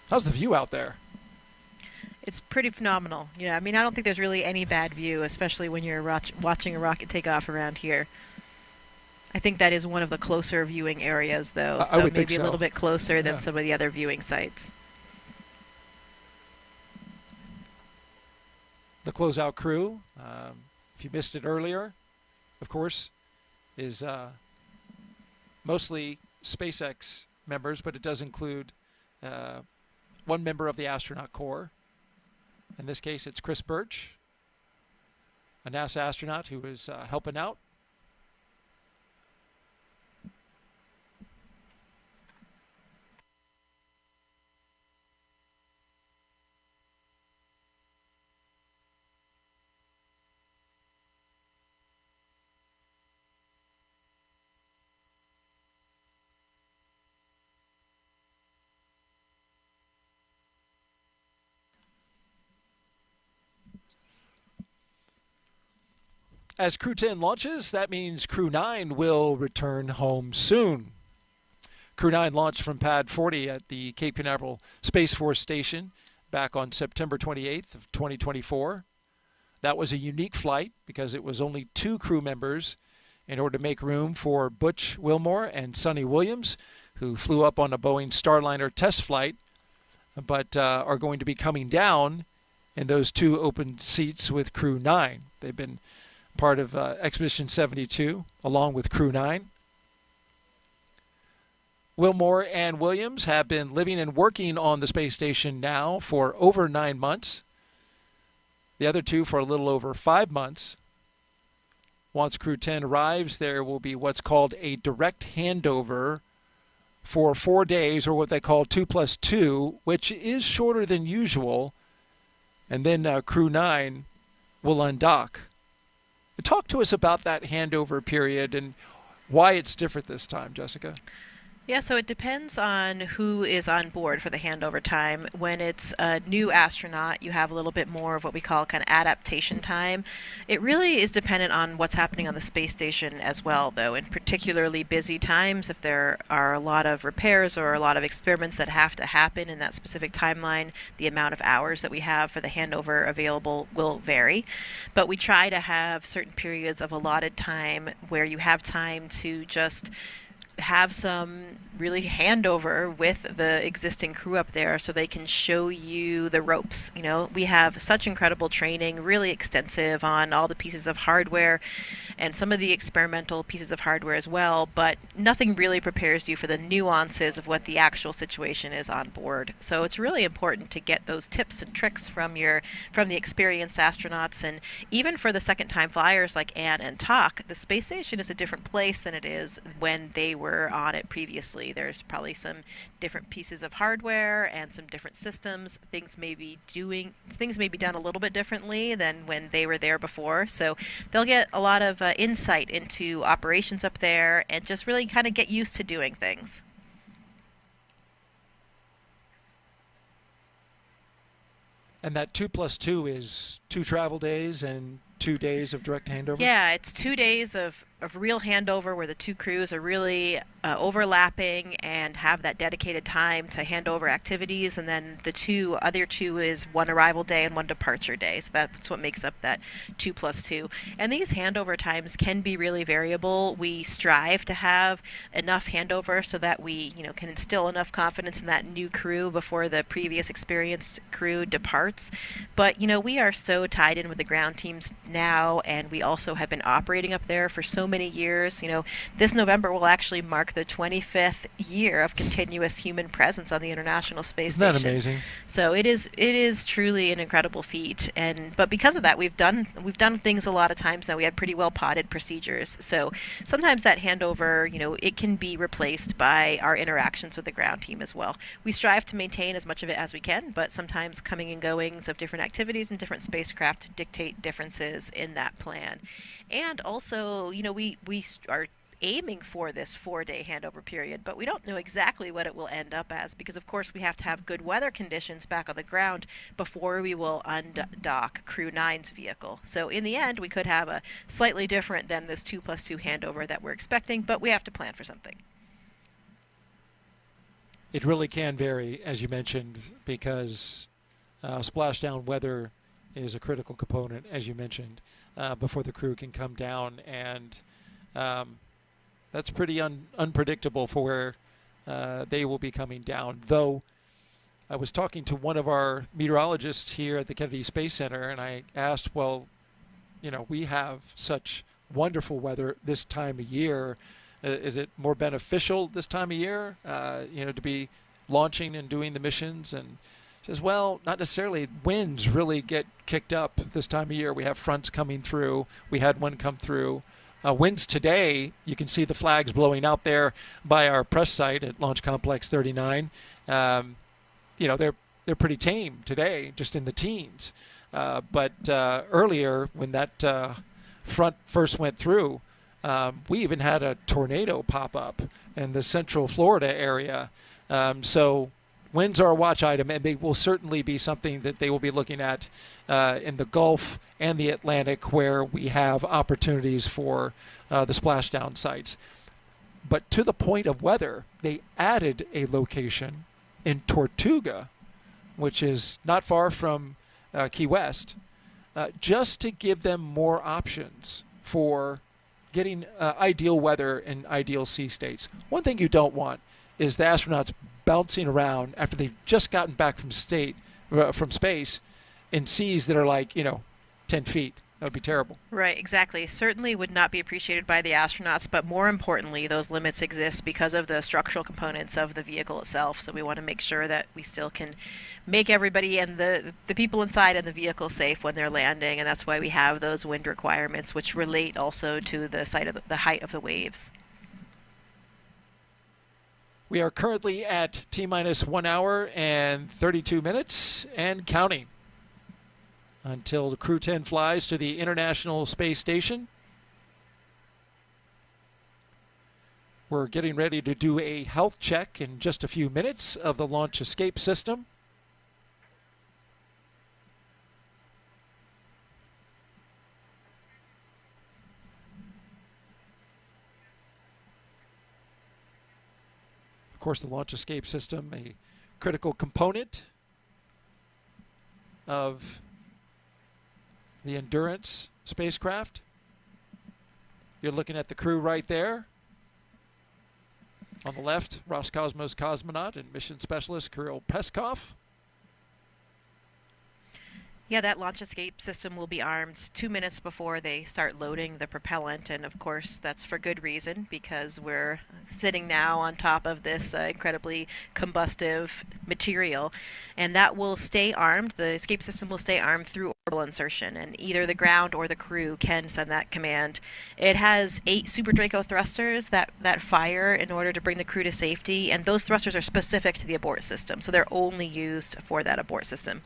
How's the view out there? It's pretty phenomenal. Yeah, I mean, I don't think there's really any bad view, especially when you're watching a rocket take off around here. I think that is one of the closer viewing areas, though, so maybe a little bit closer than some of the other viewing sites. The closeout crew, if you missed it earlier, of course, is mostly SpaceX members, but it does include one member of the astronaut corps. In this case, it's Chris Birch, a NASA astronaut who is helping out. As Crew-10 launches, that means Crew-9 will return home soon. Crew-9 launched from Pad 40 at the Cape Canaveral Space Force Station back on September 28th of 2024. That was a unique flight because it was only 2 crew members in order to make room for Butch Wilmore and Suni Williams, who flew up on a Boeing Starliner test flight, but are going to be coming down in those 2 open seats with Crew-9. They've been part of Expedition 72, along with Crew-9. Wilmore and Williams have been living and working on the space station now for over 9 months. The other two for a little over 5 months. Once Crew-10 arrives, there will be what's called a direct handover for 4 days, or what they call 2+2, which is shorter than usual. And then Crew-9 will undock. Talk to us about that handover period and why it's different this time, Jessica. Yeah, so it depends on who is on board for the handover time. When it's a new astronaut, you have a little bit more of what we call kind of adaptation time. It really is dependent on what's happening on the space station as well, though. In particularly busy times, if there are a lot of repairs or a lot of experiments that have to happen in that specific timeline, the amount of hours that we have for the handover available will vary. But we try to have certain periods of allotted time where you have time to just have some really handover with the existing crew up there so they can show you the ropes. You know, we have such incredible training, really extensive on all the pieces of hardware and some of the experimental pieces of hardware as well, but nothing really prepares you for the nuances of what the actual situation is on board. So it's really important to get those tips and tricks from the experienced astronauts, and even for the second-time flyers like Anne and Tak, the space station is a different place than it is when they were on it previously. There's probably some different pieces of hardware and some different systems. Things may be done a little bit differently than when they were there before. So they'll get a lot of insight into operations up there and just really kind of get used to doing things. And that 2+2 is 2 travel days and 2 days of direct handover? Yeah, it's 2 days of real handover where the two crews are really overlapping and have that dedicated time to hand over activities, and then the other two is 1 arrival day and 1 departure day. So that's what makes up that 2+2. And these handover times can be really variable. We strive to have enough handover so that we, can instill enough confidence in that new crew before the previous experienced crew departs. But we are so tied in with the ground teams now, and we also have been operating up there for so many years. This November will actually mark the 25th year of continuous human presence on the International Space Station. Isn't that amazing? So it is truly an incredible feat, but because of that, we've done things a lot of times now. We had pretty well potted procedures. So sometimes that handover, it can be replaced by our interactions with the ground team as well. We strive to maintain as much of it as we can, but sometimes coming and goings of different activities and different spacecraft dictate differences in that plan. And also, we are aiming for this 4-day handover period, but we don't know exactly what it will end up as, because of course we have to have good weather conditions back on the ground before we will undock Crew-9's vehicle. So in the end, we could have a slightly different than this 2+2 handover that we're expecting, but we have to plan for something. It really can vary, as you mentioned, because splashdown weather is a critical component, as you mentioned, before the crew can come down, and that's pretty unpredictable for where they will be coming down. Though I was talking to one of our meteorologists here at the Kennedy Space Center, and I asked, well, we have such wonderful weather this time of year. Is it more beneficial this time of year, to be launching and doing the missions? And says, well, not necessarily. Winds really get kicked up this time of year. We have fronts coming through. We had one come through. Winds today, you can see the flags blowing out there by our press site at Launch Complex 39. They're pretty tame today, just in the teens. But earlier, when that front first went through, we even had a tornado pop up in the central Florida area. So winds are a watch item, and they will certainly be something that they will be looking at in the Gulf and the Atlantic, where we have opportunities for the splashdown sites. But to the point of weather, they added a location in Tortuga, which is not far from Key West, just to give them more options for getting ideal weather in ideal sea states. One thing you don't want is the astronauts bouncing around after they've just gotten back from space in seas that are like 10 feet, That would be terrible. Right, exactly. Certainly would not be appreciated by the astronauts, but more importantly, those limits exist because of the structural components of the vehicle itself. So we want to make sure that we still can make everybody and the people inside in the vehicle safe when they're landing, and that's why we have those wind requirements, which relate also to the height of the waves. We are currently at T-minus 1 hour and 32 minutes and counting until the Crew-10 flies to the International Space Station. We're getting ready to do a health check in just a few minutes of the launch escape system. Of course, the launch escape system, a critical component of the Endurance spacecraft. You're looking at the crew right there. On the left, Roscosmos cosmonaut and mission specialist Kirill Peskov. Yeah, that launch escape system will be armed 2 minutes before they start loading the propellant, and of course that's for good reason, because we're sitting now on top of this incredibly combustive material, and that will stay armed. The escape system will stay armed through orbital insertion, and either the ground or the crew can send that command. It has 8 Super Draco thrusters that fire in order to bring the crew to safety, and those thrusters are specific to the abort system, so they're only used for that abort system.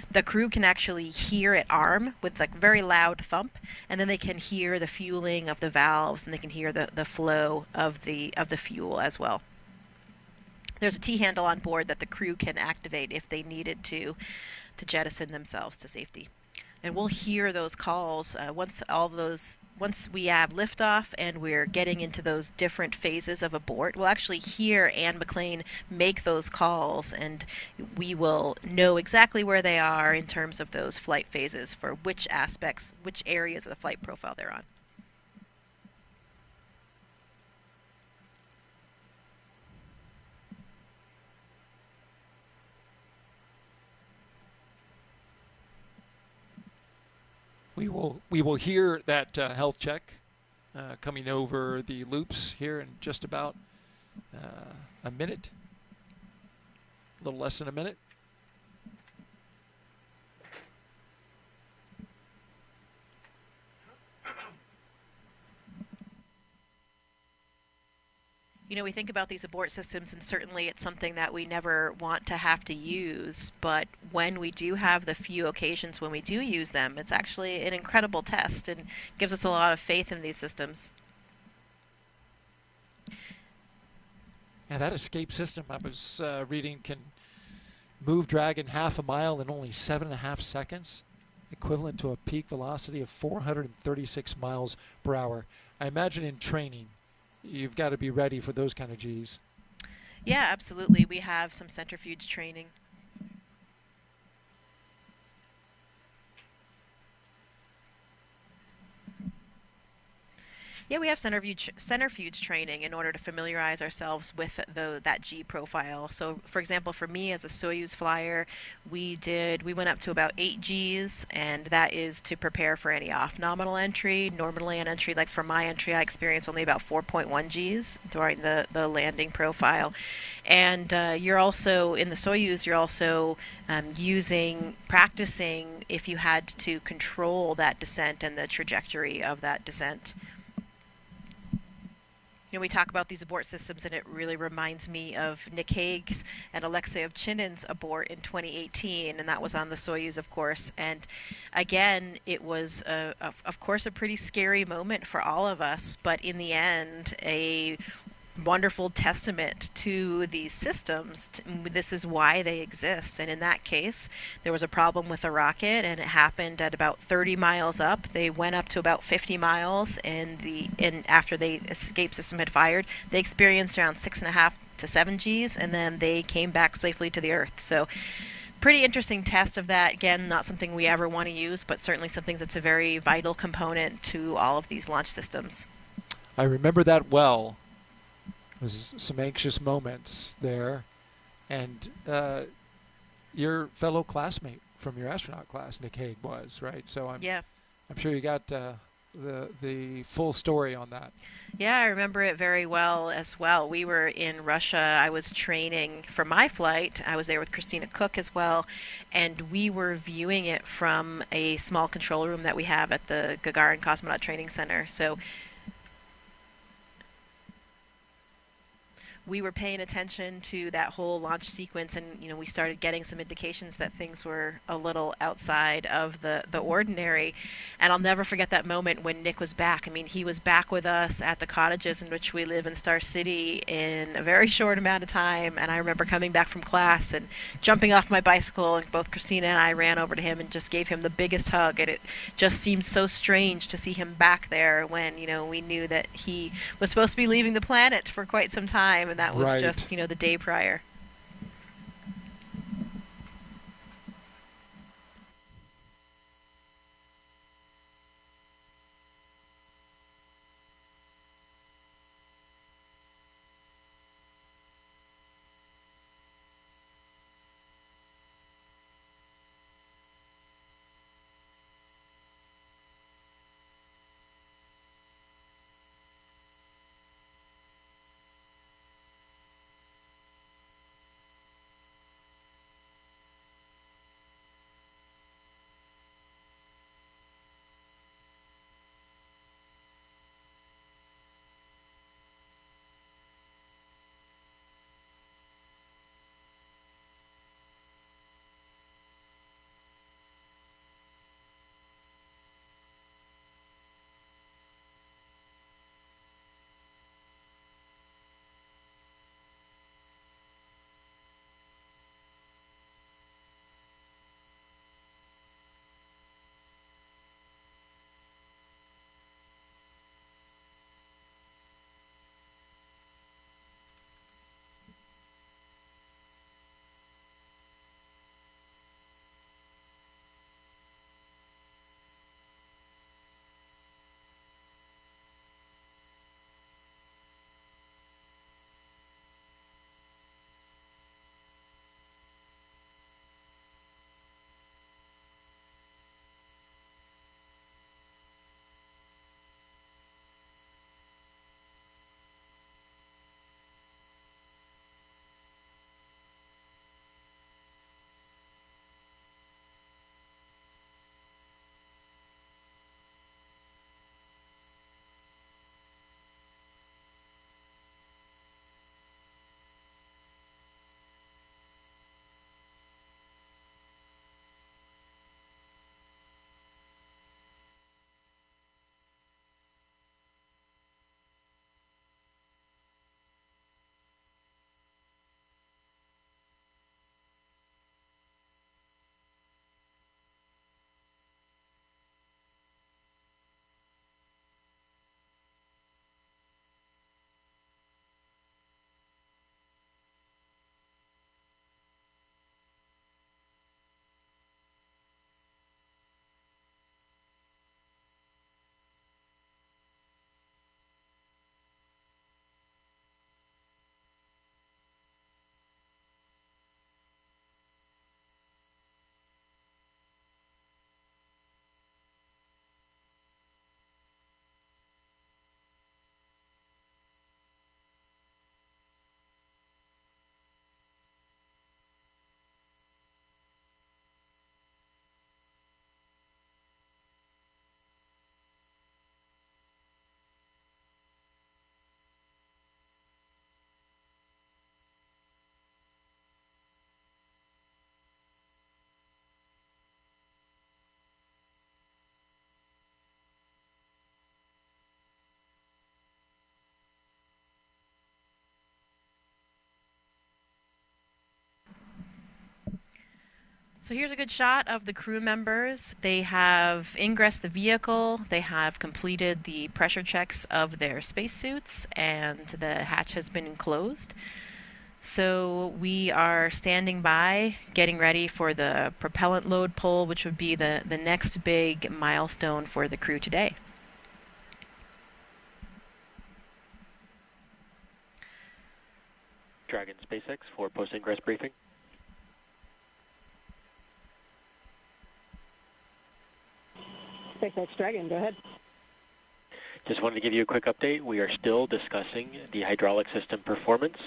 The crew can actually hear it arm with like very loud thump, and then they can hear the fueling of the valves, and they can hear the flow of the fuel as well. There's a T-handle on board that the crew can activate if they needed to jettison themselves to safety. And we'll hear those calls once we have liftoff and we're getting into those different phases of abort. We'll actually hear Anne McLean make those calls, and we will know exactly where they are in terms of those flight phases for which aspects, which areas of the flight profile they're on. We will hear that health check coming over the loops here in just about a minute, a little less than a minute. You know, we think about these abort systems, and certainly it's something that we never want to have to use, but when we do have the few occasions when we do use them, it's actually an incredible test and gives us a lot of faith in these systems. Yeah, that escape system I was reading can move Dragon half a mile in only 7.5 seconds, equivalent to a peak velocity of 436 miles per hour. I imagine in training, you've got to be ready for those kind of Gs. Yeah, absolutely. We have some centrifuge training. Yeah, we have centrifuge training in order to familiarize ourselves with that G profile. So, for example, for me as a Soyuz flyer, we went up to about 8 Gs, and that is to prepare for any off-nominal entry. Normally an entry, like for my entry, I experienced only about 4.1 Gs during the landing profile. And you're also, in the Soyuz, you're also practicing if you had to control that descent and the trajectory of that descent. You know, we talk about these abort systems, and it really reminds me of Nick Hague's and Alexei Ovchinin's abort in 2018, and that was on the Soyuz, of course. And again, it was, of course, a pretty scary moment for all of us, but in the end, a wonderful testament to these systems. This is why they exist. And in that case, there was a problem with a rocket, and it happened at about 30 miles up. They went up to about 50 miles, and after the escape system had fired, they experienced around 6.5 to 7 Gs, and then they came back safely to the Earth. So pretty interesting test of that. Again, not something we ever want to use, but certainly something that's a very vital component to all of these launch systems. I remember that well. It was some anxious moments there, and your fellow classmate from your astronaut class, Nick Hague, was, right? So I'm sure you got the full story on that. Yeah, I remember it very well as well. We were in Russia. I was training for my flight. I was there with Christina Cook as well, and we were viewing it from a small control room that we have at the Gagarin Cosmonaut Training Center. So we were paying attention to that whole launch sequence, and we started getting some indications that things were a little outside of the ordinary. And I'll never forget that moment when Nick was back. I mean, he was back with us at the cottages in which we live in Star City in a very short amount of time. And I remember coming back from class and jumping off my bicycle, and both Christina and I ran over to him and just gave him the biggest hug. And it just seemed so strange to see him back there when we knew that he was supposed to be leaving the planet for quite some time. And that was Right. just, the day prior. So here's a good shot of the crew members. They have ingressed the vehicle, they have completed the pressure checks of their spacesuits, and the hatch has been closed. So we are standing by, getting ready for the propellant load pull, which would be the next big milestone for the crew today. Dragon SpaceX for post-ingress briefing. SpaceX Dragon, go ahead. Just wanted to give you a quick update. We are still discussing the hydraulic system performance.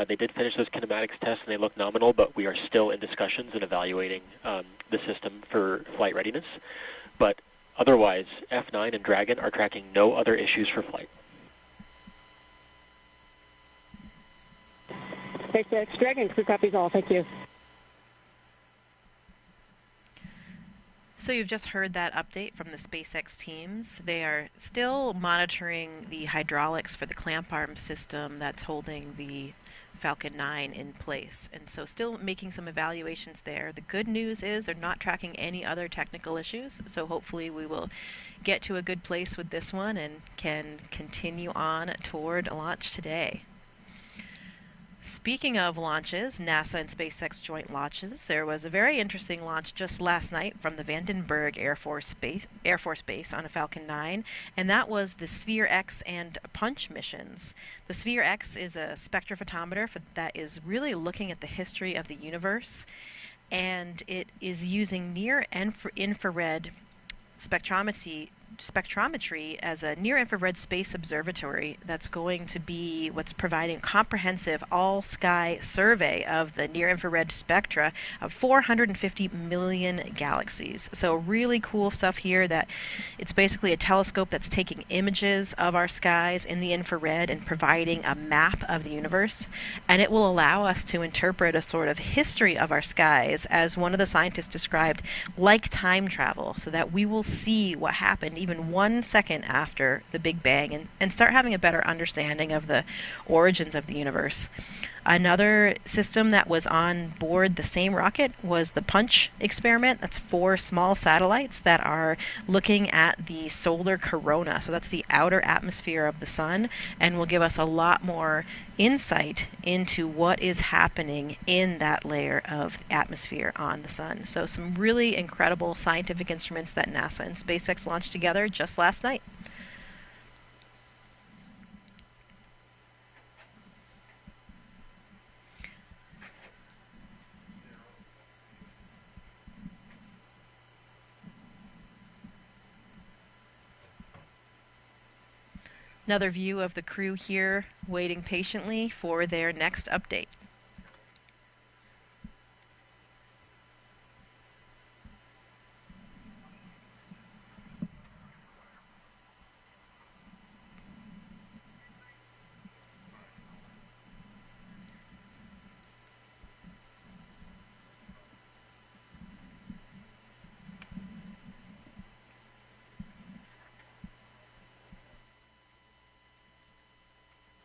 They did finish those kinematics tests and they look nominal, but we are still in discussions and evaluating the system for flight readiness. But otherwise, F9 and Dragon are tracking no other issues for flight. SpaceX Dragon, crew copies all. Thank you. So you've just heard that update from the SpaceX teams. They are still monitoring the hydraulics for the clamp arm system that's holding the Falcon 9 in place. And so still making some evaluations there. The good news is they're not tracking any other technical issues. So hopefully we will get to a good place with this one and can continue on toward launch today. Speaking of launches, NASA and SpaceX joint launches, there was a very interesting launch just last night from the Vandenberg Air Force Base on a Falcon 9, and that was the Sphere X and Punch missions. The Sphere X is a spectrophotometer that is really looking at the history of the universe, and it is using near-infrared spectrometry as a near-infrared space observatory that's going to be what's providing comprehensive all-sky survey of the near-infrared spectra of 450 million galaxies. So really cool stuff here that it's basically a telescope that's taking images of our skies in the infrared and providing a map of the universe, and it will allow us to interpret a sort of history of our skies, as one of the scientists described, like time travel, so that we will see what happened even 1 second after the Big Bang and start having a better understanding of the origins of the universe. Another system that was on board the same rocket was the Punch experiment. That's 4 small satellites that are looking at the solar corona. So that's the outer atmosphere of the sun, and will give us a lot more insight into what is happening in that layer of atmosphere on the sun. So some really incredible scientific instruments that NASA and SpaceX launched together just last night. Another view of the crew here waiting patiently for their next update.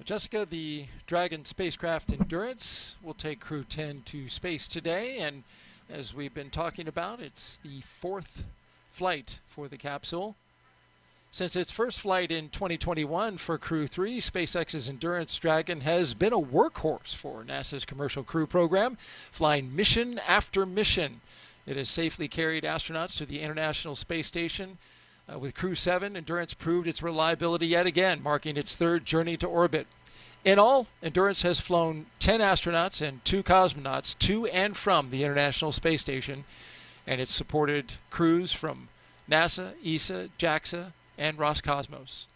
Jessica, the Dragon spacecraft Endurance will take Crew-10 to space today, and as we've been talking about, it's the 4th flight for the capsule. Since its first flight in 2021 for Crew-3, SpaceX's Endurance Dragon has been a workhorse for NASA's Commercial Crew program, flying mission after mission. It has safely carried astronauts to the International Space Station. With Crew-7, Endurance proved its reliability yet again, marking its 3rd journey to orbit. In all, Endurance has flown 10 astronauts and 2 cosmonauts to and from the International Space Station, and it's supported crews from NASA, ESA, JAXA, and Roscosmos.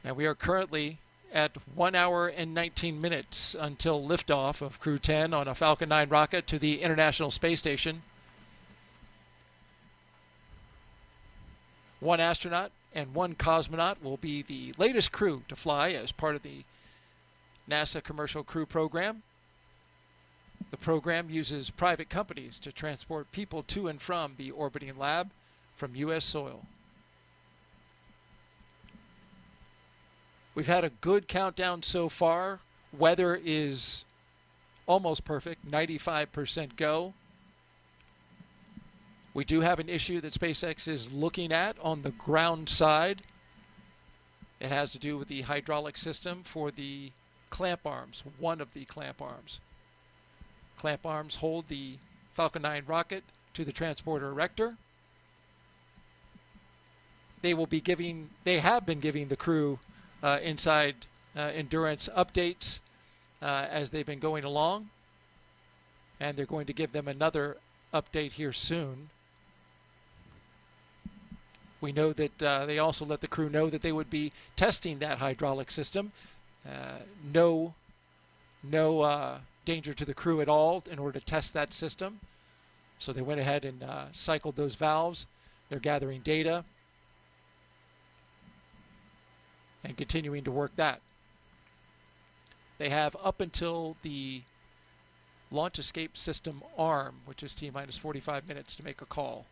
And we are currently at 1 hour and 19 minutes until liftoff of Crew-10 on a Falcon 9 rocket to the International Space Station. 1 astronaut and 1 cosmonaut will be the latest crew to fly as part of the NASA Commercial Crew program. The program uses private companies to transport people to and from the orbiting lab from U.S. soil. We've had a good countdown so far. Weather is almost perfect, 95% go. We do have an issue that SpaceX is looking at on the ground side. It has to do with the hydraulic system for the clamp arms, one of the clamp arms. Clamp arms hold the Falcon 9 rocket to the transporter erector. They have been giving the crew inside Endurance updates as they've been going along. And they're going to give them another update here soon. We know that they also let the crew know that they would be testing that hydraulic system. No danger to the crew at all in order to test that system. So they went ahead and cycled those valves. They're gathering data and continuing to work that. They have up until the launch escape system arm, which is T-minus 45 minutes to make a call.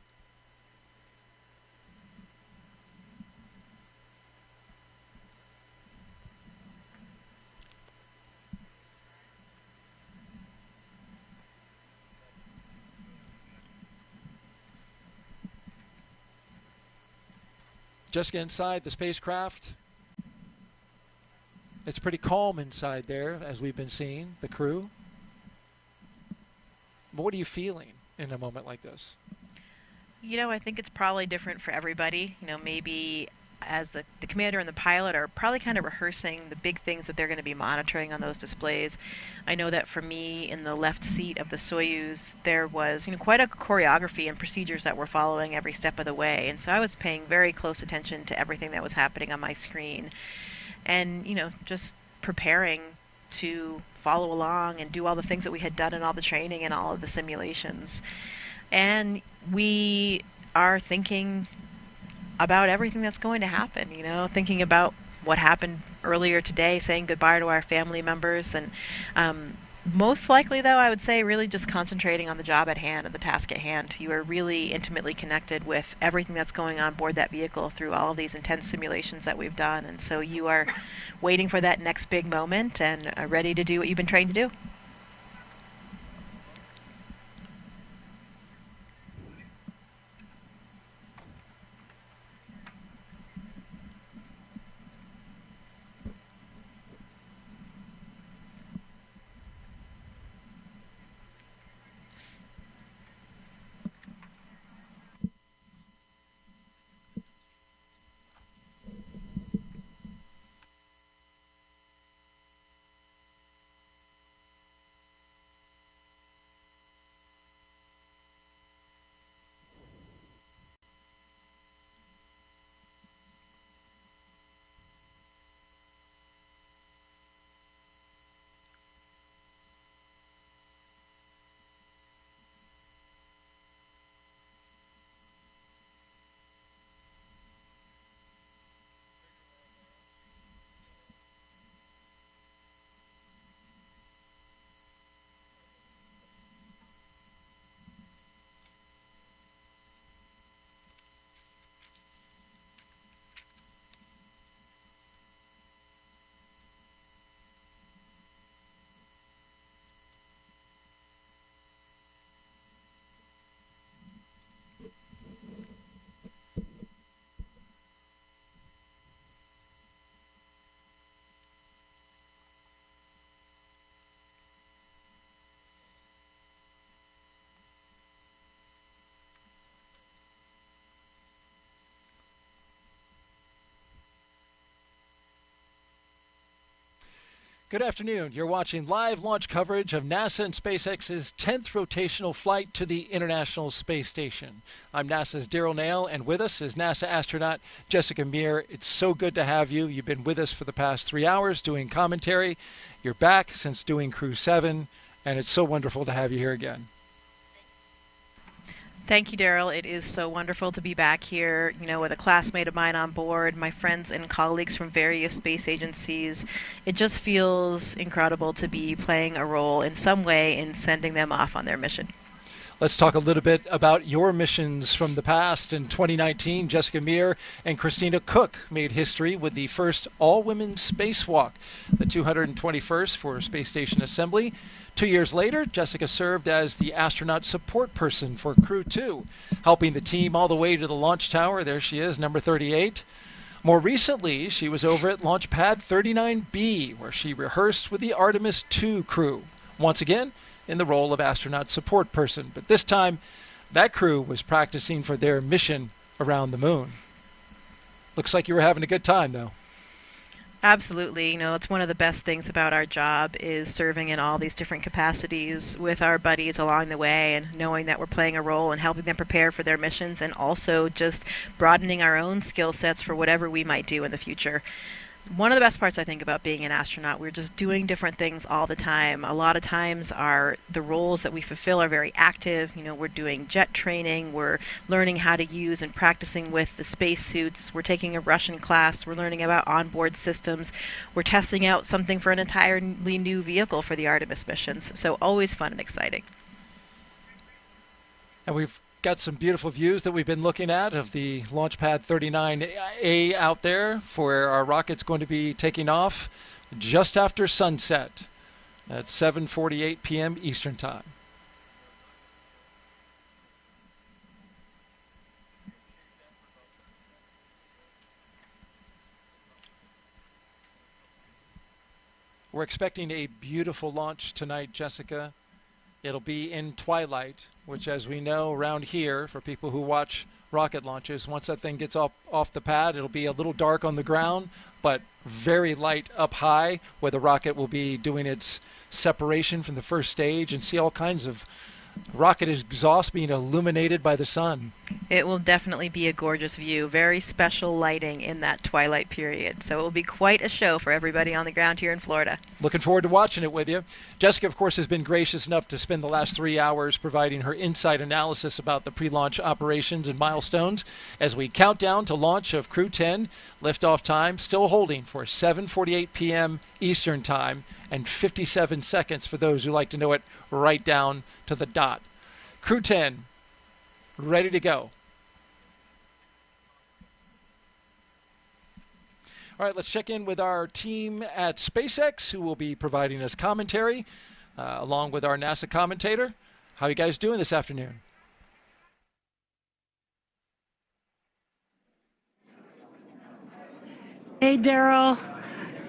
Just inside the spacecraft. It's pretty calm inside there, as we've been seeing, the crew. But what are you feeling in a moment like this? You know, I think it's probably different for everybody. You know, maybe as the commander and the pilot are probably kind of rehearsing the big things that they're going to be monitoring on those displays. I know that for me, in the left seat of the Soyuz, there was, you know, quite a choreography and procedures that we're following every step of the way. And so I was paying very close attention to everything that was happening on my screen. And, you know, just preparing to follow along and do all the things that we had done in all the training and all of the simulations. And we are thinking about everything that's going to happen, you know, thinking about what happened earlier today, saying goodbye to our family members. And most likely, though, I would say really just concentrating on the job at hand and the task at hand. You are really intimately connected with everything that's going on board that vehicle through all of these intense simulations that we've done. And so you are waiting for that next big moment and are ready to do what you've been trained to do. Good afternoon. You're watching live launch coverage of NASA and SpaceX's 10th rotational flight to the International Space Station. I'm NASA's Daryl Nail, and with us is NASA astronaut Jessica Meir. It's so good to have you. You've been with us for the past 3 hours doing commentary. You're back since doing Crew-10, and it's so wonderful to have you here again. Thank you, Daryl. It is so wonderful to be back here, you know, with a classmate of mine on board, my friends and colleagues from various space agencies. It just feels incredible to be playing a role in some way in sending them off on their mission. Let's talk a little bit about your missions from the past. In 2019, Jessica Meir and Christina Cook made history with the first all-women spacewalk, the 221st for Space Station Assembly. 2 years later, Jessica served as the astronaut support person for Crew-10, helping the team all the way to the launch tower. There she is, number 38. More recently, she was over at launchpad 39B, where she rehearsed with the Artemis II crew. Once again, in the role of astronaut support person. But this time, that crew was practicing for their mission around the moon. Looks like you were having a good time, though. Absolutely. It's one of the best things about our job is serving in all these different capacities with our buddies along the way and knowing that we're playing a role in helping them prepare for their missions and also just broadening our own skill sets for whatever we might do in the future. One of the best parts I think about being an astronaut, we're just doing different things all the time. A lot of times the roles that we fulfill are very active. We're doing jet training, we're learning how to use and practicing with the spacesuits, we're taking a Russian class, we're learning about onboard systems, we're testing out something for an entirely new vehicle for the Artemis missions. So always fun and exciting. And we've got some beautiful views that we've been looking at of the Launchpad 39A out there for where our rocket's going to be taking off just after sunset at 7:48 p.m. Eastern Time. We're expecting a beautiful launch tonight, Jessica. It'll be in twilight, which, as we know around here, for people who watch rocket launches, once that thing gets off the pad, it'll be a little dark on the ground, but very light up high, where the rocket will be doing its separation from the first stage, and see all kinds of rocket exhaust being illuminated by the sun. It will definitely be a gorgeous view. Very special lighting in that twilight period. So it will be quite a show for everybody on the ground here in Florida. Looking forward to watching it with you. Jessica, of course, has been gracious enough to spend the last 3 hours providing her insight analysis about the pre-launch operations and milestones as we count down to launch of Crew-10. Liftoff time still holding for 7:48 p.m. Eastern Time and 57 seconds for those who like to know it right down to the dot. Crew-10 ready to go. All right, let's check in with our team at SpaceX, who will be providing us commentary, along with our NASA commentator. How are you guys doing this afternoon? Hey, Daryl.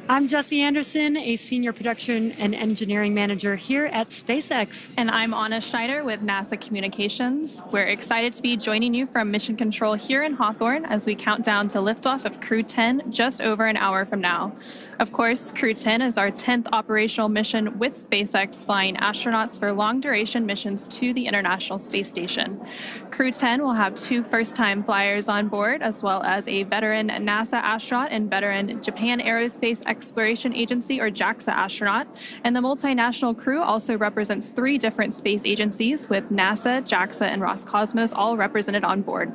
I'm Jesse Anderson, a Senior Production and Engineering Manager here at SpaceX. And I'm Anna Schneider with NASA Communications. We're excited to be joining you from Mission Control here in Hawthorne as we count down to liftoff of Crew-10 just over an hour from now. Of course, Crew-10 is our 10th operational mission with SpaceX, flying astronauts for long-duration missions to the International Space Station. Crew-10 will have 2 first-time flyers on board, as well as a veteran NASA astronaut and veteran Japan Aerospace Exploration Agency, or JAXA astronaut. And the multinational crew also represents 3 different space agencies, with NASA, JAXA, and Roscosmos all represented on board.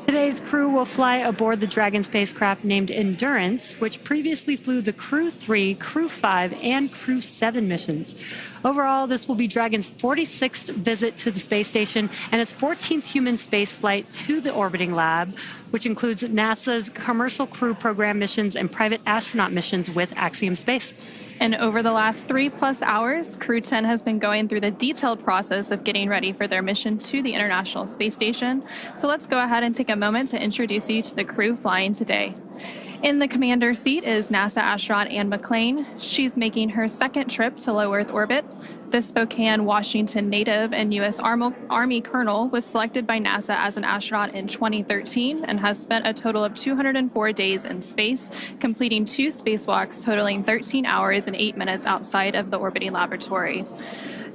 Today's crew will fly aboard the Dragon spacecraft named Endurance, which previously flew the Crew-3, Crew-5, and Crew-7 missions. Overall, this will be Dragon's 46th visit to the space station and its 14th human spaceflight to the orbiting lab, which includes NASA's Commercial Crew Program missions and private astronaut missions with Axiom Space. And over the last 3+ hours, Crew-10 has been going through the detailed process of getting ready for their mission to the International Space Station. So let's go ahead and take a moment to introduce you to the crew flying today. In the commander seat is NASA astronaut Anne McClain. She's making her 2nd trip to low Earth orbit. The Spokane, Washington native and U.S. Army colonel was selected by NASA as an astronaut in 2013 and has spent a total of 204 days in space, completing 2 spacewalks totaling 13 hours and 8 minutes outside of the orbiting laboratory.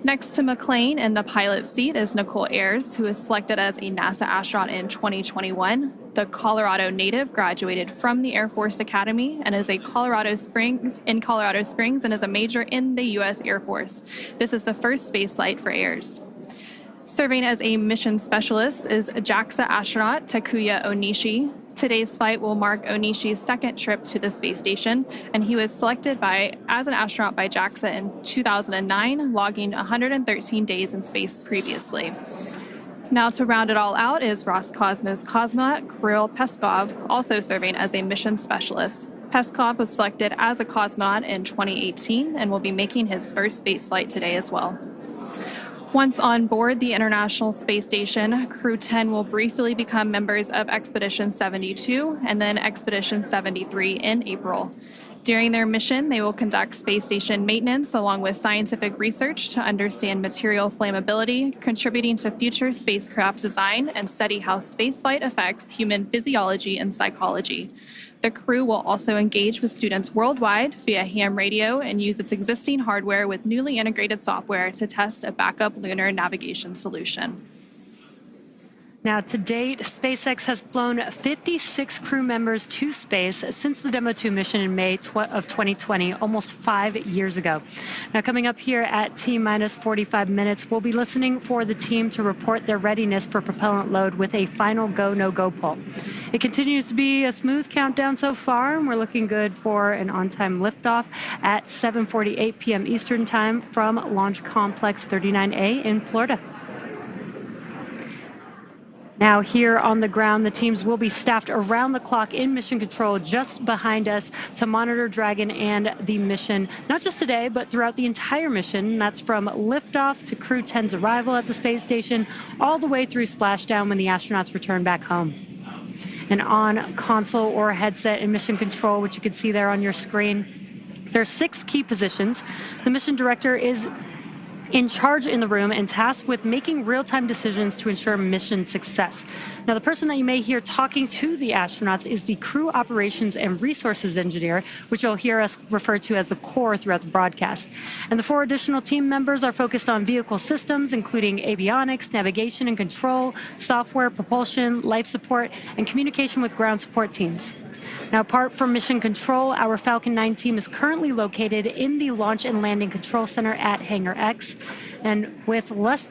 Next to McClain in the pilot seat is Nicole Ayers, who was selected as a NASA astronaut in 2021. The Colorado native graduated from the Air Force Academy and is in Colorado Springs and is a major in the U.S. Air Force. This is the first spaceflight for Ayers. Serving as a mission specialist is JAXA astronaut Takuya Onishi. Today's flight will mark Onishi's 2nd trip to the space station, and he was selected as an astronaut by JAXA in 2009, logging 113 days in space previously. Now, to round it all out is Roscosmos cosmonaut Kirill Peskov, also serving as a mission specialist. Peskov was selected as a cosmonaut in 2018 and will be making his first spaceflight today as well. Once on board the International Space Station, Crew-10 will briefly become members of Expedition 72 and then Expedition 73 in April. During their mission, they will conduct space station maintenance along with scientific research to understand material flammability, contributing to future spacecraft design, and study how spaceflight affects human physiology and psychology. The crew will also engage with students worldwide via ham radio and use its existing hardware with newly integrated software to test a backup lunar navigation solution. Now, to date, SpaceX has flown 56 crew members to space since the Demo 2 mission in May of 2020, almost 5 years ago. Now, coming up here at T-minus 45 minutes, we'll be listening for the team to report their readiness for propellant load with a final go, no-go poll. It continues to be a smooth countdown so far, and we're looking good for an on-time liftoff at 7:48 p.m. Eastern Time from Launch Complex 39A in Florida. Now, here on the ground, the teams will be staffed around the clock in mission control just behind us to monitor Dragon and the mission, not just today, but throughout the entire mission. That's from liftoff to Crew-10's arrival at the space station, all the way through splashdown when the astronauts return back home. And on console or headset in mission control, which you can see there on your screen, there are 6 key positions. The mission director is in charge in the room and tasked with making real-time decisions to ensure mission success. Now, the person that you may hear talking to the astronauts is the Crew Operations and Resources Engineer, which you'll hear us refer to as the core throughout the broadcast. And the 4 additional team members are focused on vehicle systems, including avionics, navigation and control, software, propulsion, life support, and communication with ground support teams. Now, apart from mission control, our Falcon 9 team is currently located in the Launch and Landing Control Center at Hangar X. And with with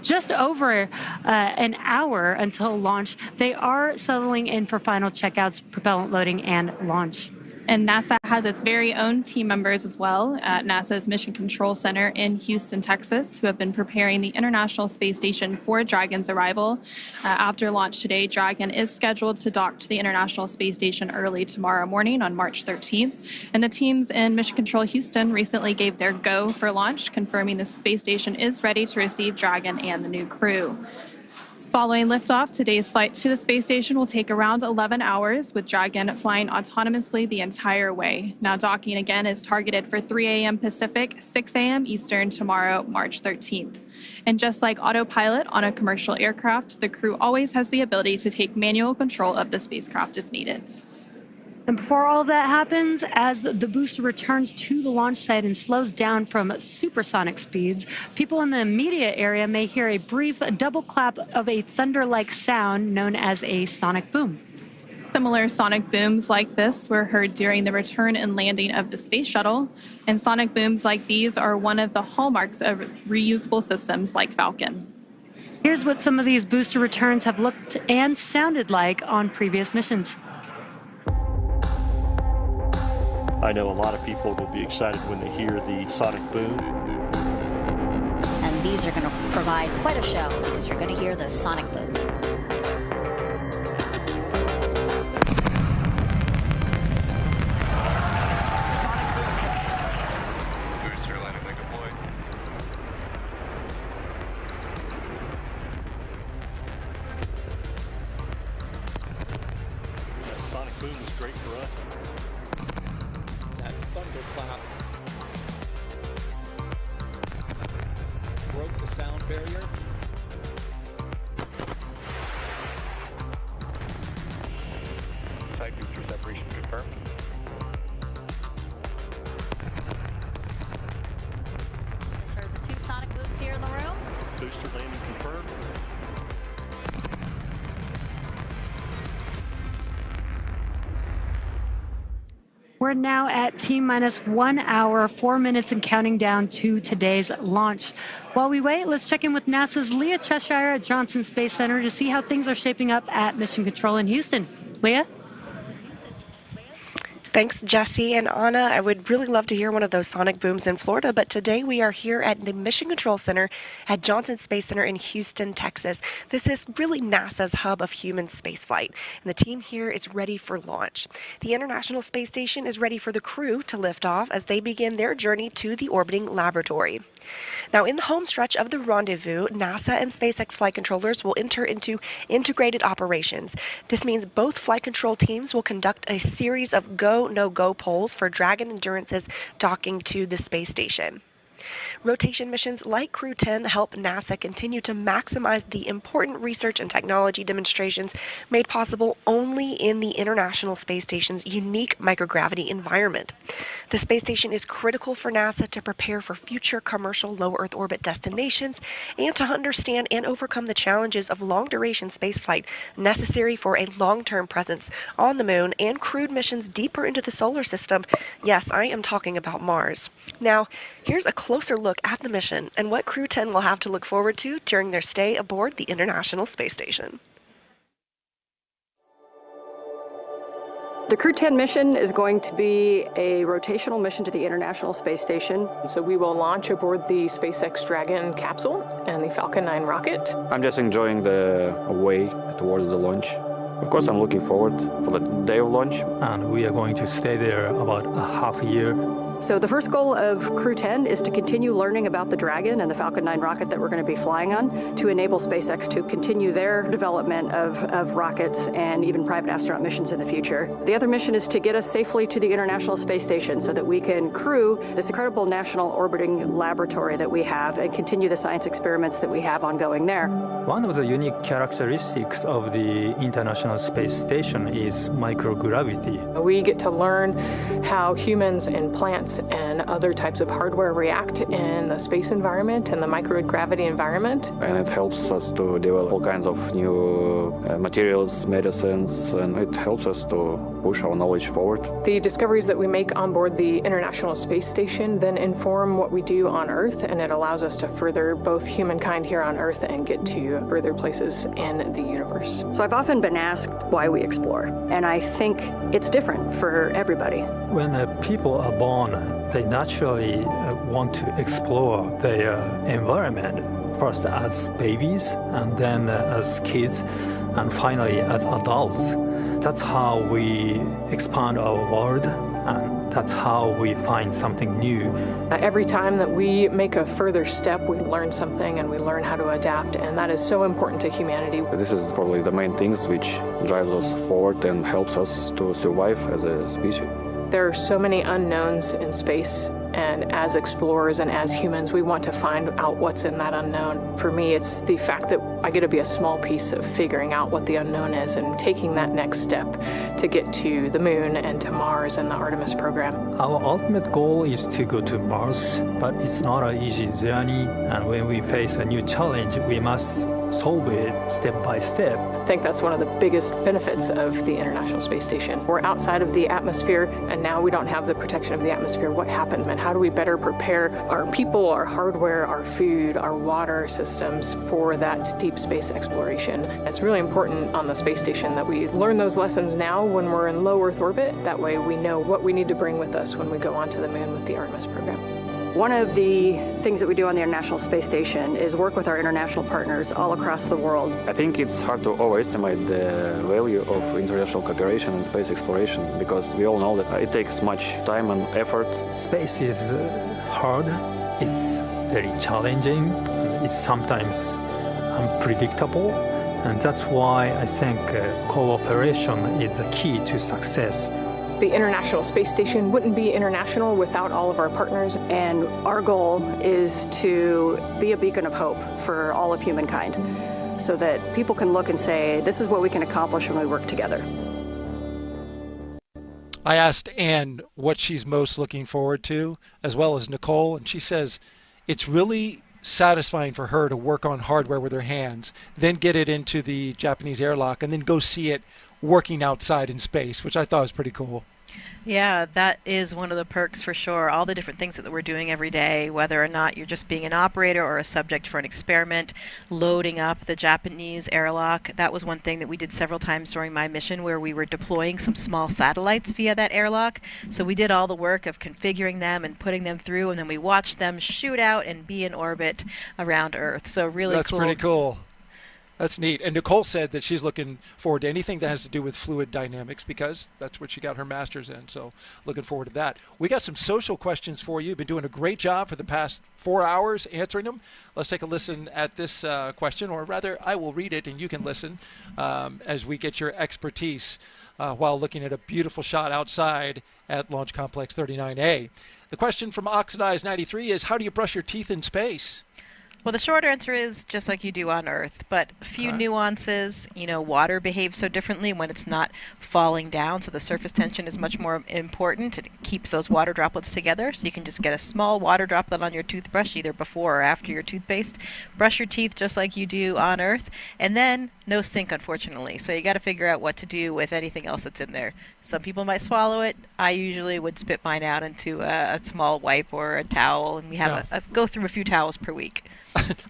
just over an hour until launch, they are settling in for final checkouts, propellant loading, and launch. And NASA has its very own team members as well at NASA's Mission Control Center in Houston, Texas, who have been preparing the International Space Station for Dragon's arrival. After launch today, Dragon is scheduled to dock to the International Space Station early tomorrow morning on March 13th. And the teams in Mission Control Houston recently gave their go for launch, confirming the space station is ready to receive Dragon and the new crew. Following liftoff, today's flight to the space station will take around 11 hours, with Dragon flying autonomously the entire way. Now, docking again is targeted for 3 a.m. Pacific, 6 a.m. Eastern tomorrow, March 13th. And just like autopilot on a commercial aircraft, the crew always has the ability to take manual control of the spacecraft if needed. And before all of that happens, as the booster returns to the launch site and slows down from supersonic speeds, people in the immediate area may hear a brief double clap of a thunder-like sound known as a sonic boom. Similar sonic booms like this were heard during the return and landing of the space shuttle, and sonic booms like these are one of the hallmarks of reusable systems like Falcon. Here's what some of these booster returns have looked and sounded like on previous missions. I know a lot of people will be excited when they hear the sonic boom. And these are going to provide quite a show because you're going to hear those sonic booms. That sonic boom is great for us. That thunderclap broke the sound barrier. Side booster separation confirmed. Just heard the 2 sonic booms here in the room. Booster landing confirmed. We're now at T-minus 1 hour, 4 minutes, and counting down to today's launch. While we wait, let's check in with NASA's Leah Cheshire at Johnson Space Center to see how things are shaping up at Mission Control in Houston. Leah? Thanks, Jesse and Anna. I would really love to hear one of those sonic booms in Florida, but today we are here at the Mission Control Center at Johnson Space Center in Houston, Texas. This is really NASA's hub of human spaceflight, and the team here is ready for launch. The International Space Station is ready for the crew to lift off as they begin their journey to the orbiting laboratory. Now, in the home stretch of the rendezvous, NASA and SpaceX flight controllers will enter into integrated operations. This means both flight control teams will conduct a series of go, no-go polls for Dragon Endurance's docking to the space station. Rotation missions like Crew-10 help NASA continue to maximize the important research and technology demonstrations made possible only in the International Space Station's unique microgravity environment. The space station is critical for NASA to prepare for future commercial low Earth orbit destinations and to understand and overcome the challenges of long-duration spaceflight necessary for a long-term presence on the Moon and crewed missions deeper into the solar system. Yes, I am talking about Mars. Now, here's a closer look at the mission and what Crew-10 will have to look forward to during their stay aboard the International Space Station. The Crew-10 mission is going to be a rotational mission to the International Space Station. So we will launch aboard the SpaceX Dragon capsule and the Falcon 9 rocket. I'm just enjoying the way towards the launch. Of course, I'm looking forward for the day of launch. And we are going to stay there about a half a year. So the first goal of Crew-10 is to continue learning about the Dragon and the Falcon 9 rocket that we're going to be flying on to enable SpaceX to continue their development of rockets and even private astronaut missions in the future. The other mission is to get us safely to the International Space Station so that we can crew this incredible national orbiting laboratory that we have and continue the science experiments that we have ongoing there. One of the unique characteristics of the International Space Station is microgravity. We get to learn how humans and plants and other types of hardware react in the space environment and the microgravity environment. And it helps us to develop all kinds of new materials, medicines, and it helps us to push our knowledge forward. The discoveries that we make on board the International Space Station then inform what we do on Earth, and it allows us to further both humankind here on Earth and get to further places in the universe. So I've often been asked why we explore, and I think it's different for everybody. When people are born, they naturally want to explore their environment, first as babies, and then as kids, and finally as adults. That's how we expand our world, and that's how we find something new. Every time that we make a further step, we learn something and we learn how to adapt, and that is so important to humanity. This is probably the main things which drives us forward and helps us to survive as a species. There are so many unknowns in space, and as explorers and as humans, we want to find out what's in that unknown. For me, it's the fact that I get to be a small piece of figuring out what the unknown is and taking that next step to get to the Moon and to Mars and the Artemis program. Our ultimate goal is to go to Mars, but it's not an easy journey, and when we face a new challenge, we must solve it step by step. I think that's one of the biggest benefits of the International Space Station. We're outside of the atmosphere, and now we don't have the protection of the atmosphere. What happens, and how do we better prepare our people, our hardware, our food, our water systems for that deep space exploration? It's really important on the space station that we learn those lessons now when we're in low Earth orbit. That way we know what we need to bring with us when we go onto the Moon with the Artemis program. One of the things that we do on the International Space Station is work with our international partners all across the world. I think it's hard to overestimate the value of international cooperation in space exploration because we all know that it takes much time and effort. Space is hard, it's very challenging, it's sometimes unpredictable, and that's why I think cooperation is the key to success. The International Space Station wouldn't be international without all of our partners. And our goal is to be a beacon of hope for all of humankind so that people can look and say, this is what we can accomplish when we work together. I asked Anne what she's most looking forward to, as well as Nicole, and she says it's really satisfying for her to work on hardware with her hands, then get it into the Japanese airlock, and then go see it working outside in space, which I thought was pretty cool. Yeah, that is one of the perks for sure. All the different things that we're doing every day, whether or not you're just being an operator or a subject for an experiment, loading up the Japanese airlock. That was one thing that we did several times during my mission where we were deploying some small satellites via that airlock. So we did all the work of configuring them and putting them through, and then we watched them shoot out and be in orbit around Earth. So really That's cool. pretty cool. That's neat. And Nicole said that she's looking forward to anything that has to do with fluid dynamics because that's what she got her master's in. So looking forward to that. We got some social questions for you. You've been doing a great job for the past 4 hours answering them. Let's take a listen at this question, or rather I will read it and you can listen as we get your expertise while looking at a beautiful shot outside at Launch Complex 39A. The question from Oxidized 93 is, how do you brush your teeth in space? Well, the short answer is just like you do on Earth, but a few nuances. Water behaves so differently when it's not falling down, so the surface tension is much more important. It keeps those water droplets together, so you can just get a small water droplet on your toothbrush either before or after your toothpaste. Brush your teeth just like you do on Earth, and then no sink, unfortunately. So you got to figure out what to do with anything else that's in there. Some people might swallow it. I usually would spit mine out into a small wipe or a towel, and we have go through a few towels per week.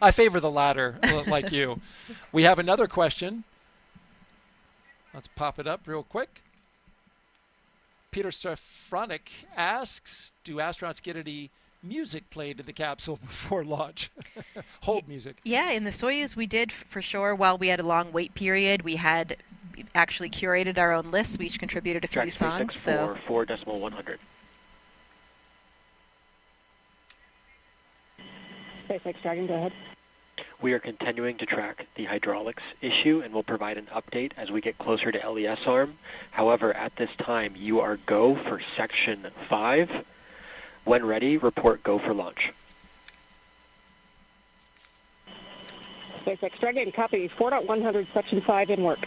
I favor the latter, like you. We have another question. Let's pop it up real quick. Peter Stefronik asks, do astronauts get any music played in the capsule before launch? Hold music. Yeah, in the Soyuz we did for sure. While we had a long wait period, we had actually curated our own lists. We each contributed a few songs. So 4.100. SpaceX Dragon, go ahead. We are continuing to track the hydraulics issue and will provide an update as we get closer to LES arm. However, at this time, you are go for Section 5. When ready, report go for launch. SpaceX Dragon, copy 4.100, Section 5 in work.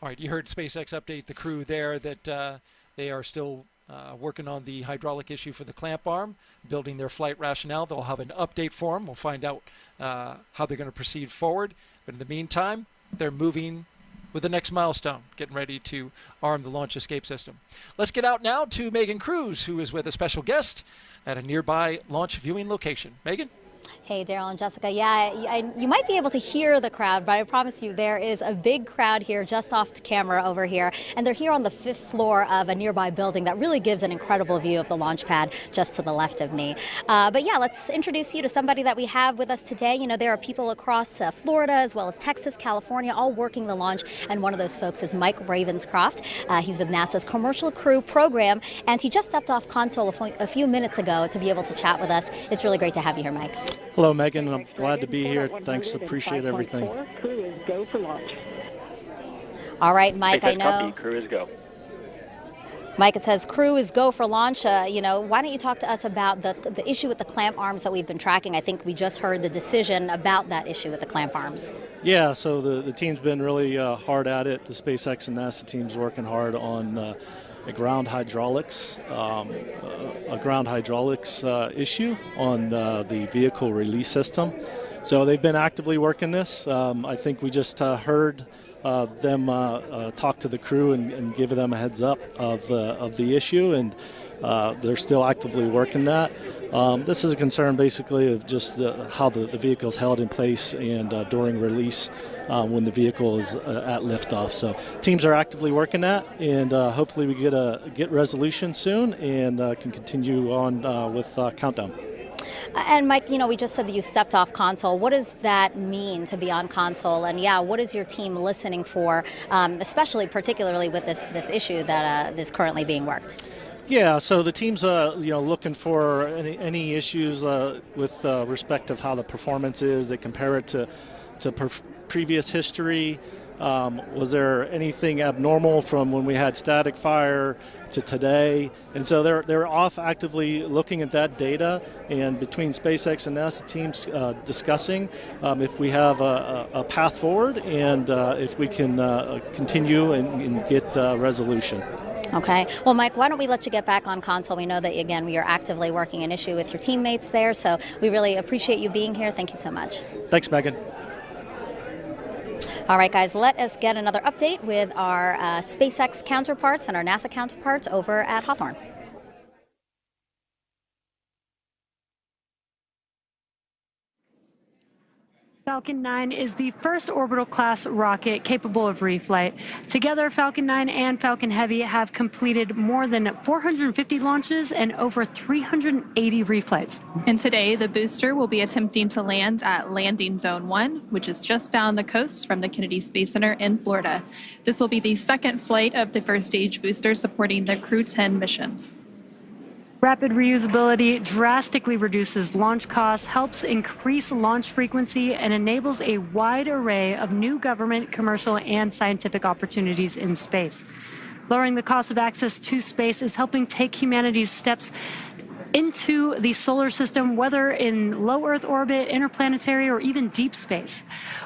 All right, you heard SpaceX update the crew there that they are still working on the hydraulic issue for the clamp arm, building their flight rationale. They'll have an update for them. We'll find out how they're going to proceed forward. But in the meantime, they're moving with the next milestone, getting ready to arm the launch escape system. Let's get out now to Megan Cruz, who is with a special guest at a nearby launch viewing location. Megan? Hey, Daryl and Jessica. Yeah, you might be able to hear the crowd, but I promise you there is a big crowd here just off the camera over here. And they're here on the 5th floor of a nearby building that really gives an incredible view of the launch pad just to the left of me. But yeah, let's introduce you to somebody that we have with us today. There are people across Florida as well as Texas, California, all working the launch. And one of those folks is Mike Ravenscroft. He's with NASA's Commercial Crew program. And he just stepped off console a few minutes ago to be able to chat with us. It's really great to have you here, Mike. Hello, Megan. I'm glad to be here. Thanks. Appreciate everything. Crew is go for launch. All right, Mike, I know. Copy. Crew is go. Mike, it says crew is go for launch. Why don't you talk to us about the issue with the clamp arms that we've been tracking? I think we just heard the decision about that issue with the clamp arms. Yeah, so the team's been really hard at it. The SpaceX and NASA team's working hard on a ground hydraulics issue on the vehicle release system. So they've been actively working this. I think we just heard them talk to the crew and give them a heads up of the issue, and they're still actively working that. This is a concern basically of just how the vehicle is held in place and during release when the vehicle is at liftoff. So teams are actively working that, and hopefully we get resolution soon and can continue on with countdown. And Mike, we just said that you stepped off console. What does that mean to be on console? And yeah, what is your team listening for, particularly with this issue that is currently being worked? Yeah, so the team's looking for any issues with respect of how the performance is. They compare it to previous history. Was there anything abnormal from when we had static fire to today? And so they're off actively looking at that data, and between SpaceX and NASA teams discussing if we have a path forward and if we can continue and get resolution. Okay. Well, Mike, why don't we let you get back on console? We know that, again, we are actively working an issue with your teammates there, so we really appreciate you being here. Thank you so much. Thanks, Megan. All right, guys, let us get another update with our SpaceX counterparts and our NASA counterparts over at Hawthorne. Falcon 9 is the first orbital-class rocket capable of reflight. Together, Falcon 9 and Falcon Heavy have completed more than 450 launches and over 380 reflights. And today, the booster will be attempting to land at Landing Zone 1, which is just down the coast from the Kennedy Space Center in Florida. This will be the second flight of the first stage booster supporting the Crew-10 mission. Rapid reusability drastically reduces launch costs, helps increase launch frequency, and enables a wide array of new government, commercial, and scientific opportunities in space. Lowering the cost of access to space is helping take humanity's steps into the solar system, whether in low Earth orbit, interplanetary, or even deep space.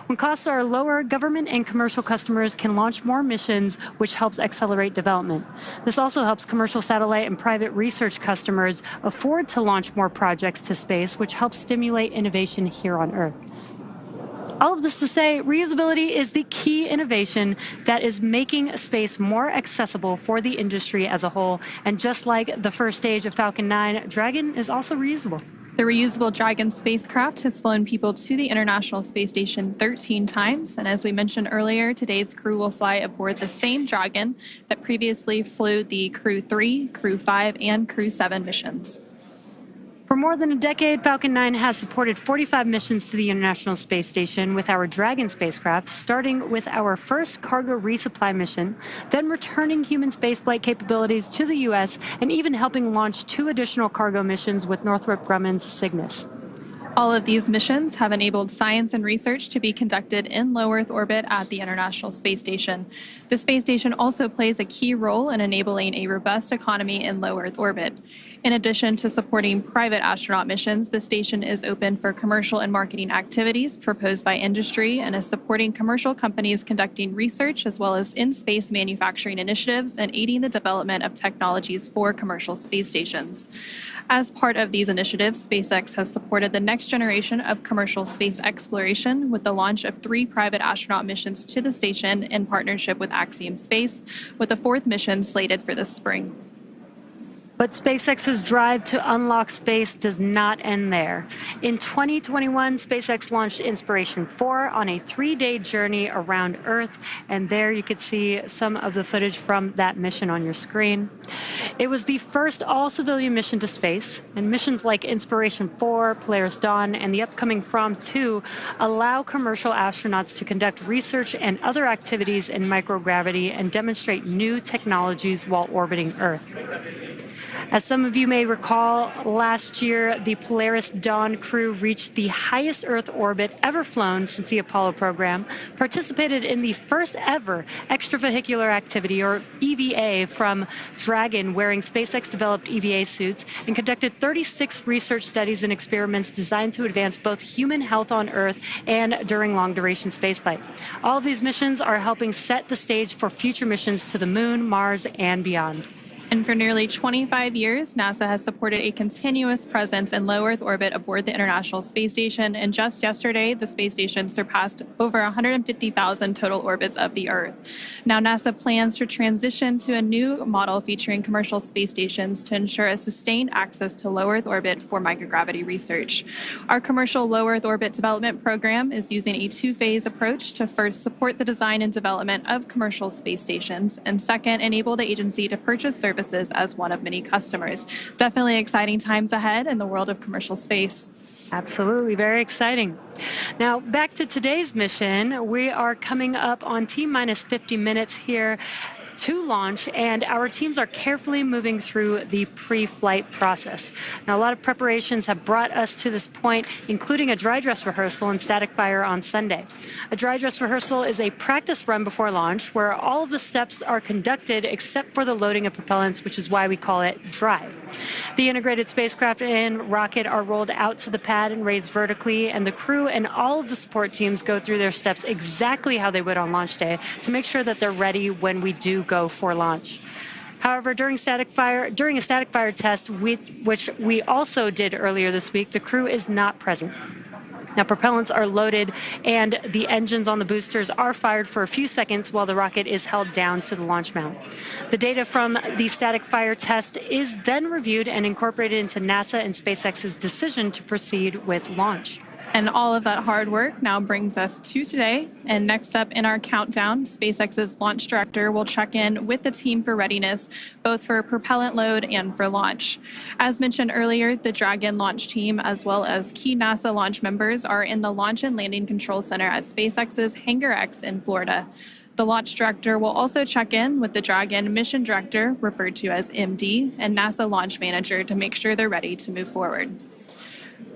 When costs are lower, government and commercial customers can launch more missions, which helps accelerate development. This also helps commercial satellite and private research customers afford to launch more projects to space, which helps stimulate innovation here on Earth. All of this to say, reusability is the key innovation that is making space more accessible for the industry as a whole. And just like the first stage of Falcon 9, Dragon is also reusable. The reusable Dragon spacecraft has flown people to the International Space Station 13 times. And as we mentioned earlier, today's crew will fly aboard the same Dragon that previously flew the Crew-3, Crew-5, and Crew-7 missions. For more than a decade, Falcon 9 has supported 45 missions to the International Space Station with our Dragon spacecraft, starting with our first cargo resupply mission, then returning human spaceflight capabilities to the U.S., and even helping launch 2 additional cargo missions with Northrop Grumman's Cygnus. All of these missions have enabled science and research to be conducted in low Earth orbit at the International Space Station. The space station also plays a key role in enabling a robust economy in low Earth orbit. In addition to supporting private astronaut missions, the station is open for commercial and marketing activities proposed by industry and is supporting commercial companies conducting research as well as in-space manufacturing initiatives and aiding the development of technologies for commercial space stations. As part of these initiatives, SpaceX has supported the next generation of commercial space exploration with the launch of 3 private astronaut missions to the station in partnership with Axiom Space, with a 4th mission slated for this spring. But SpaceX's drive to unlock space does not end there. In 2021, SpaceX launched Inspiration 4 on a 3-day journey around Earth, and there you could see some of the footage from that mission on your screen. It was the first all-civilian mission to space, and missions like Inspiration 4, Polaris Dawn, and the upcoming From 2 allow commercial astronauts to conduct research and other activities in microgravity and demonstrate new technologies while orbiting Earth. As some of you may recall, last year, the Polaris Dawn crew reached the highest Earth orbit ever flown since the Apollo program, participated in the first ever extravehicular activity, or EVA, from Dragon wearing SpaceX-developed EVA suits, and conducted 36 research studies and experiments designed to advance both human health on Earth and during long-duration spaceflight. All of these missions are helping set the stage for future missions to the Moon, Mars, and beyond. And for nearly 25 years, NASA has supported a continuous presence in low Earth orbit aboard the International Space Station. And just yesterday, the space station surpassed over 150,000 total orbits of the Earth. Now, NASA plans to transition to a new model featuring commercial space stations to ensure a sustained access to low Earth orbit for microgravity research. Our commercial low Earth orbit development program is using a 2-phase approach to first support the design and development of commercial space stations, and second, enable the agency to purchase services as one of many customers. Definitely exciting times ahead in the world of commercial space. Absolutely, very exciting. Now, back to today's mission. We are coming up on T-minus 50 minutes here to launch, and our teams are carefully moving through the pre-flight process. Now, a lot of preparations have brought us to this point, including a dry dress rehearsal and static fire on Sunday. A dry dress rehearsal is a practice run before launch where all of the steps are conducted except for the loading of propellants, which is why we call it dry. The integrated spacecraft and rocket are rolled out to the pad and raised vertically, and the crew and all of the support teams go through their steps exactly how they would on launch day to make sure that they're ready when we do go for launch. However, during a static fire test, which we also did earlier this week, the crew is not present. Now, propellants are loaded and the engines on the boosters are fired for a few seconds while the rocket is held down to the launch mount. The data from the static fire test is then reviewed and incorporated into NASA and SpaceX's decision to proceed with launch. And all of that hard work now brings us to today. And next up in our countdown, SpaceX's launch director will check in with the team for readiness, both for propellant load and for launch. As mentioned earlier, the Dragon launch team, as well as key NASA launch members, are in the Launch and Landing Control Center at SpaceX's Hangar X in Florida. The launch director will also check in with the Dragon mission director, referred to as MD, and NASA launch manager to make sure they're ready to move forward.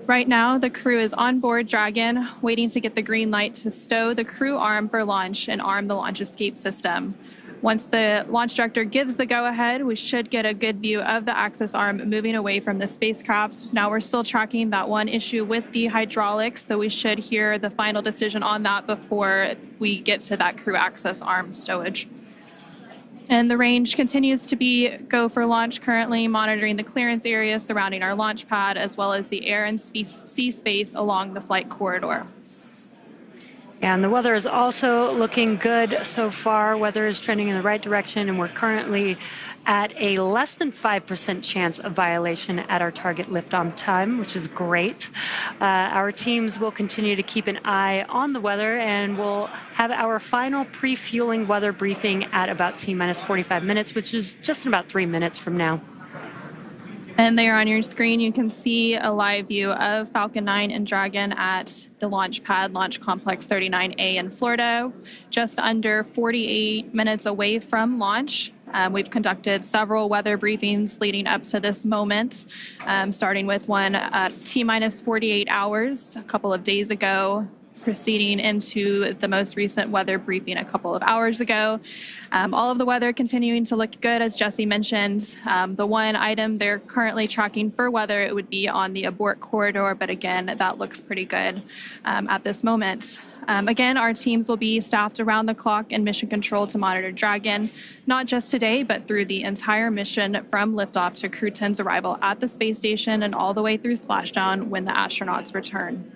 Right now, the crew is on board Dragon, waiting to get the green light to stow the crew arm for launch and arm the launch escape system. Once the launch director gives the go-ahead, we should get a good view of the access arm moving away from the spacecraft. Now we're still tracking that one issue with the hydraulics, so we should hear the final decision on that before we get to that crew access arm stowage. And the range continues to be go for launch, currently monitoring the clearance area surrounding our launch pad, as well as the air and sea space along the flight corridor. And the weather is also looking good so far. Weather is trending in the right direction, and we're currently at a less than 5% chance of violation at our target liftoff time, which is great. Our teams will continue to keep an eye on the weather, and we'll have our final pre-fueling weather briefing at about T-minus 45 minutes, which is just in about 3 minutes from now. And there on your screen, you can see a live view of Falcon 9 and Dragon at the launch pad, Launch Complex 39A in Florida, just under 48 minutes away from launch. We've conducted several weather briefings leading up to this moment, starting with one at T-minus 48 hours a couple of days ago, proceeding into the most recent weather briefing a couple of hours ago. All of the weather continuing to look good, as Jesse mentioned. The one item they're currently tracking for weather, it would be on the abort corridor, but again, that looks pretty good at this moment. Again, our teams will be staffed around the clock in mission control to monitor Dragon, not just today, but through the entire mission from liftoff to Crew-10's arrival at the space station and all the way through splashdown when the astronauts return.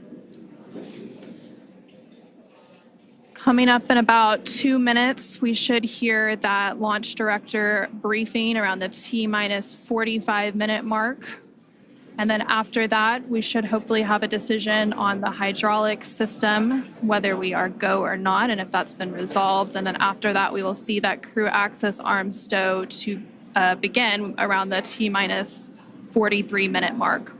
Coming up in about 2 minutes, we should hear that launch director briefing around the T-minus 45-minute mark. And then after that, we should hopefully have a decision on the hydraulic system, whether we are go or not, and if that's been resolved. And then after that, we will see that crew access arm stow to begin around the T-minus 43-minute mark.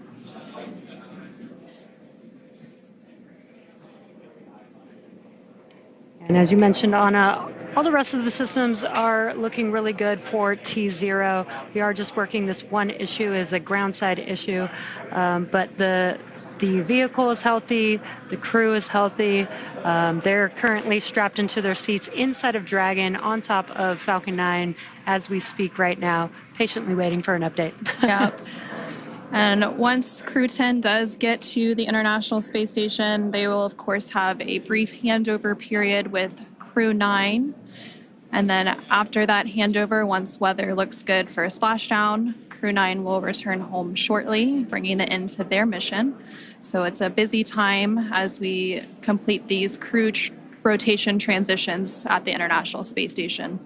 And as you mentioned, Anna, all the rest of the systems are looking really good for T0. We are just working this one issue as a ground side issue, but the vehicle is healthy, the crew is healthy. They're currently strapped into their seats inside of Dragon on top of Falcon 9 as we speak right now, patiently waiting for an update. Yep. And once Crew-10 does get to the International Space Station, they will, of course, have a brief handover period with Crew-9. And then after that handover, once weather looks good for a splashdown, Crew-9 will return home shortly, bringing the end to their mission. So it's a busy time as we complete these crew rotation transitions at the International Space Station.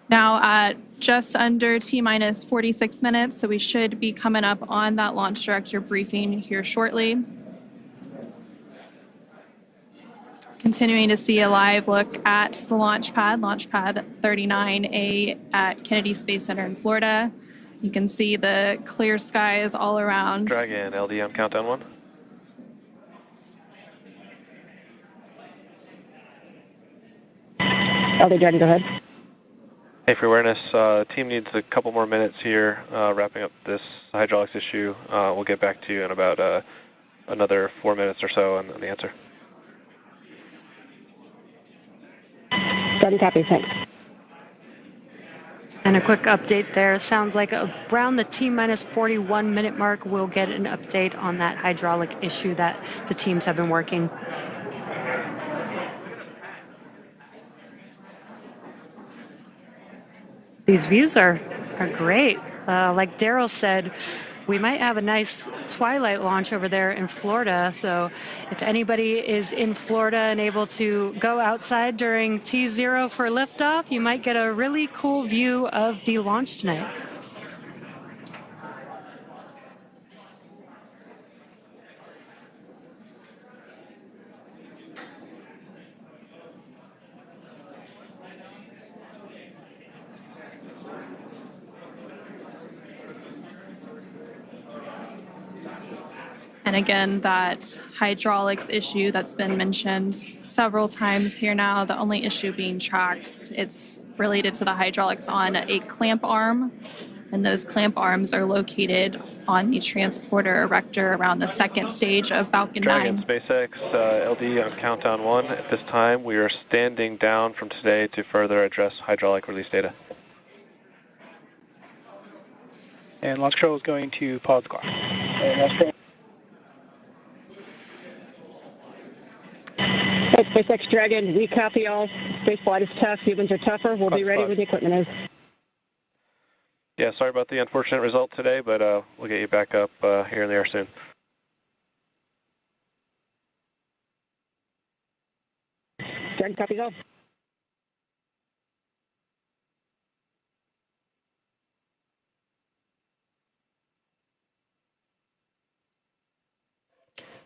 Now at just under T-minus 46 minutes, so we should be coming up on that launch director briefing here shortly. Continuing to see a live look at the launch pad 39A at Kennedy Space Center in Florida. You can see the clear skies all around. Dragon, LD on countdown 1. LD Dragon, go ahead. Hey, for awareness, team needs a couple more minutes here, wrapping up this hydraulics issue. We'll get back to you in about another 4 minutes or so on the answer. Sudden copy, thanks. And a quick update there. Sounds like around the T-minus 41-minute mark, we'll get an update on that hydraulic issue that the teams have been working. These views are great. Like Daryl said, we might have a nice twilight launch over there in Florida. So if anybody is in Florida and able to go outside during T0 for liftoff, you might get a really cool view of the launch tonight. And again, that hydraulics issue that's been mentioned several times here now, the only issue being tracked, it's related to the hydraulics on a clamp arm. And those clamp arms are located on the transporter erector around the second stage of Falcon 9. Dragon, SpaceX, LD on countdown 1. At this time, we are standing down from today to further address hydraulic release data. And launch control is going to pause the clock. Hey, SpaceX Dragon, we copy all. Space flight is tough. Humans are tougher. We'll be ready when the equipment is. Yeah, sorry about the unfortunate result today, but we'll get you back up here in the air soon. Dragon copies all.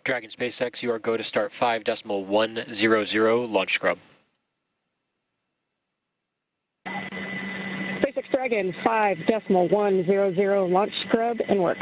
Dragon SpaceX, you are go to start 5.100 launch scrub. SpaceX Dragon 5.100 launch scrub and work.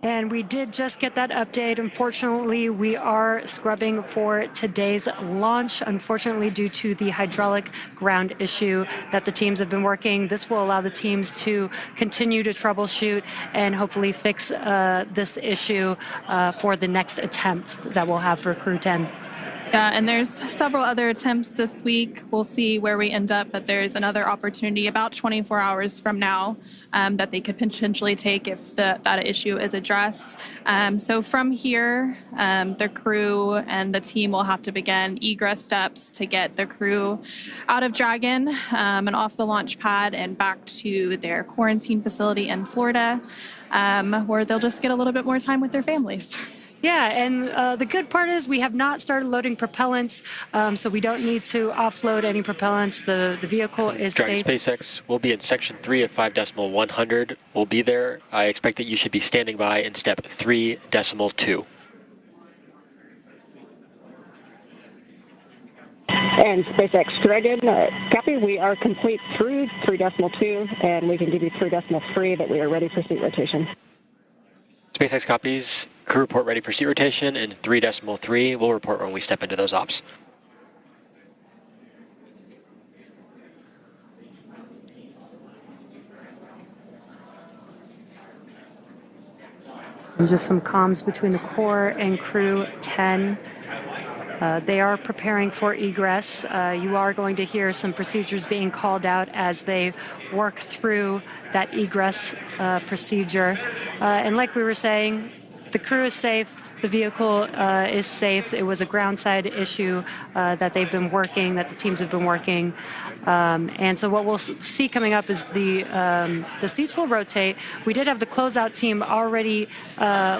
And we did just get that update. Unfortunately, we are scrubbing for today's launch. Unfortunately, due to the hydraulic ground issue that the teams have been working, this will allow the teams to continue to troubleshoot and hopefully fix this issue for the next attempt that we'll have for Crew-10. Yeah, and there's several other attempts this week. We'll see where we end up, but there's another opportunity about 24 hours from now that they could potentially take if that issue is addressed. So from here, the crew and the team will have to begin egress steps to get the crew out of Dragon and off the launch pad and back to their quarantine facility in Florida, where they'll just get a little bit more time with their families. Yeah, and the good part is we have not started loading propellants, so we don't need to offload any propellants. The vehicle is Dragon safe. SpaceX will be in section 3 of 5.100. We'll be there. I expect that you should be standing by in step 3.2. And SpaceX Dragon, copy. We are complete through 3.2, and we can give you 3.3 that we are ready for seat rotation. SpaceX copies. Crew report ready for seat rotation, and 3.3 we'll report when we step into those ops. And just some comms between the core and Crew-10. They are preparing for egress. You are going to hear some procedures being called out as they work through that egress procedure. And like we were saying, the crew is safe, the vehicle is safe. It was a ground side issue that they've been working, that the teams have been working. And so what we'll see coming up is the seats will rotate. We did have the closeout team already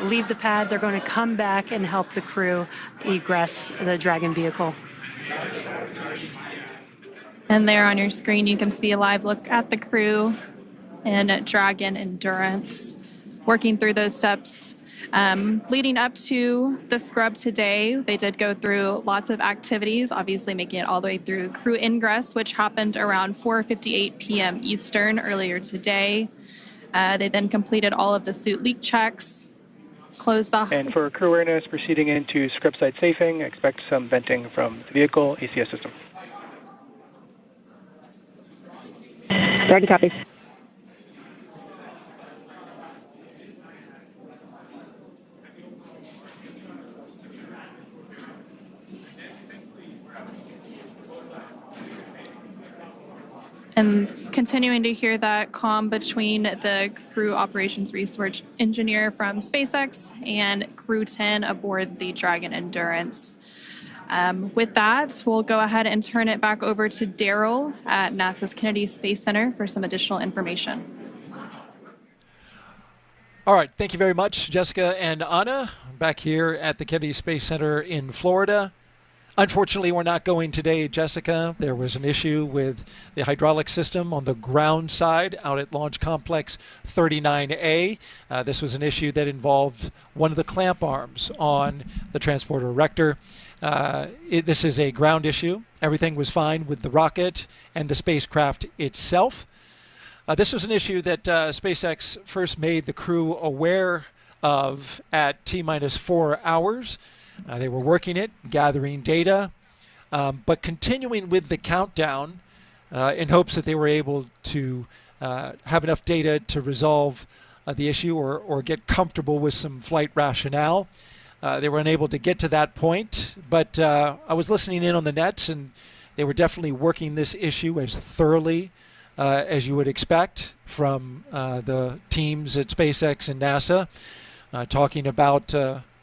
leave the pad. They're going to come back and help the crew egress the Dragon vehicle. And there on your screen, you can see a live look at the crew and Dragon Endurance working through those steps. Leading up to the scrub today, they did go through lots of activities, obviously making it all the way through crew ingress, which happened around 4:58 p.m. Eastern earlier today. They then completed all of the suit leak checks, closed the... And for crew awareness, proceeding into scrub site safing, expect some venting from the vehicle ACS system. Dragon copies. And continuing to hear that comm between the crew operations research engineer from SpaceX and Crew-10 aboard the Dragon Endurance. With that, we'll go ahead and turn it back over to Daryl at NASA's Kennedy Space Center for some additional information. All right, thank you very much, Jessica and Anna, back here at the Kennedy Space Center in Florida. Unfortunately, we're not going today, Jessica. There was an issue with the hydraulic system on the ground side out at Launch Complex 39A. This was an issue that involved one of the clamp arms on the transporter erector. This is a ground issue. Everything was fine with the rocket and the spacecraft itself. This was an issue that SpaceX first made the crew aware of at T-minus 4 hours. They were working it, gathering data, but continuing with the countdown in hopes that they were able to have enough data to resolve the issue or get comfortable with some flight rationale. They were unable to get to that point, but I was listening in on the nets, and they were definitely working this issue as thoroughly as you would expect from the teams at SpaceX and NASA, talking about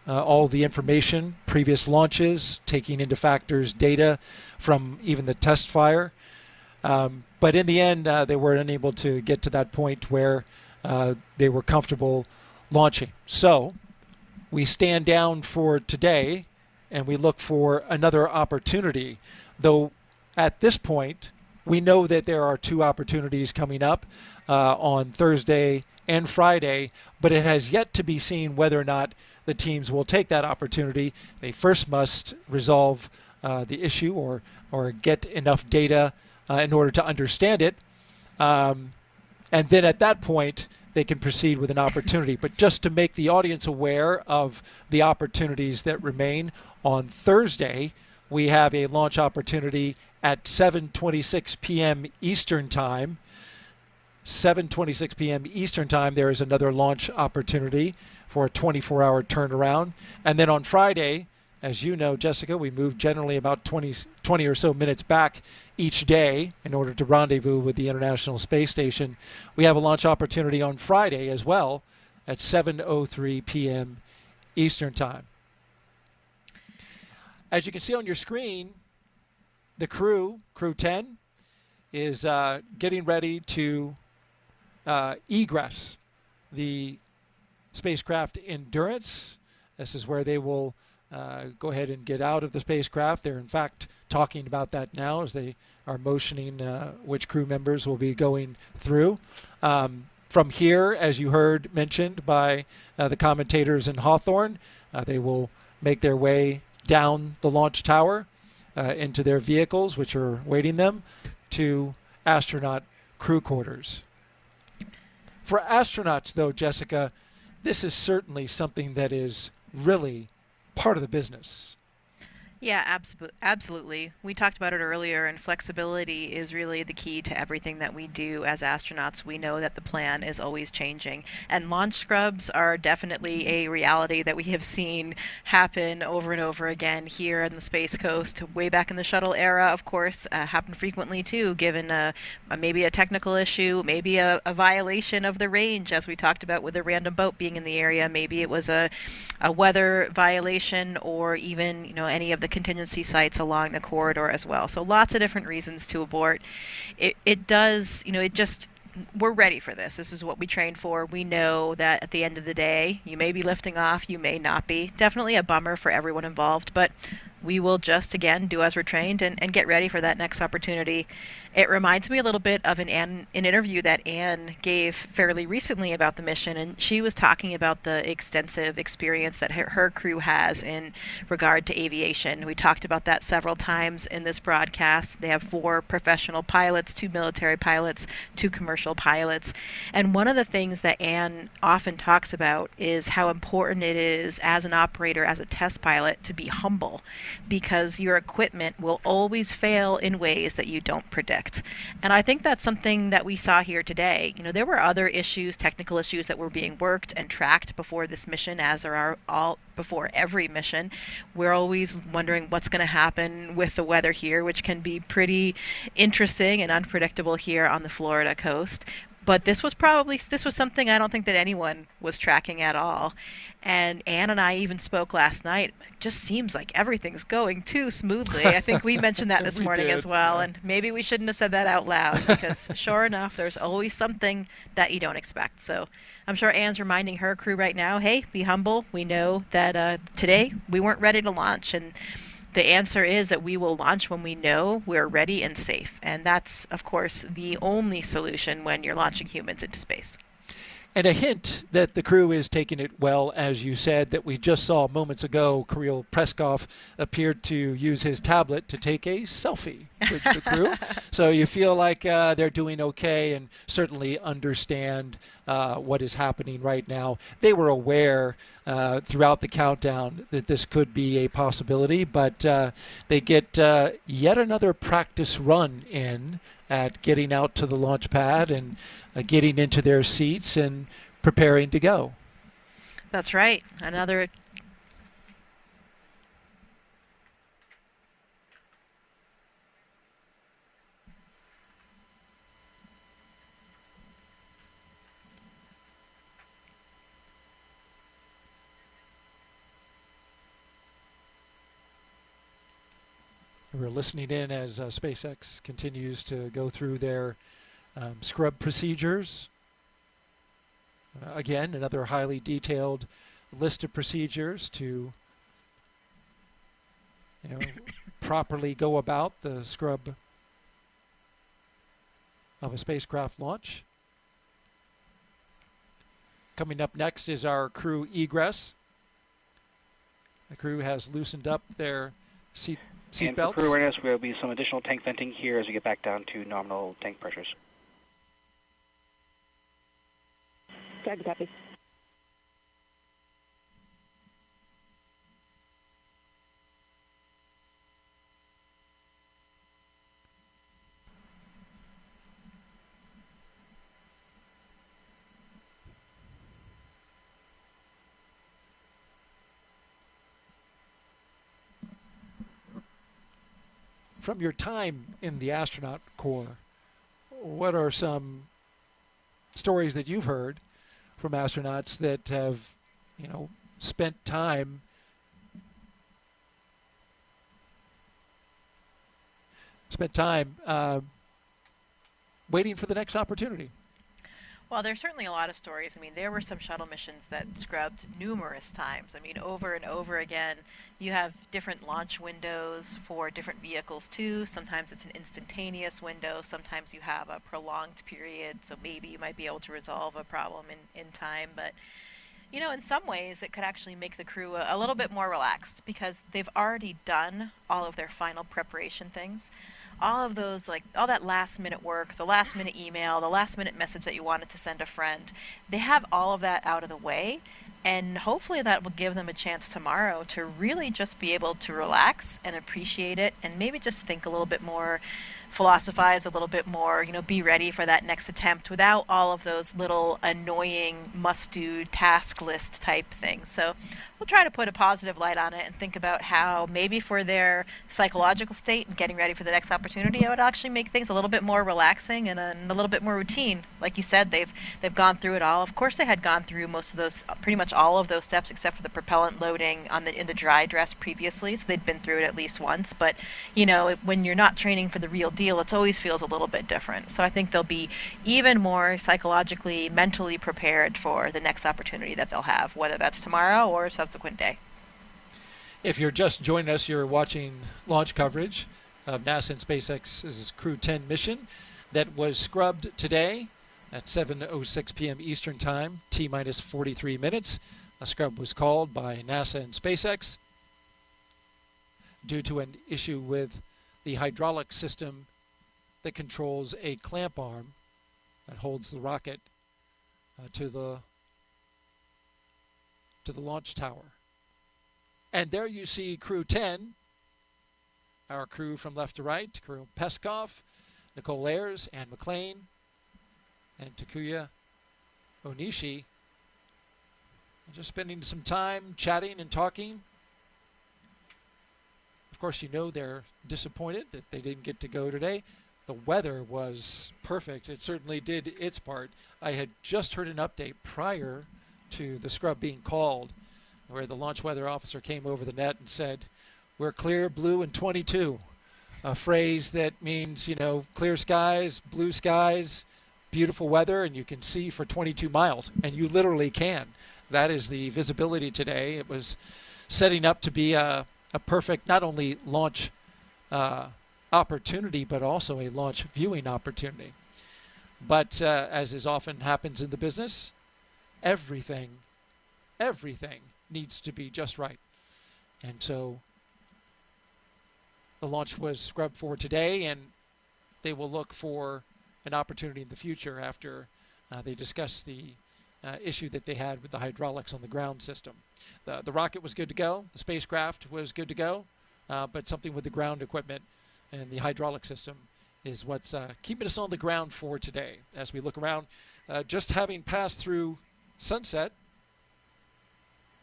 all the information, previous launches, taking into factors data from even the test fire. But in the end, they were unable to get to that point where they were comfortable launching. So we stand down for today and we look for another opportunity. Though at this point, we know that there are 2 opportunities coming up on Thursday and Friday, but it has yet to be seen whether or not the teams will take that opportunity. They first must resolve the issue or get enough data in order to understand it. And then at that point, they can proceed with an opportunity. But just to make the audience aware of the opportunities that remain, on Thursday, we have a launch opportunity at 7:26 p.m. Eastern Time. 7:26 p.m. Eastern Time, there is another launch opportunity for a 24-hour turnaround. And then on Friday, as you know, Jessica, we move generally about 20 or so minutes back each day in order to rendezvous with the International Space Station. We have a launch opportunity on Friday as well at 7:03 p.m. Eastern Time. As you can see on your screen, the Crew-10, is getting ready to Egress, the spacecraft Endurance. This is where they will go ahead and get out of the spacecraft. They're in fact talking about that now as they are motioning which crew members will be going through. From here, as you heard mentioned by the commentators in Hawthorne, they will make their way down the launch tower into their vehicles, which are waiting them, to astronaut crew quarters. For astronauts, though, Jessica, this is certainly something that is really part of the business. Yeah, absolutely. We talked about it earlier, and flexibility is really the key to everything that we do as astronauts. We know that the plan is always changing, and launch scrubs are definitely a reality that we have seen happen over and over again here on the Space Coast. Way back in the shuttle era, of course, happened frequently too, given maybe a technical issue, maybe a violation of the range, as we talked about with a random boat being in the area. Maybe it was a weather violation, or even any of the contingency sites along the corridor as well. So lots of different reasons to abort. It does, we're ready for this. This is what we trained for. We know that at the end of the day, you may be lifting off, you may not be. Definitely a bummer for everyone involved, but we will just, again, do as we're trained and get ready for that next opportunity. It reminds me a little bit of an interview that Anne gave fairly recently about the mission, and she was talking about the extensive experience that her crew has in regard to aviation. We talked about that several times in this broadcast. They have 4 professional pilots, 2 military pilots, 2 commercial pilots. And one of the things that Anne often talks about is how important it is as an operator, as a test pilot, to be humble, because your equipment will always fail in ways that you don't predict. And I think that's something that we saw here today. There were other issues, technical issues, that were being worked and tracked before this mission, as there are all before every mission. We're always wondering what's going to happen with the weather here, which can be pretty interesting and unpredictable here on the Florida coast. But this was something I don't think that anyone was tracking at all. And Anne and I even spoke last night. It just seems like everything's going too smoothly. I think we mentioned that this morning as well. And maybe we shouldn't have said that out loud, because sure enough, there's always something that you don't expect. So I'm sure Anne's reminding her crew right now, hey, be humble. We know that today we weren't ready to launch. And the answer is that we will launch when we know we're ready and safe. And that's, of course, the only solution when you're launching humans into space. And a hint that the crew is taking it well, as you said, that we just saw moments ago. Kirill Peskov appeared to use his tablet to take a selfie with the crew. So you feel like they're doing okay and certainly understand what is happening right now. They were aware throughout the countdown that this could be a possibility, but they get yet another practice run in at getting out to the launch pad and getting into their seats and preparing to go. That's right. Another. We're listening in as SpaceX continues to go through their scrub procedures. Again, another highly detailed list of procedures to properly go about the scrub of a spacecraft launch. Coming up next is our crew egress. The crew has loosened up their seat And belts. for crew awareness, there will be some additional tank venting here as we get back down to nominal tank pressures. Copy. From your time in the astronaut corps, what are some stories that you've heard from astronauts that have, spent time waiting for the next opportunity? Well, there's certainly a lot of stories. I mean, there were some shuttle missions that scrubbed numerous times. I mean, over and over again. You have different launch windows for different vehicles, too. Sometimes it's an instantaneous window. Sometimes you have a prolonged period, so maybe you might be able to resolve a problem in time. But, in some ways, it could actually make the crew a little bit more relaxed, because they've already done all of their final preparation things. All of those, all that last minute work, the last minute email, the last minute message that you wanted to send a friend, they have all of that out of the way. And hopefully that will give them a chance tomorrow to really just be able to relax and appreciate it, and maybe just think a little bit more, philosophize a little bit more, be ready for that next attempt without all of those little annoying must-do task list type things. So we'll try to put a positive light on it and think about how maybe for their psychological state and getting ready for the next opportunity, it would actually make things a little bit more relaxing and a little bit more routine. Like you said, they've gone through it all. Of course, they had gone through most of those, pretty much all of those steps except for the propellant loading in the dry dress previously, so they'd been through it at least once. But when you're not training for the real deal, it always feels a little bit different. So I think they'll be even more psychologically, mentally prepared for the next opportunity that they'll have, whether that's tomorrow or a subsequent day. If you're just joining us, you're watching launch coverage of NASA and SpaceX's Crew-10 mission that was scrubbed today at 7:06 p.m. Eastern Time, T-minus 43 minutes. A scrub was called by NASA and SpaceX due to an issue with the hydraulic system that controls a clamp arm that holds the rocket to the launch tower. And there you see Crew-10, our crew from left to right, Kirill Peskov, Nicole Ayers, Anne McLean, and Takuya Onishi, just spending some time chatting and talking. Of course, they're disappointed that they didn't get to go today. the weather was perfect. It certainly did its part. I had just heard an update prior to the scrub being called where the launch weather officer came over the net and said, "We're clear, blue, and 22." A phrase that means, clear skies, blue skies, beautiful weather, and you can see for 22 miles. And you literally can. That is the visibility today. It was setting up to be a perfect, not only launch opportunity, but also a launch viewing opportunity. But as is often happens in the business, everything needs to be just right. And so the launch was scrubbed for today, and they will look for an opportunity in the future after they discuss the issue that they had with the hydraulics on the ground system. The rocket was good to go. The spacecraft was good to go, but something with the ground equipment and the hydraulic system is what's keeping us on the ground for today. As we look around, just having passed through sunset,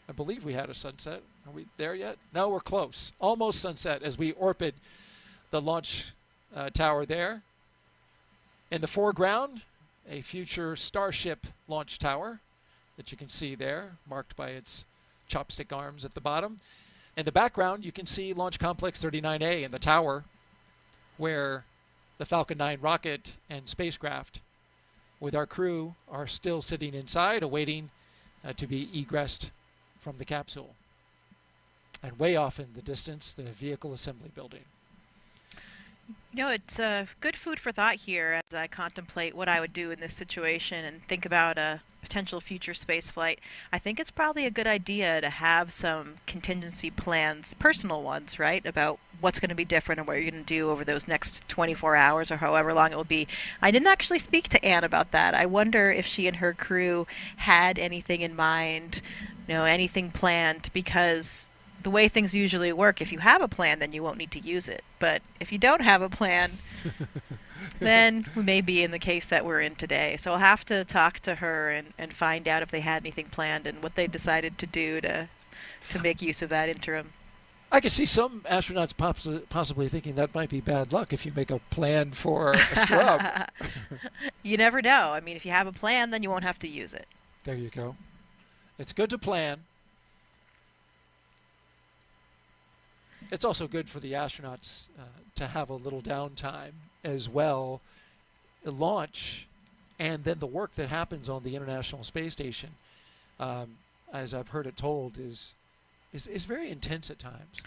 I believe we had a sunset. Are we there yet? No, we're close. Almost sunset as we orbit the launch tower there. In the foreground, a future Starship launch tower that you can see there, marked by its chopstick arms at the bottom. In the background, you can see Launch Complex 39A and the tower where the Falcon 9 rocket and spacecraft with our crew are still sitting inside awaiting to be egressed from the capsule. And way off in the distance, the vehicle assembly building. It's good food for thought here as I contemplate what I would do in this situation and think about a potential future space flight. I think it's probably a good idea to have some contingency plans, personal ones, right, about what's going to be different and what you're going to do over those next 24 hours or however long it will be. I didn't actually speak to Anne about that. I wonder if she and her crew had anything in mind, anything planned, because the way things usually work, if you have a plan, then you won't need to use it. But if you don't have a plan, then we may be in the case that we're in today. So I'll have to talk to her and find out if they had anything planned and what they decided to do to make use of that interim. I could see some astronauts possibly thinking that might be bad luck if you make a plan for a scrub. You never know. I mean, if you have a plan, then you won't have to use it. There you go. It's good to plan. It's also good for the astronauts to have a little downtime as well. The launch and then the work that happens on the International Space Station, as I've heard it told, is very intense at times.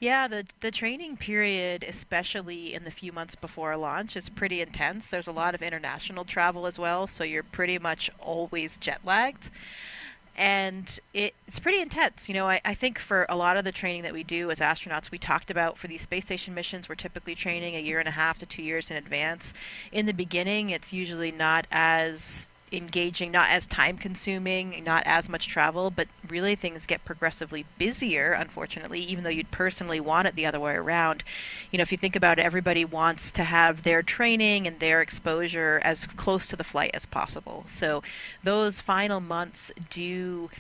Yeah, the training period, especially in the few months before a launch, is pretty intense. There's a lot of international travel as well, so you're pretty much always jet lagged. And it's pretty intense. I think for a lot of the training that we do as astronauts, we talked about for these space station missions, we're typically training 1.5 to 2 years in advance. In the beginning, it's usually not as engaging, not as time consuming, not as much travel, but really things get progressively busier, unfortunately, even though you'd personally want it the other way around. If you think about it, everybody wants to have their training and their exposure as close to the flight as possible. So those final months do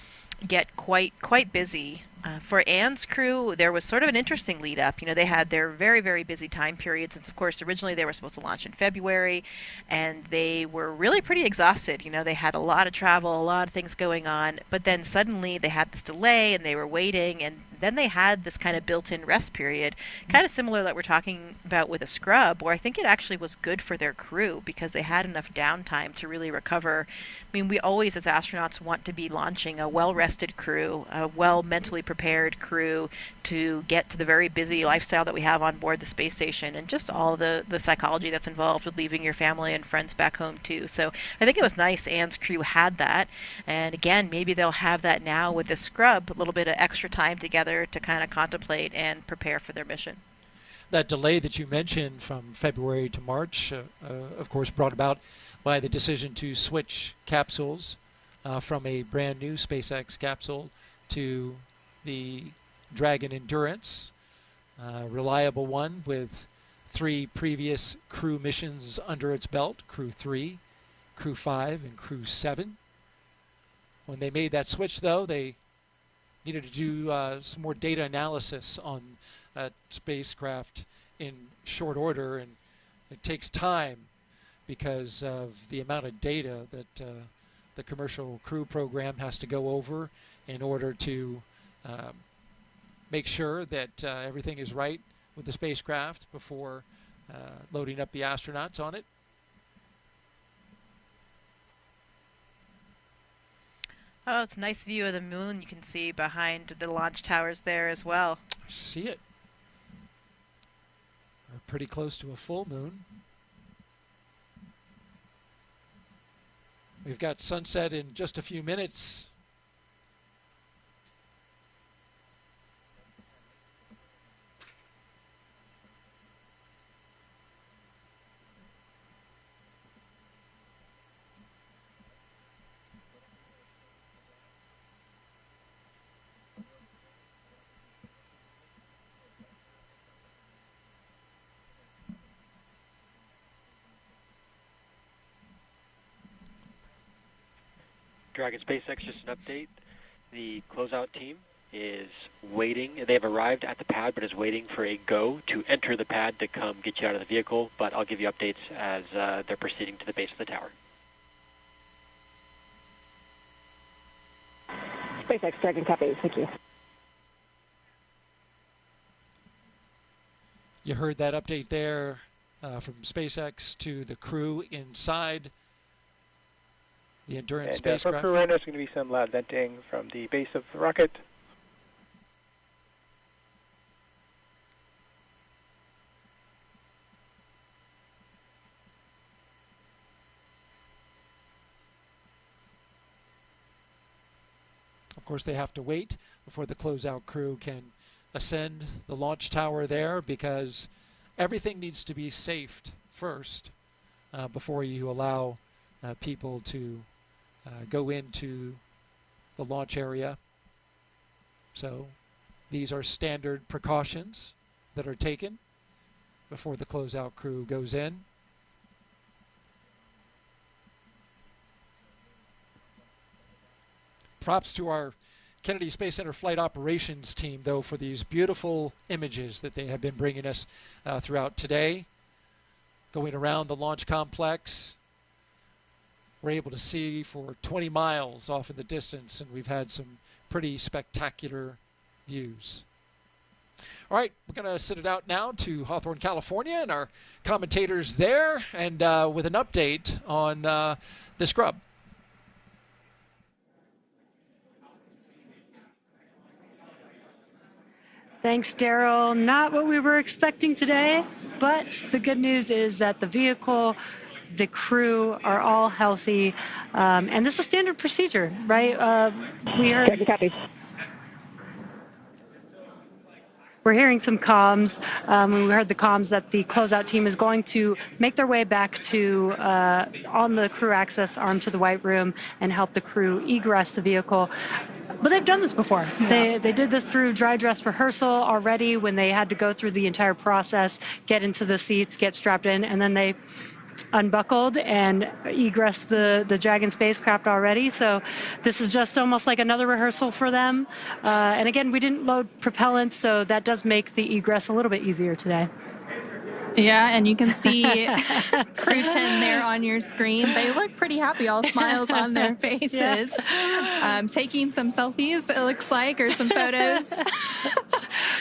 get quite busy. For Anne's crew, there was sort of an interesting lead up. They had their very, very busy time period since, of course, originally they were supposed to launch in February, and they were really pretty exhausted. They had a lot of travel, a lot of things going on, but then suddenly they had this delay and they were waiting, and then they had this kind of built-in rest period, kind of similar that we're talking about with a scrub, where I think it actually was good for their crew because they had enough downtime to really recover. I mean, we always, as astronauts, want to be launching a well-rested crew, a well-mentally prepared crew to get to the very busy lifestyle that we have on board the space station, and just all the psychology that's involved with leaving your family and friends back home too. So I think it was nice Anne's crew had that, and again, maybe they'll have that now with the scrub, a little bit of extra time together to kind of contemplate and prepare for their mission. That delay that you mentioned from February to March, of course, brought about by the decision to switch capsules from a brand new SpaceX capsule to the Dragon Endurance, reliable one with 3 previous crew missions under its belt, Crew-3, Crew-5, and Crew-7. When they made that switch, though, they needed to do some more data analysis on that spacecraft in short order, and It takes time because of the amount of data that the commercial crew program has to go over in order to make sure that everything is right with the spacecraft before loading up the astronauts on it. Oh, it's a nice view of the moon you can see behind the launch towers there as well. See it. We're pretty close to a full moon. We've got sunset in just a few minutes. Dragon SpaceX, just an update. The closeout team is waiting. They have arrived at the pad, but is waiting for a go to enter the pad to come get you out of the vehicle. But I'll give you updates as they're proceeding to the base of the tower. SpaceX, Dragon copy. Thank you. You heard that update there from SpaceX to the crew inside the Endurance And spacecraft. for crew right now, there's going to be some loud venting from the base of the rocket. Of course, they have to wait before the closeout crew can ascend the launch tower there because everything needs to be safed first before you allow people to go into the launch area. So these are standard precautions that are taken before the closeout crew goes in. Props to our Kennedy Space Center Flight Operations team, though, for these beautiful images that they have been bringing us throughout today. Going around the launch complex, we're able to see for 20 miles off in the distance, and we've had some pretty spectacular views. All right, we're going to send it out now to Hawthorne, California, and our commentators there, and with an update on the scrub. Thanks, Daryl. Not what we were expecting today, but the good news is that the vehicle, the crew are all healthy, and this is standard procedure, right? We heard. We're hearing some comms. We heard the comms that the closeout team is going to make their way back to on the crew access arm to the White Room and help the crew egress the vehicle. But they've done this before. Yeah. They did this through dry dress rehearsal already when they had to go through the entire process, get into the seats, get strapped in, and then they unbuckled and egressed the Dragon spacecraft already. So this is just almost like another rehearsal for them. And again, we didn't load propellants, so that does make the egress a little bit easier today. Yeah, and you can see Crew-10 there on your screen. They look pretty happy, all smiles on their faces. Yeah. Taking some selfies, it looks like, or some photos.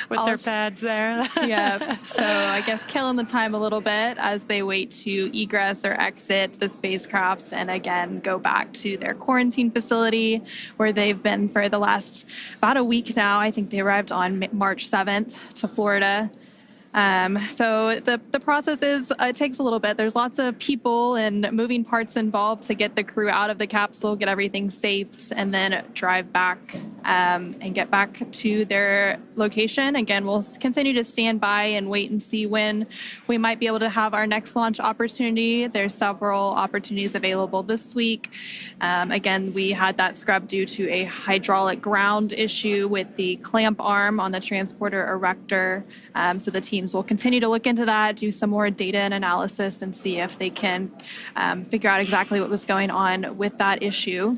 With their pads there. Yeah, so I guess killing the time a little bit as they wait to egress or exit the spacecraft and again go back to their quarantine facility where they've been for the last about a week now. I think they arrived on March 7th to Florida. So the process is, it takes a little bit. There's lots of people and moving parts involved to get the crew out of the capsule, get everything safed, and then drive back and get back to their location. Again, we'll continue to stand by and wait and see when we might be able to have our next launch opportunity. There's several opportunities available this week. Again, we had that scrub due to a hydraulic ground issue with the clamp arm on the transporter erector. So the teams will continue to look into that, do some more data and analysis, and see if they can figure out exactly what was going on with that issue.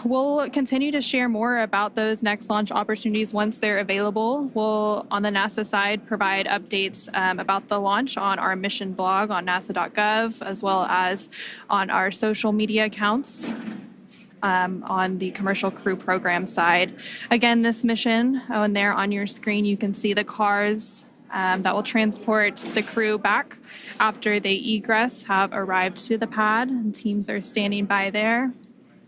We'll continue to share more about those next launch opportunities once they're available. We'll, on the NASA side, provide updates about the launch on our mission blog on nasa.gov, as well as on our social media accounts on the commercial crew program side. Again, this mission, and there on your screen, you can see the cars that will transport the crew back after the egress have arrived to the pad, and teams are standing by there.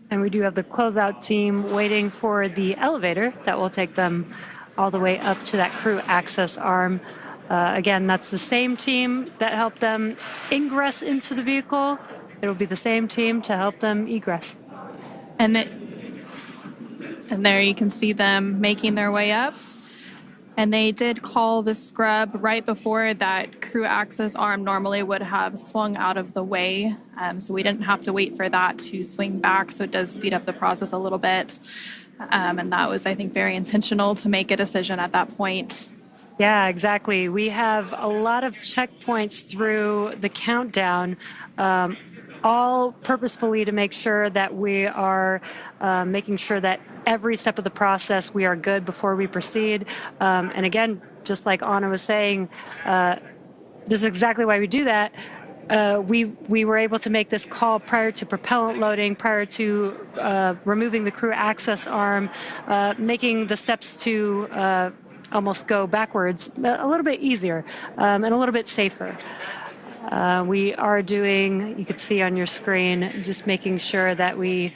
And we do have the closeout team waiting for the elevator that will take them all the way up to that crew access arm. Again, that's the same team that helped them ingress into the vehicle. It will be the same team to help them egress. And there you can see them making their way up. And they did call the scrub right before that crew access arm normally would have swung out of the way. So we didn't have to wait for that to swing back. So it does speed up the process a little bit. And that was, I think, very intentional to make a decision at that point. Yeah, exactly. We have a lot of checkpoints through the countdown, all purposefully to make sure that we are making sure that every step of the process we are good before we proceed. And again, just like Anna was saying, this is exactly why we do that. We were able to make this call prior to propellant loading, prior to removing the crew access arm, making the steps to almost go backwards a little bit easier and a little bit safer. We are doing, you can see on your screen, just making sure that we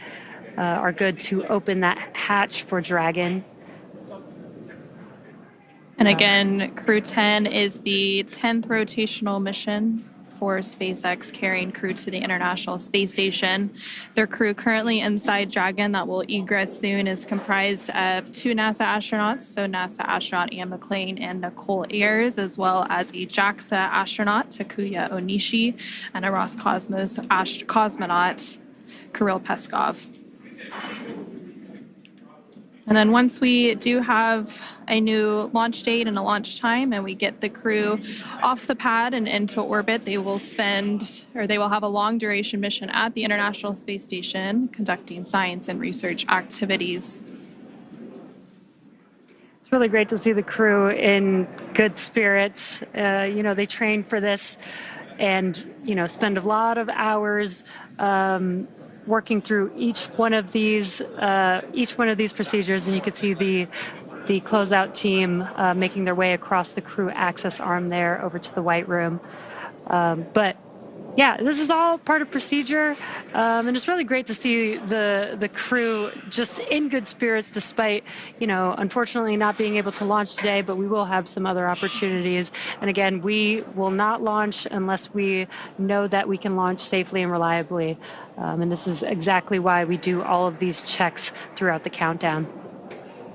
are good to open that hatch for Dragon. And again, Crew-10 is the 10th rotational mission for SpaceX carrying crew to the International Space Station. Their crew currently inside Dragon that will egress soon is comprised of 2 NASA astronauts, so NASA astronaut Anne McClain and Nicole Ayers, as well as a JAXA astronaut, Takuya Onishi, and a Roscosmos cosmonaut, Kirill Peskov. And then once we do have a new launch date and a launch time and we get the crew off the pad and into orbit, they will have a long duration mission at the International Space Station conducting science and research activities. It's really great to see the crew in good spirits. They train for this and, spend a lot of hours working through each one of these procedures, and you can see the closeout team making their way across the crew access arm there over to the White Room. But yeah, this is all part of procedure, and it's really great to see the crew just in good spirits despite, unfortunately not being able to launch today, but we will have some other opportunities. And again, we will not launch unless we know that we can launch safely and reliably. And this is exactly why we do all of these checks throughout the countdown.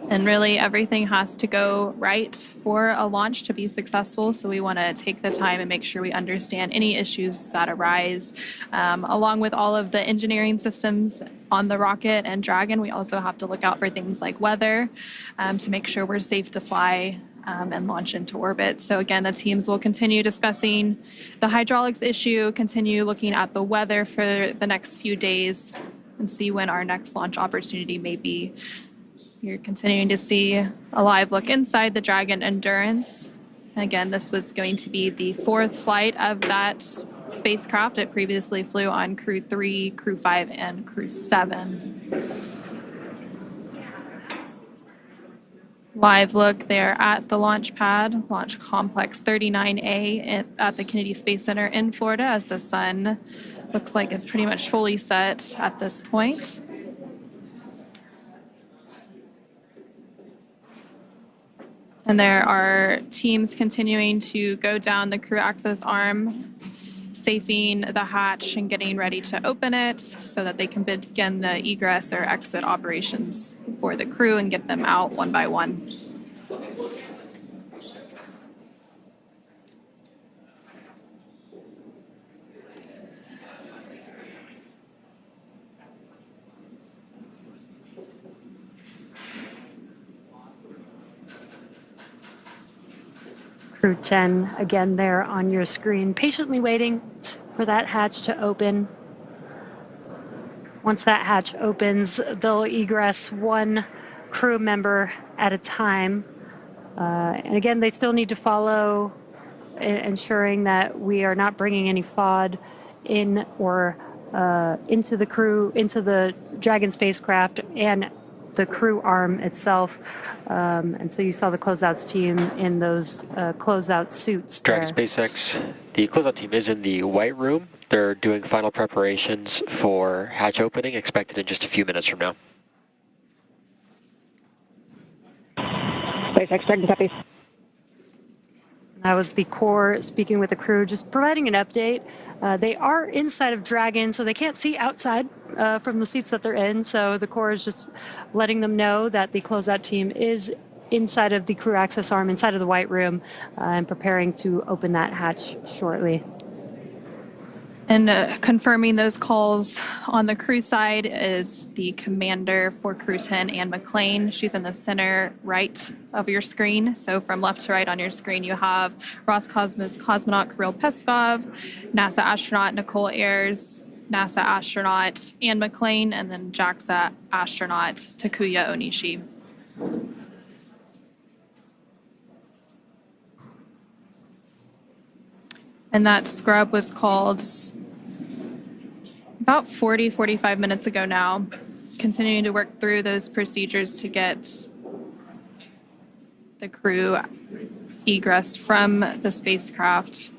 And really everything has to go right for a launch to be successful. So we want to take the time and make sure we understand any issues that arise. Along with all of the engineering systems on the rocket and Dragon, we also have to look out for things like weather to make sure we're safe to fly and launch into orbit. So again, the teams will continue discussing the hydraulics issue, continue looking at the weather for the next few days, and see when our next launch opportunity may be. You're continuing to see a live look inside the Dragon Endurance. And again, this was going to be the 4th flight of that spacecraft. It previously flew on Crew-3, Crew-5, and Crew-7. Live look there at the launch pad, Launch Complex 39A at the Kennedy Space Center in Florida, as the sun looks like it's pretty much fully set at this point. And there are teams continuing to go down the crew access arm, safing the hatch and getting ready to open it so that they can begin the egress or exit operations for the crew and get them out one by one. Crew-10, again, there on your screen, patiently waiting for that hatch to open. Once that hatch opens, they'll egress one crew member at a time. And again, they still need to follow, ensuring that we are not bringing any FOD in or into the Dragon spacecraft and the crew arm itself. And so you saw the closeouts team in those closeout suits there. Dragon SpaceX, the closeout team is in the white room. They're doing final preparations for hatch opening, expected in just a few minutes from now. SpaceX Dragon copy. That was the core speaking with the crew, just providing an update. They are inside of Dragon, so they can't see outside from the seats that they're in. So the core is just letting them know that the closeout team is inside of the crew access arm, inside of the white room, and preparing to open that hatch shortly. And confirming those calls on the crew side is the commander for Crew-10, Anne McLean. She's in the center right of your screen. So from left to right on your screen, you have Roscosmos cosmonaut Kirill Peskov, NASA astronaut Nicole Ayers, NASA astronaut Anne McLean, and then JAXA astronaut Takuya Onishi. And that scrub was called about 45 minutes ago now, continuing to work through those procedures to get the crew egressed from the spacecraft.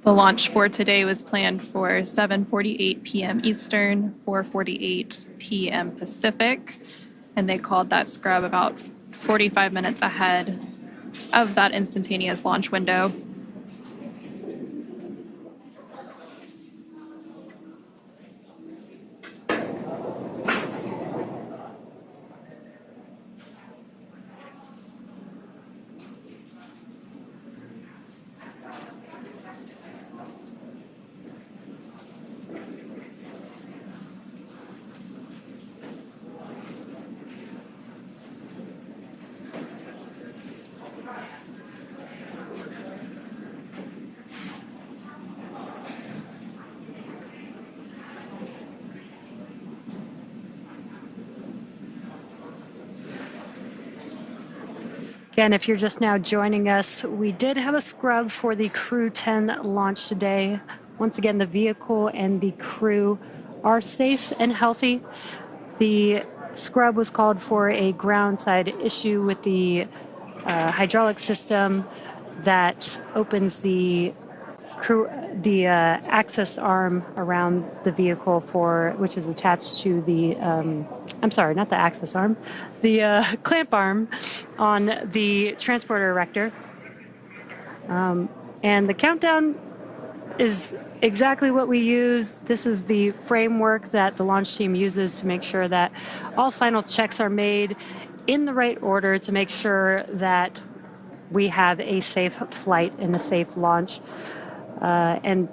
The launch for today was planned for 7:48 p.m. Eastern, 4:48 p.m. Pacific, and they called that scrub about 45 minutes ahead of that instantaneous launch window. Again, if you're just now joining us, we did have a scrub for the Crew-10 launch today. Once again, the vehicle and the crew are safe and healthy. The scrub was called for a ground side issue with the hydraulic system that opens the access arm around the vehicle which is attached to the I'm sorry, not the access arm, the clamp arm on the transporter erector. And the countdown is exactly what we use. This is the framework that the launch team uses to make sure that all final checks are made in the right order to make sure that we have a safe flight and a safe launch. And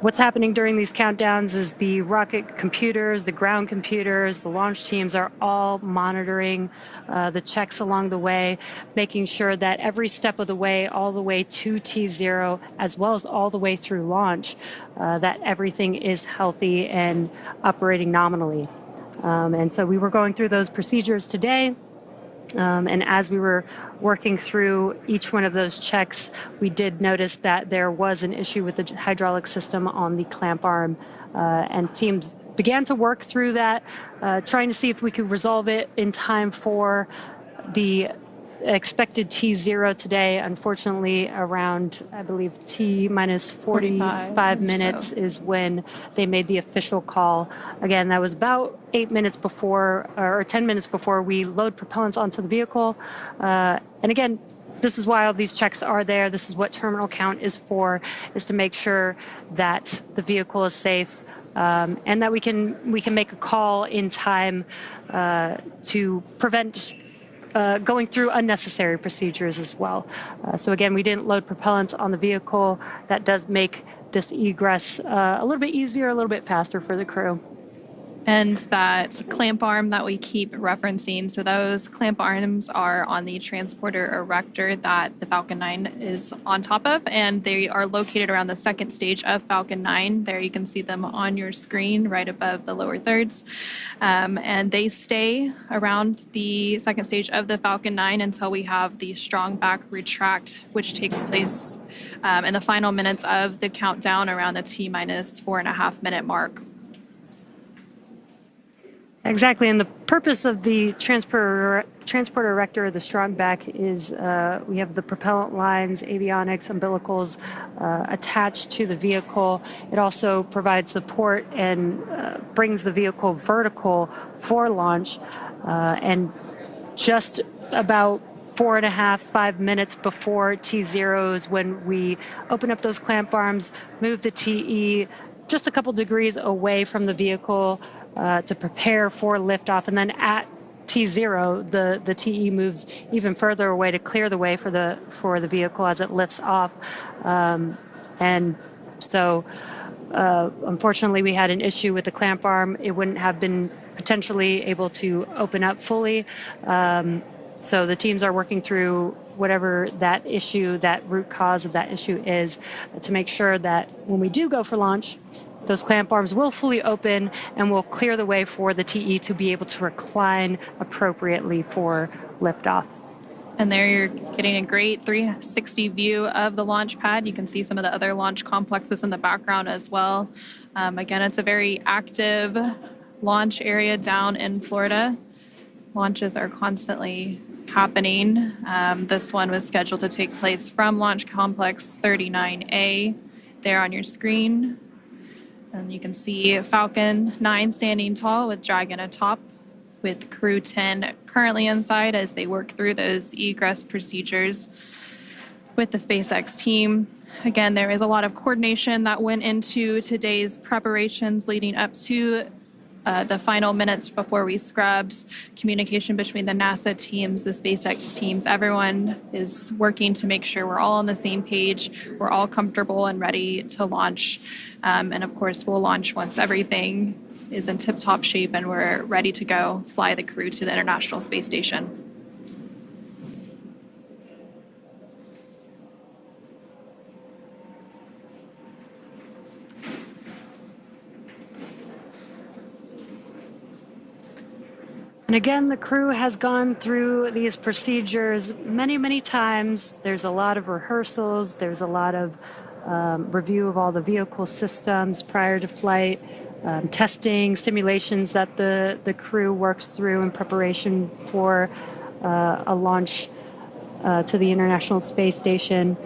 what's happening during these countdowns is the rocket computers, the ground computers, the launch teams are all monitoring the checks along the way, making sure that every step of the way, all the way to T0, as well as all the way through launch, that everything is healthy and operating nominally. And so we were going through those procedures today. And as we were working through each one of those checks, we did notice that there was an issue with the hydraulic system on the clamp arm. And teams began to work through that, trying to see if we could resolve it in time for the expected T0 today. Unfortunately, around, I believe, T minus 45 minutes is when they made the official call. Again, that was about 8 minutes before, or 10 minutes before we load propellants onto the vehicle. And again, this is why all these checks are there. This is what terminal count is for, is to make sure that the vehicle is safe. And that we can make a call in time to prevent going through unnecessary procedures as well. So again, we didn't load propellants on the vehicle. That does make this egress a little bit easier, a little bit faster for the crew. And that clamp arm that we keep referencing, so those clamp arms are on the transporter erector that the Falcon 9 is on top of, and they are located around the second stage of Falcon 9. There you can see them on your screen right above the lower thirds. And they stay around the second stage of the Falcon 9 until we have the strong back retract, which takes place in the final minutes of the countdown around the T-minus 4.5 minute mark. Exactly, and the purpose of the transporter erector, the strong back, is we have the propellant lines, avionics, umbilicals attached to the vehicle. It also provides support and brings the vehicle vertical for launch. And just about 4.5-5 minutes before T0 is when we open up those clamp arms, move the TE just a couple degrees away from the vehicle to prepare for liftoff, and then at T0, the TE moves even further away to clear the way for the vehicle as it lifts off. And so, unfortunately, we had an issue with the clamp arm. It wouldn't have been potentially able to open up fully. So the teams are working through whatever that issue, that root cause of that issue is, to make sure that when we do go for launch, those clamp arms will fully open and will clear the way for the TE to be able to recline appropriately for liftoff. And there you're getting a great 360 view of the launch pad. You can see some of the other launch complexes in the background as well. Again, it's a very active launch area down in Florida. Launches are constantly happening. This one was scheduled to take place from Launch Complex 39A there on your screen. And you can see Falcon 9 standing tall with Dragon atop, with Crew-10 currently inside as they work through those egress procedures with the SpaceX team. Again, there is a lot of coordination that went into today's preparations leading up to the final minutes before we scrubbed. Communication between the NASA teams, the SpaceX teams, everyone is working to make sure we're all on the same page, we're all comfortable and ready to launch. And of course, we'll launch once everything is in tip-top shape and we're ready to go fly the crew to the International Space Station. And again, the crew has gone through these procedures many, many times. There's a lot of rehearsals. There's a lot of review of all the vehicle systems prior to flight, testing, simulations that the crew works through in preparation for a launch to the International Space Station.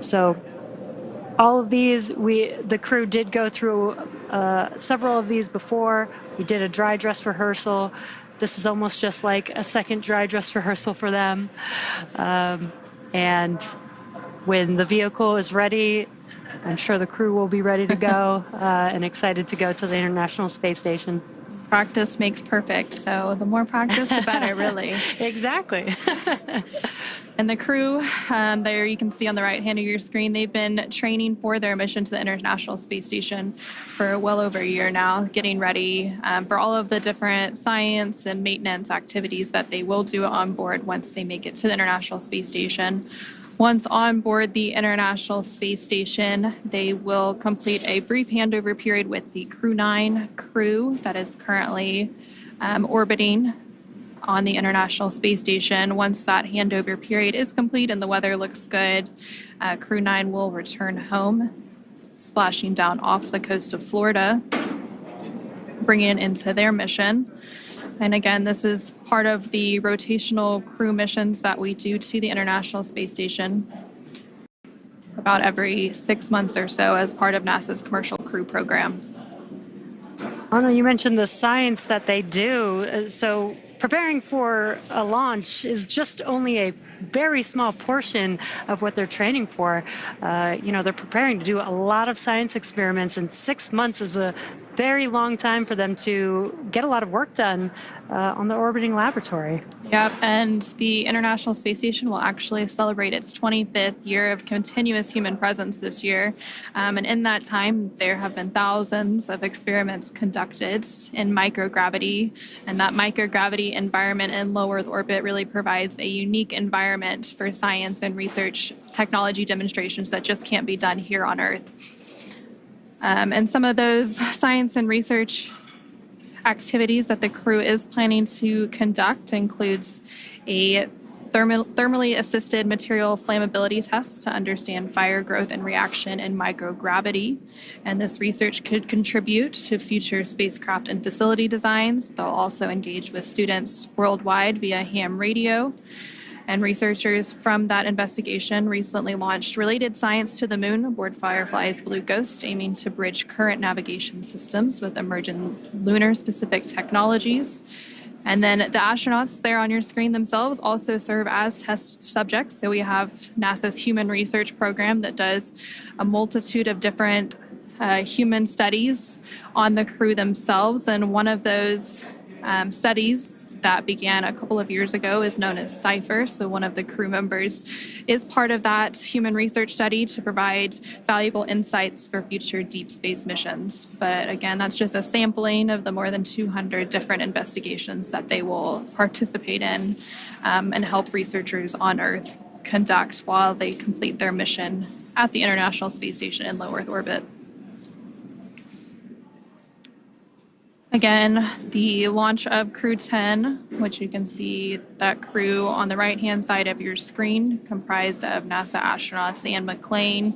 So all of these, the crew did go through several of these before. We did a dry dress rehearsal. This is almost just like a second dry dress rehearsal for them. And when the vehicle is ready, I'm sure the crew will be ready to go and excited to go to the International Space Station. Practice makes perfect, so the more practice, the better, really. Exactly. And the crew, there you can see on the right hand of your screen, they've been training for their mission to the International Space Station for well over a year now, getting ready for all of the different science and maintenance activities that they will do on board once they make it to the International Space Station. Once on board the International Space Station, they will complete a brief handover period with the Crew-9 crew that is currently orbiting on the International Space Station. Once that handover period is complete and the weather looks good, Crew-9 will return home, splashing down off the coast of Florida, bringing it into their mission. And again, this is part of the rotational crew missions that we do to the International Space Station about every 6 months or so as part of NASA's Commercial Crew Program. Anna, you mentioned the science that they do. So preparing for a launch is just only a very small portion of what they're training for. They're preparing to do a lot of science experiments, and 6 months is a very long time for them to get a lot of work done on the orbiting laboratory. Yep, and the International Space Station will actually celebrate its 25th year of continuous human presence this year. And in that time, there have been thousands of experiments conducted in microgravity. And that microgravity environment in low Earth orbit really provides a unique environment for science and research technology demonstrations that just can't be done here on Earth. And some of those science and research activities that the crew is planning to conduct includes a thermally assisted material flammability test to understand fire growth and reaction in microgravity. And this research could contribute to future spacecraft and facility designs. They'll also engage with students worldwide via ham radio. And researchers from that investigation recently launched related science to the moon aboard Firefly's Blue Ghost, aiming to bridge current navigation systems with emerging lunar-specific technologies. And then the astronauts there on your screen themselves also serve as test subjects. So we have NASA's Human Research Program that does a multitude of different human studies on the crew themselves. And one of those studies that began a couple of years ago is known as CIPHER. So one of the crew members is part of that human research study to provide valuable insights for future deep space missions. But again, that's just a sampling of the more than 200 different investigations that they will participate in and help researchers on Earth conduct while they complete their mission at the International Space Station in low Earth orbit. Again, the launch of Crew-10, which you can see that crew on the right-hand side of your screen, comprised of NASA astronauts Anne McClain,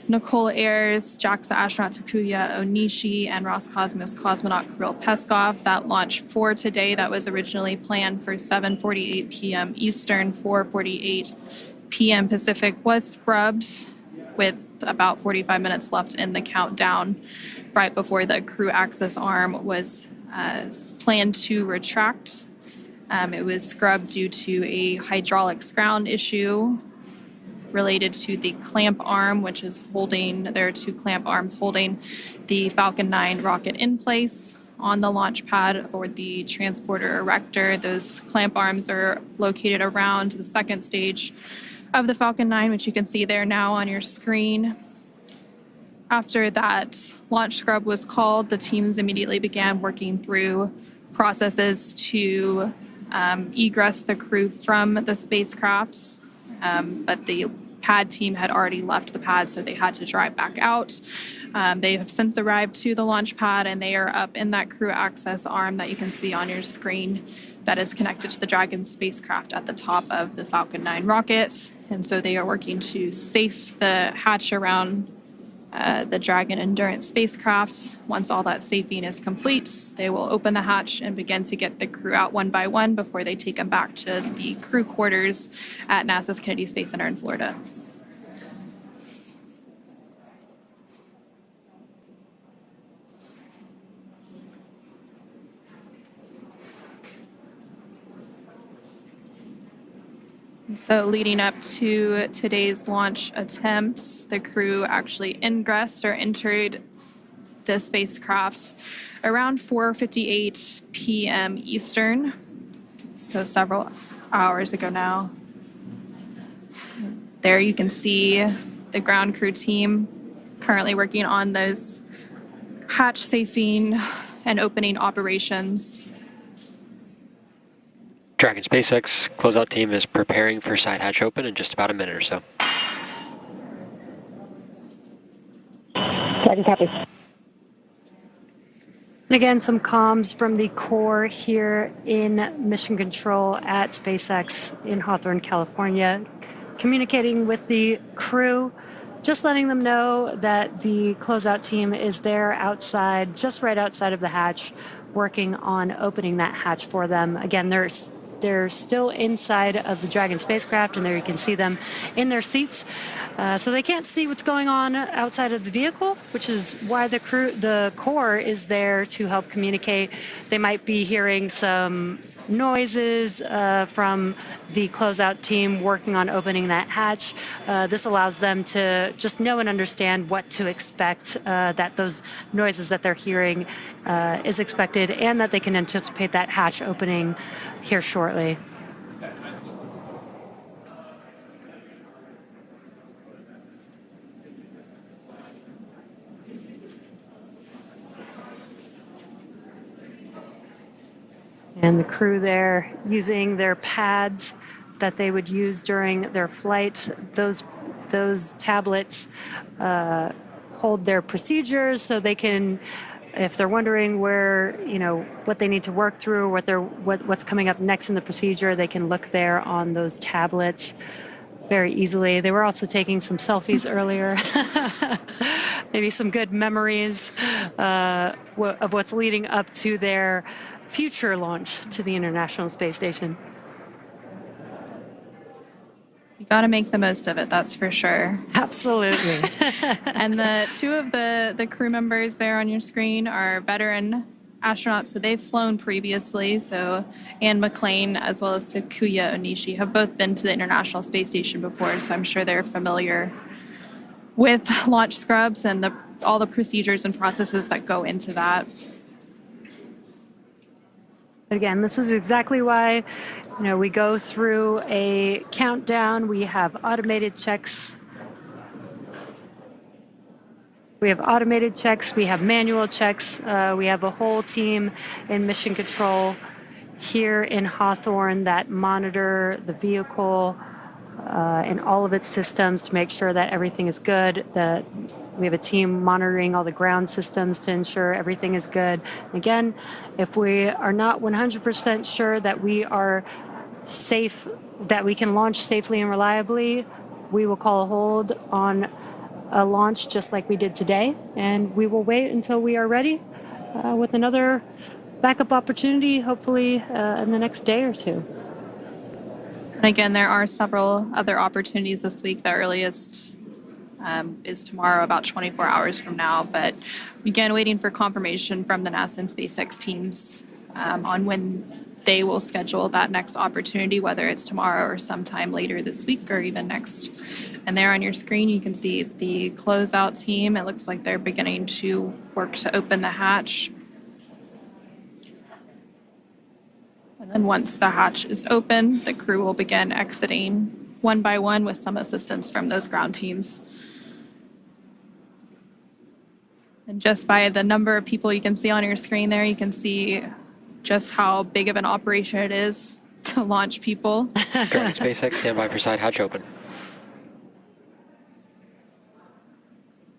Nicole Ayers, JAXA astronaut Takuya Onishi, and Roscosmos cosmonaut Kirill Peskov. That launch for today that was originally planned for 7:48 p.m. Eastern, 4:48 p.m. Pacific was scrubbed with about 45 minutes left in the countdown right before the crew access arm was planned to retract. It was scrubbed due to a hydraulics ground issue related to the clamp arm, which is there are two clamp arms holding the Falcon 9 rocket in place on the launch pad aboard the transporter erector. Those clamp arms are located around the second stage of the Falcon 9, which you can see there now on your screen. After that launch scrub was called, the teams immediately began working through processes to egress the crew from the spacecraft, but the pad team had already left the pad, so they had to drive back out. They have since arrived to the launch pad, and they are up in that crew access arm that you can see on your screen that is connected to the Dragon spacecraft at the top of the Falcon 9 rocket. And so they are working to safe the hatch around the Dragon Endurance spacecraft. Once all that safing is complete, they will open the hatch and begin to get the crew out one by one before they take them back to the crew quarters at NASA's Kennedy Space Center in Florida. So leading up to today's launch attempt, the crew actually ingressed or entered the spacecraft around 4:58 p.m. Eastern, so several hours ago now. There you can see the ground crew team currently working on those hatch safing and opening operations. Dragon SpaceX closeout team is preparing for side hatch open in just about a minute or so. Dragon copy. And again, some comms from the core here in Mission Control at SpaceX in Hawthorne, California, communicating with the crew, just letting them know that the closeout team is there outside, just right outside of the hatch, working on opening that hatch for them. Again, they're still inside of the Dragon spacecraft, and there you can see them in their seats. So they can't see what's going on outside of the vehicle, which is why the core is there to help communicate. They might be hearing some noises from the closeout team working on opening that hatch. This allows them to just know and understand what to expect, that those noises that they're hearing is expected, and that they can anticipate that hatch opening here shortly. And the crew there using their pads that they would use during their flight. Those tablets hold their procedures, so they can, if they're wondering where, what they need to work through, what's coming up next in the procedure, they can look there on those tablets very easily. They were also taking some selfies earlier. Maybe some good memories of what's leading up to their future launch to the International Space Station. You got to make the most of it, that's for sure. Absolutely. And the two of the crew members there on your screen are veteran astronauts, so they've flown previously. So Anne McLean as well as Takuya Onishi have both been to the International Space Station before, so I'm sure they're familiar with launch scrubs and all the procedures and processes that go into that. Again, this is exactly why, we go through a countdown. We have automated checks. We have automated checks. We have manual checks. We have a whole team in mission control here in Hawthorne that monitor the vehicle and all of its systems to make sure that everything is good. We have a team monitoring all the ground systems to ensure everything is good. Again, if we are not 100% sure that we are safe, that we can launch safely and reliably, we will call a hold on a launch just like we did today, and we will wait until we are ready with another backup opportunity, hopefully in the next day or two. And again, there are several other opportunities this week. The earliest is tomorrow, about 24 hours from now. But again, waiting for confirmation from the NASA and SpaceX teams on when they will schedule that next opportunity, whether it's tomorrow or sometime later this week or even next. And there on your screen, you can see the closeout team. It looks like they're beginning to work to open the hatch. And then once the hatch is open, the crew will begin exiting one by one with some assistance from those ground teams. And just by the number of people you can see on your screen there, you can see just how big of an operation it is to launch people. Dragon SpaceX, stand by for side hatch open.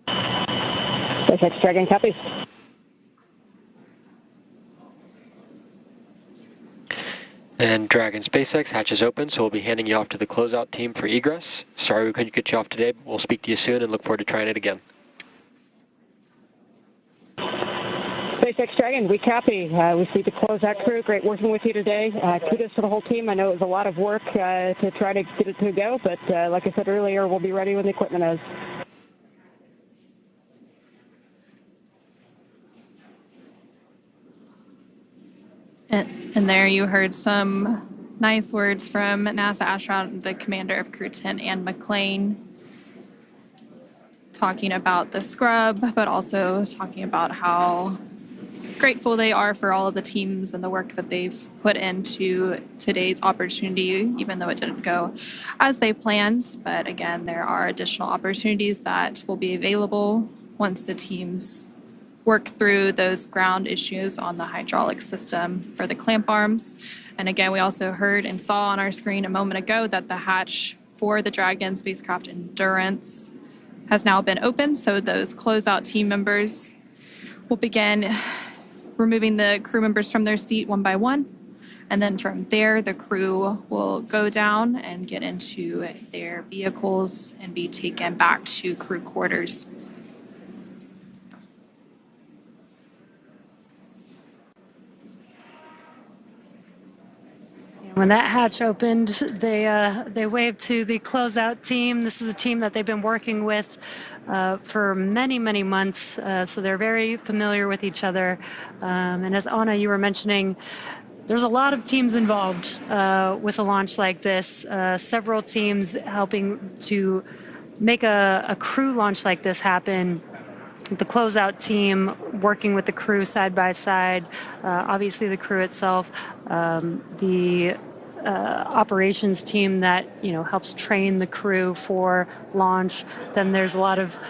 SpaceX Dragon, copy. And Dragon SpaceX, hatch is open, so we'll be handing you off to the closeout team for egress. Sorry we couldn't get you off today, but we'll speak to you soon and look forward to trying it again. SpaceX Dragon, we copy. We see the closeout crew. Great working with you today. Kudos to the whole team. I know it was a lot of work to try to get it to go, but like I said earlier, we'll be ready when the equipment is. And there you heard some nice words from NASA astronaut, the commander of Crew-10, Anne McLean, talking about the scrub, but also talking about how grateful they are for all of the teams and the work that they've put into today's opportunity, even though it didn't go as they planned. But again, there are additional opportunities that will be available once the teams work through those ground issues on the hydraulic system for the clamp arms. And again, we also heard and saw on our screen a moment ago that the hatch for the Dragon spacecraft Endurance has now been opened. So those closeout team members will begin removing the crew members from their seat one by one. And then from there, the crew will go down and get into their vehicles and be taken back to crew quarters. When that hatch opened, they waved to the closeout team. This is a team that they've been working with for many, many months, so they're very familiar with each other. And as Anna, you were mentioning, There's a lot of teams involved with a launch like this. Several teams helping to make a crew launch like this happen. The closeout team working with the crew side by side, obviously the crew itself, the operations team that helps train the crew for launch. Then there's a lot of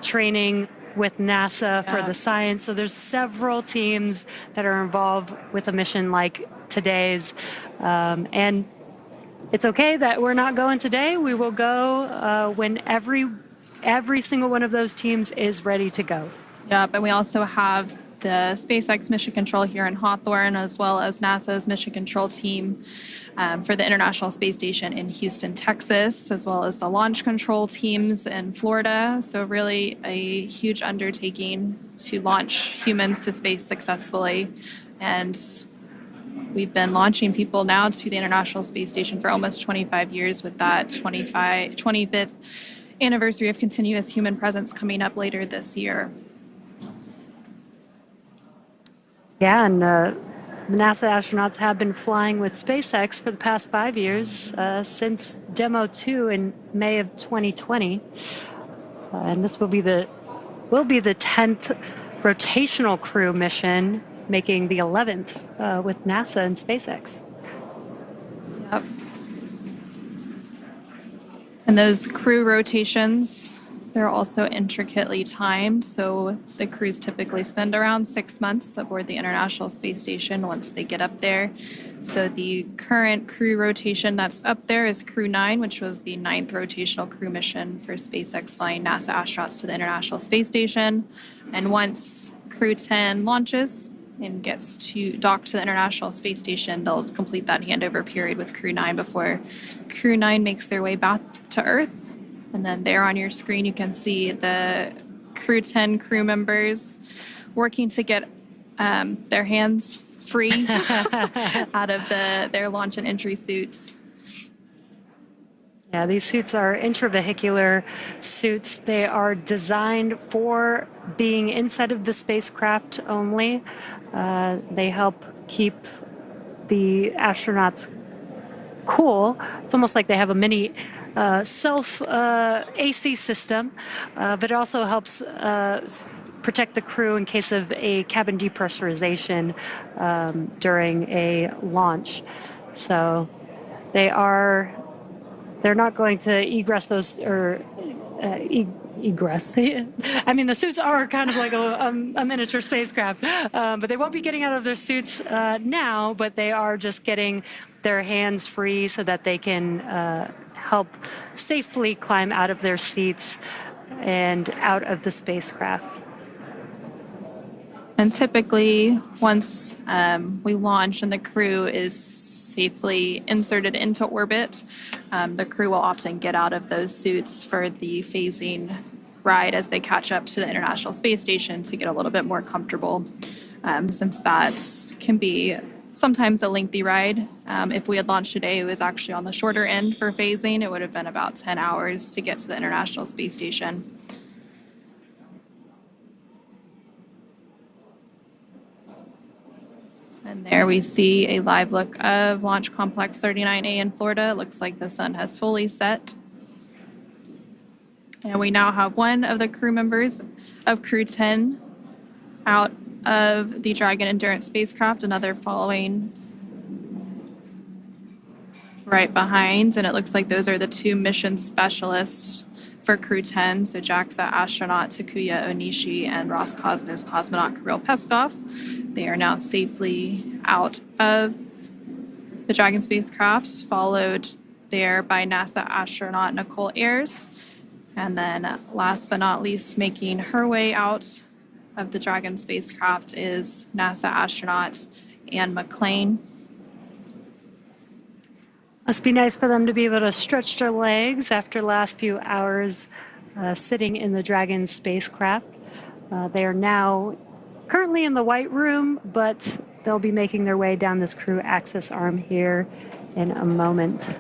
training with NASA for the science. So there's several teams that are involved with a mission like today's. And it's okay that we're not going today. We will go when every single one of those teams is ready to go. Yep, and we also have the SpaceX mission control here in Hawthorne, as well as NASA's mission control team for the International Space Station in Houston, Texas, as well as the launch control teams in Florida. So really a huge undertaking to launch humans to space successfully. And we've been launching people now to the International Space Station for almost 25 years, with that 25th anniversary of continuous human presence coming up later this year. Yeah, and the NASA astronauts have been flying with SpaceX for the past 5 years, since Demo 2 in May of 2020. And this will be the 10th rotational crew mission, making the 11th with NASA and SpaceX. Yep. And those crew rotations, they're also intricately timed. So the crews typically spend around 6 months aboard the International Space Station once they get up there. So the current crew rotation that's up there is Crew-9, which was the 9th rotational crew mission for SpaceX flying NASA astronauts to the International Space Station. And once Crew-10 launches and gets to dock to the International Space Station, they'll complete that handover period with Crew-9 before Crew-9 makes their way back to Earth. And then there on your screen, you can see the Crew-10 crew members working to get their hands free out of their launch and entry suits. Yeah, these suits are intravehicular suits. They are designed for being inside of the spacecraft only. They help keep the astronauts cool. It's almost like they have a mini self AC system, but it also helps protect the crew in case of a cabin depressurization during a launch. So they're not going to egress those, or egress. I mean, the suits are kind of like a miniature spacecraft, but they won't be getting out of their suits now, but they are just getting their hands free so that they can help safely climb out of their seats and out of the spacecraft. And typically, once we launch and the crew is safely inserted into orbit, the crew will often get out of those suits for the phasing ride as they catch up to the International Space Station to get a little bit more comfortable, since that can be sometimes a lengthy ride. If we had launched today, it was actually on the shorter end for phasing. It would have been about 10 hours to get to the International Space Station. And there we see a live look of Launch Complex 39A in Florida. It looks like the sun has fully set. And we now have one of the crew members of Crew-10 out of the Dragon Endurance spacecraft, another following right behind. And it looks like those are the two mission specialists for Crew-10, so JAXA astronaut Takuya Onishi and Roscosmos cosmonaut Kirill Peskov. They are now safely out of the Dragon spacecraft, followed there by NASA astronaut Nicole Ayers. And then last but not least, making her way out of the Dragon spacecraft is NASA astronaut Anne McClain. Must be nice for them to be able to stretch their legs after the last few hours sitting in the Dragon spacecraft. They are now currently in the White Room, but they'll be making their way down this crew access arm here in a moment.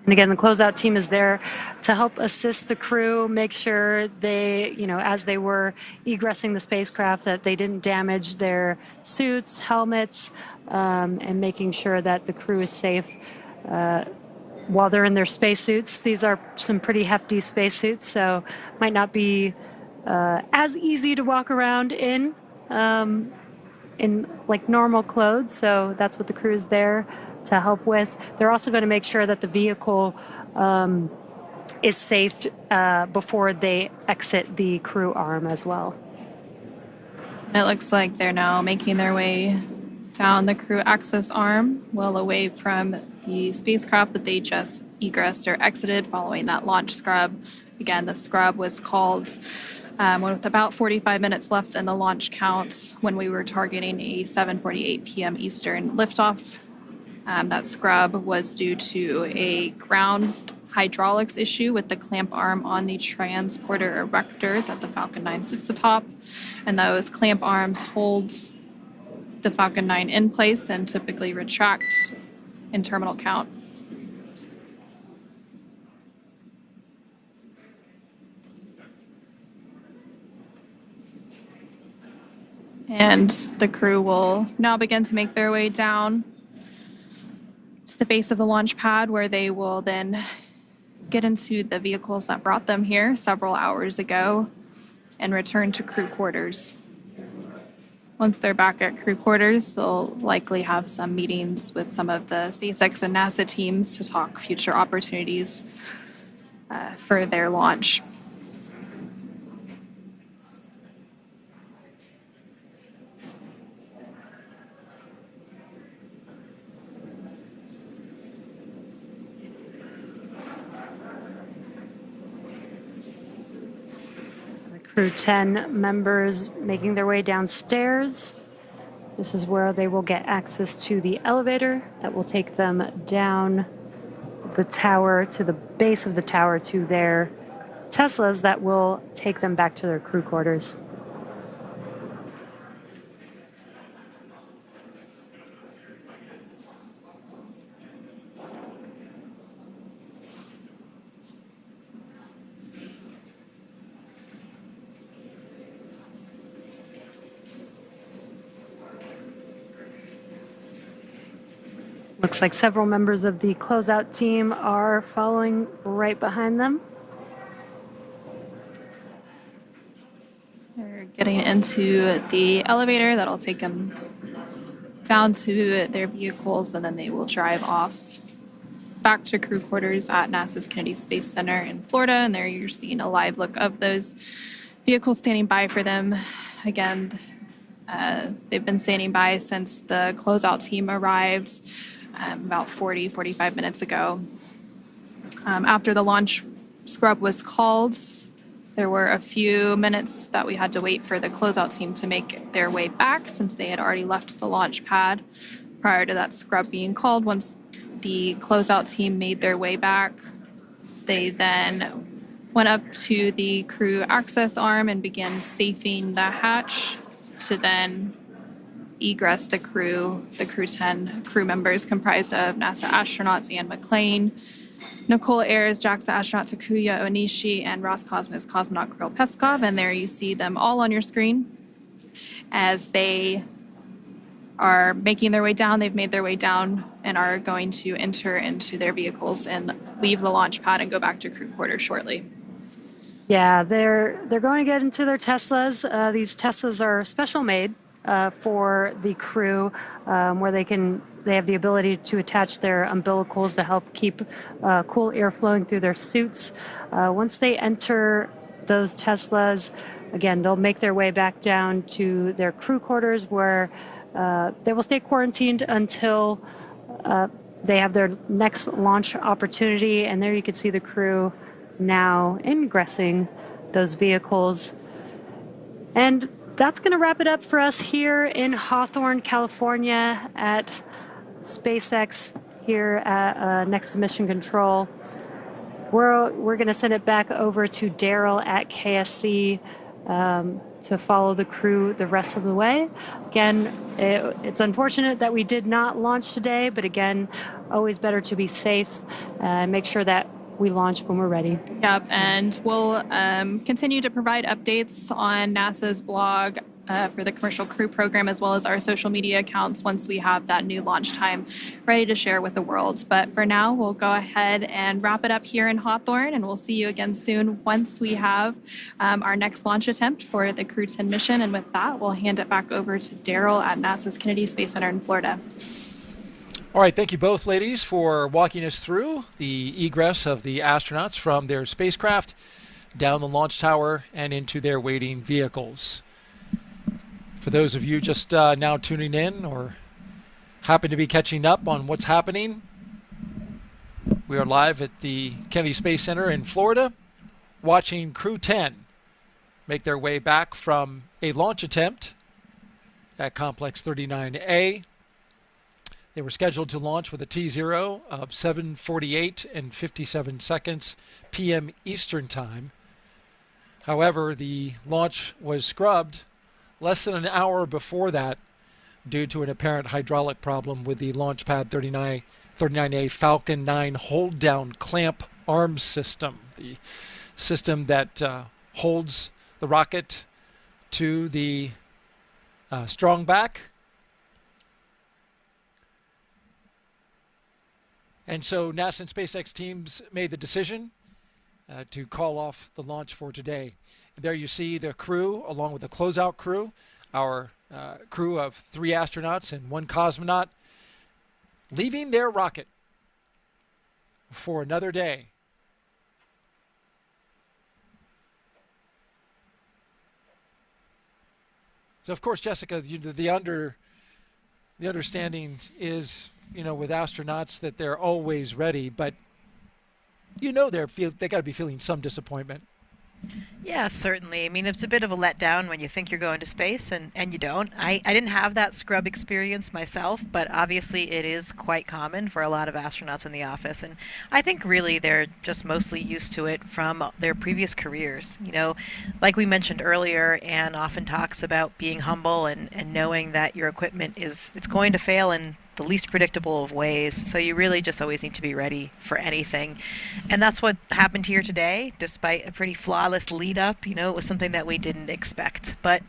And again, the closeout team is there to help assist the crew, make sure they, as they were egressing the spacecraft, that they didn't damage their suits, helmets, and making sure that the crew is safe while they're in their spacesuits. These are some pretty hefty spacesuits, so might not be as easy to walk around in like normal clothes. So that's what the crew is there to help with. They're also going to make sure that the vehicle is safe before they exit the crew arm as well. It looks like they're now making their way down the crew access arm, well away from the spacecraft that they just egressed or exited following that launch scrub. Again, the scrub was called with about 45 minutes left in the launch count when we were targeting a 7:48 p.m. Eastern liftoff. That scrub was due to a ground hydraulics issue with the clamp arm on the transporter erector that the Falcon 9 sits atop. And those clamp arms hold the Falcon 9 in place and typically retract in terminal count. And the crew will now begin to make their way down to the base of the launch pad, where they will then get into the vehicles that brought them here several hours ago and return to crew quarters. Once they're back at crew quarters, they'll likely have some meetings with some of the SpaceX and NASA teams to talk future opportunities for their launch. Crew-10 members making their way downstairs. This is where they will get access to the elevator that will take them down the tower to the base of the tower to their Teslas that will take them back to their crew quarters. Looks like several members of the closeout team are following right behind them. They're getting into the elevator that'll take them down to their vehicles, and then they will drive off back to crew quarters at NASA's Kennedy Space Center in Florida. And there you're seeing a live look of those vehicles standing by for them. Again, they've been standing by since the closeout team arrived about 45 minutes ago. After the launch scrub was called, there were a few minutes that we had to wait for the closeout team to make their way back, since they had already left the launch pad prior to that scrub being called. Once the closeout team made their way back, they then went up to the crew access arm and began safing the hatch to then egress the crew. The Crew-10 crew members comprised of NASA astronauts Anne McClain, Nicole Ayers, JAXA astronaut Takuya Onishi, and Roscosmos cosmonaut Kirill Peskov. And there you see them all on your screen as they are making their way down. They've made their way down and are going to enter into their vehicles and leave the launch pad and go back to crew quarters shortly. Yeah, they're going to get into their Teslas. These Teslas are special made for the crew, where they have the ability to attach their umbilicals to help keep cool air flowing through their suits. Once they enter those Teslas, again, they'll make their way back down to their crew quarters, where they will stay quarantined until they have their next launch opportunity. And there you can see the crew now ingressing those vehicles. And that's going to wrap it up for us here in Hawthorne, California at SpaceX here at, next to Mission Control. We're going to send it back over to Daryl at KSC to follow the crew the rest of the way. Again, it's unfortunate that we did not launch today, but again, always better to be safe and make sure that we launch when we're ready. Yep, and we'll continue to provide updates on NASA's blog for the Commercial Crew program, as well as our social media accounts once we have that new launch time ready to share with the world. But for now, we'll go ahead and wrap it up here in Hawthorne, and we'll see you again soon once we have our next launch attempt for the Crew-10 mission. And with that, we'll hand it back over to Daryl at NASA's Kennedy Space Center in Florida. All right, thank you both, ladies, for walking us through the egress of the astronauts from their spacecraft down the launch tower and into their waiting vehicles. For those of you just now tuning in or happen to be catching up on what's happening, we are live at the Kennedy Space Center in Florida, watching Crew-10 make their way back from a launch attempt at Complex 39A. They were scheduled to launch with a T0 of 7:48 and 57 seconds p.m. Eastern Time. However, the launch was scrubbed less than an hour before that due to an apparent hydraulic problem with the launchpad 39A Falcon 9 hold-down clamp arm system, the system that holds the rocket to the strong back. And so NASA and SpaceX teams made the decision to call off the launch for today. And there you see the crew, along with the closeout crew, our crew of 3 astronauts and 1 cosmonaut, leaving their rocket for another day. So, of course, Jessica, the understanding is, with astronauts that they're always ready, but they got to be feeling some disappointment. Yeah, certainly. I mean, it's a bit of a letdown when you think you're going to space and you don't. I didn't have that scrub experience myself, but obviously it is quite common for a lot of astronauts in the office. And I think really they're just mostly used to it from their previous careers. Like we mentioned earlier, Anne often talks about being humble and knowing that your equipment it's going to fail in the least predictable of ways, so you really just always need to be ready for anything. And that's what happened here today, despite a pretty flawless lead up. It was something that we didn't expect. But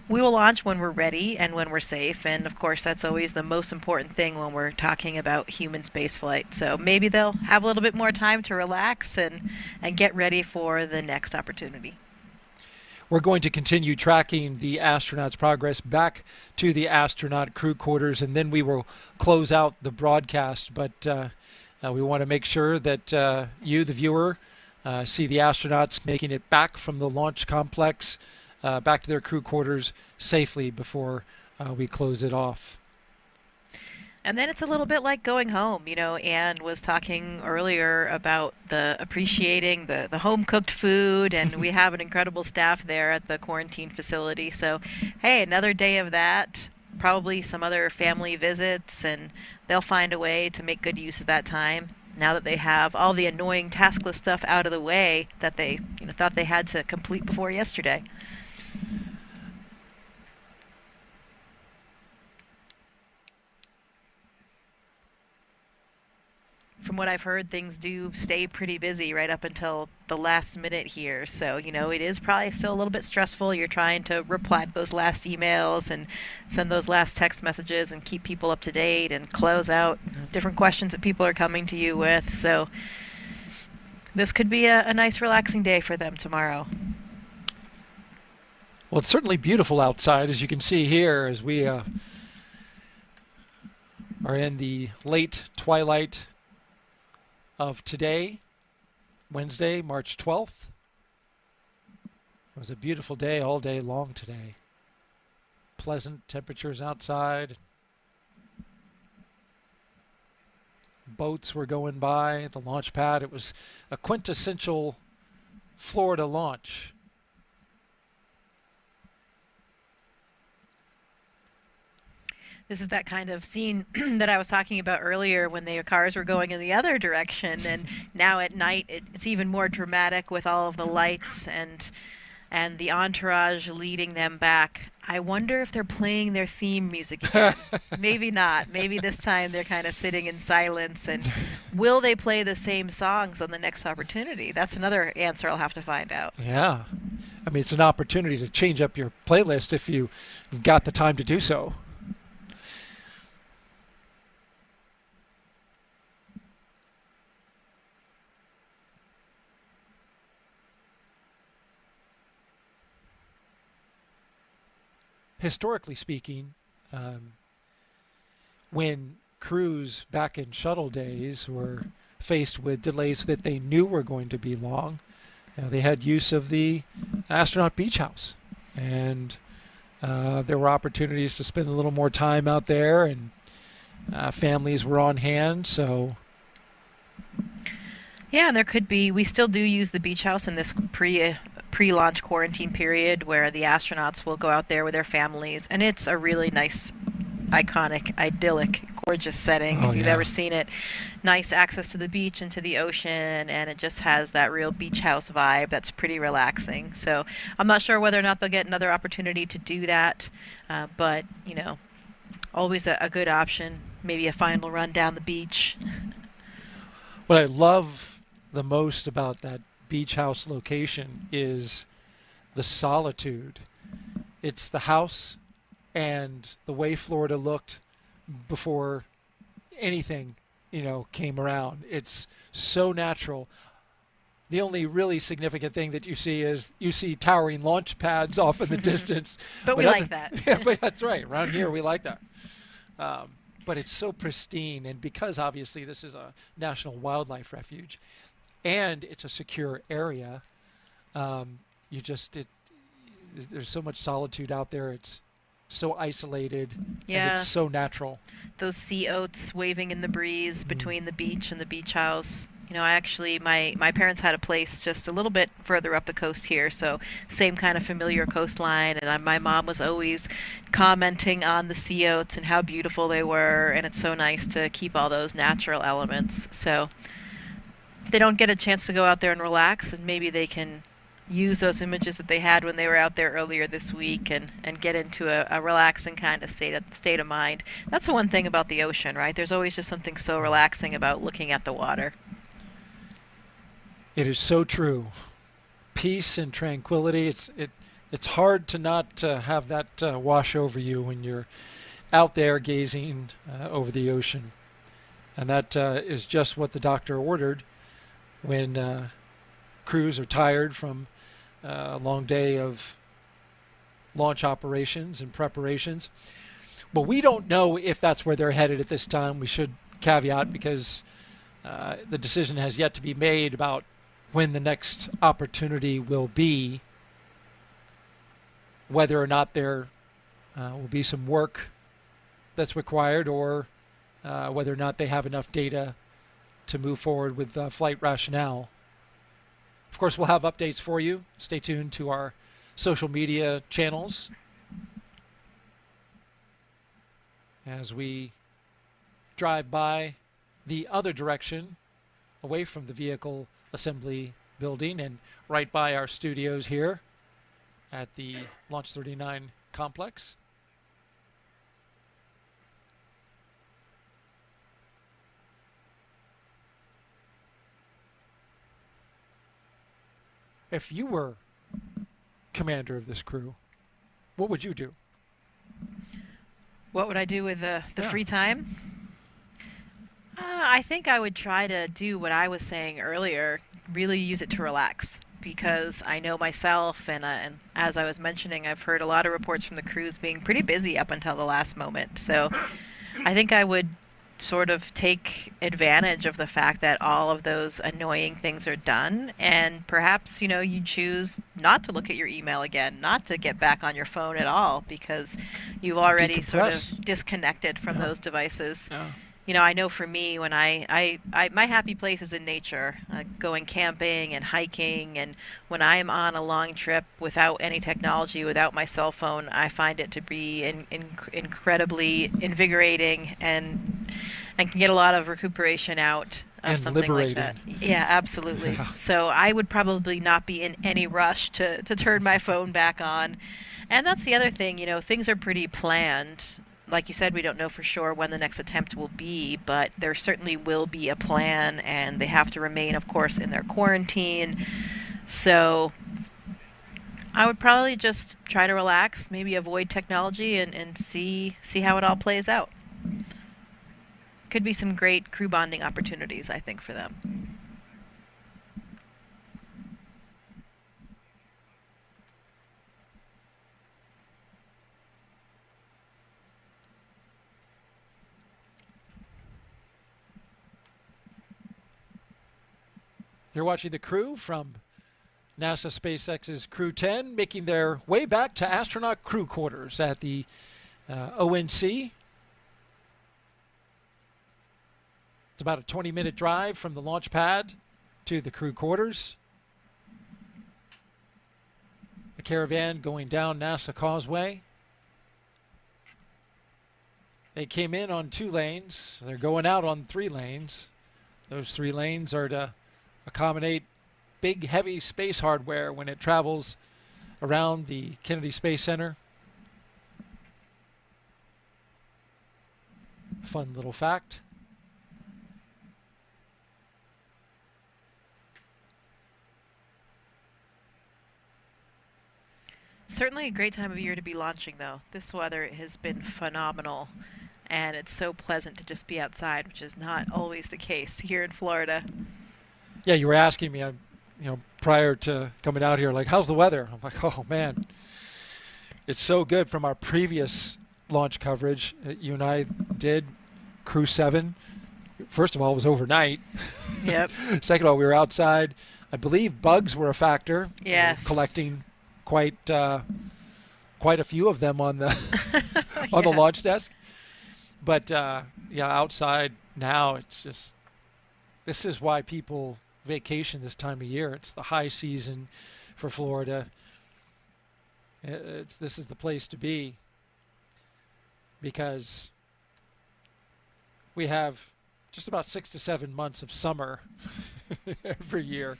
we will launch when we're ready and when we're safe, and of course that's always the most important thing when we're talking about human spaceflight. So maybe they'll have a little bit more time to relax and get ready for the next opportunity. We're going to continue tracking the astronauts' progress back to the astronaut crew quarters, and then we will close out the broadcast. But we want to make sure that you, the viewer, see the astronauts making it back from the launch complex back to their crew quarters safely before we close it off. And then it's a little bit like going home. Anne was talking earlier about appreciating the home-cooked food, and we have an incredible staff there at the quarantine facility. So, hey, another day of that, probably some other family visits, and they'll find a way to make good use of that time now that they have all the annoying taskless stuff out of the way that they thought they had to complete before yesterday. From what I've heard, things do stay pretty busy right up until the last minute here. So, it is probably still a little bit stressful. You're trying to reply to those last emails and send those last text messages and keep people up to date and close out different questions that people are coming to you with. So this could be a nice relaxing day for them tomorrow. Well, it's certainly beautiful outside, as you can see here, as we are in the late twilight of today, Wednesday, March 12th. It was a beautiful day all day long today. Pleasant temperatures outside. Boats were going by the launch pad. It was a quintessential Florida launch. This is that kind of scene that I was talking about earlier when the cars were going in the other direction, and now at night it's even more dramatic with all of the lights. And and the entourage leading them back. I wonder if they're playing their theme music again. Maybe not. Maybe this time they're kind of sitting in silence. And will they play the same songs on the next opportunity? That's another answer I'll have to find out. Yeah. I mean, it's an opportunity to change up your playlist if you've got the time to do so. Historically speaking, when crews back in shuttle days were faced with delays that they knew were going to be long, they had use of the astronaut beach house, and there were opportunities to spend a little more time out there, and families were on hand. So yeah, and there could be, we still do use the beach house in this pre-launch quarantine period where the astronauts will go out there with their families, and it's a really nice, iconic, idyllic, gorgeous setting if you've ever seen it. Nice access to the beach and to the ocean, and it just has that real beach house vibe that's pretty relaxing. So I'm not sure whether or not they'll get another opportunity to do that, but you know, always a good option. Maybe a final run down the beach. What I love the most about that beach house location is the solitude. It's the house and the way Florida looked before anything, came around. It's so natural. The only really significant thing that you see towering launch pads off in the distance. But we like that. Yeah, but that's right. Around here, we like that. But it's so pristine, and because obviously this is a national wildlife refuge, and it's a secure area, there's so much solitude out there. It's so isolated, and it's so natural. Those sea oats waving in the breeze between the beach and the beach house. My parents had a place just a little bit further up the coast here, so same kind of familiar coastline, and my mom was always commenting on the sea oats and how beautiful they were, and it's so nice to keep all those natural elements. So if they don't get a chance to go out there and relax, and maybe they can use those images that they had when they were out there earlier this week and get into a relaxing kind of state of mind. That's the one thing about the ocean, right? There's always just something so relaxing about looking at the water. It is so true. Peace and tranquility. It's hard to not have that wash over you when you're out there gazing over the ocean. And that is just what the doctor ordered when crews are tired from a long day of launch operations and preparations. But we don't know if that's where they're headed at this time. We should caveat, because the decision has yet to be made about when the next opportunity will be, whether or not there will be some work that's required, or whether or not they have enough data to move forward with flight rationale. Of course, we'll have updates for you. Stay tuned to our social media channels as we drive by the other direction, away from the vehicle assembly building and right by our studios here at the Launch 39 complex. If you were commander of this crew, what would you do? What would I do with the free time? I think I would try to do what I was saying earlier, really use it to relax, because I know myself, and as I was mentioning, I've heard a lot of reports from the crews being pretty busy up until the last moment. So I think I would sort of take advantage of the fact that all of those annoying things are done, and perhaps, you choose not to look at your email again, not to get back on your phone at all, because you've already sort of disconnected from those devices. I know for me, when my happy place is in nature, going camping and hiking, and when I'm on a long trip without any technology, without my cell phone, I find it to be incredibly invigorating, and can get a lot of recuperation out of and something liberating. like that. Yeah, absolutely. Yeah. So I would probably not be in any rush to turn my phone back on. And that's the other thing, things are pretty planned. Like you said, we don't know for sure when the next attempt will be, but there certainly will be a plan, and they have to remain, of course, in their quarantine. So I would probably just try to relax, maybe avoid technology, and see how it all plays out. Could be some great crew bonding opportunities, I think, for them. You're watching the crew from NASA SpaceX's Crew-10 making their way back to astronaut crew quarters at the ONC. It's about a 20-minute drive from the launch pad to the crew quarters. The caravan going down NASA Causeway. They came in on 2 lanes. They're going out on 3 lanes. Those 3 lanes are to accommodate big, heavy space hardware when it travels around the Kennedy Space Center. Fun little fact. Certainly a great time of year to be launching, though. This weather has been phenomenal, and it's so pleasant to just be outside, which is not always the case here in Florida. Yeah, you were asking me, prior to coming out here, like, how's the weather? I'm like, oh man, it's so good from our previous launch coverage that you and I did, Crew-7. First of all, it was overnight. Yep. Second of all, we were outside. I believe bugs were a factor. Yes. We were collecting quite a few of them on the on the launch desk. But outside now, it's just, this is why people vacation this time of year. It's the high season for Florida. This is the place to be, because we have just about 6 to 7 months of summer every year.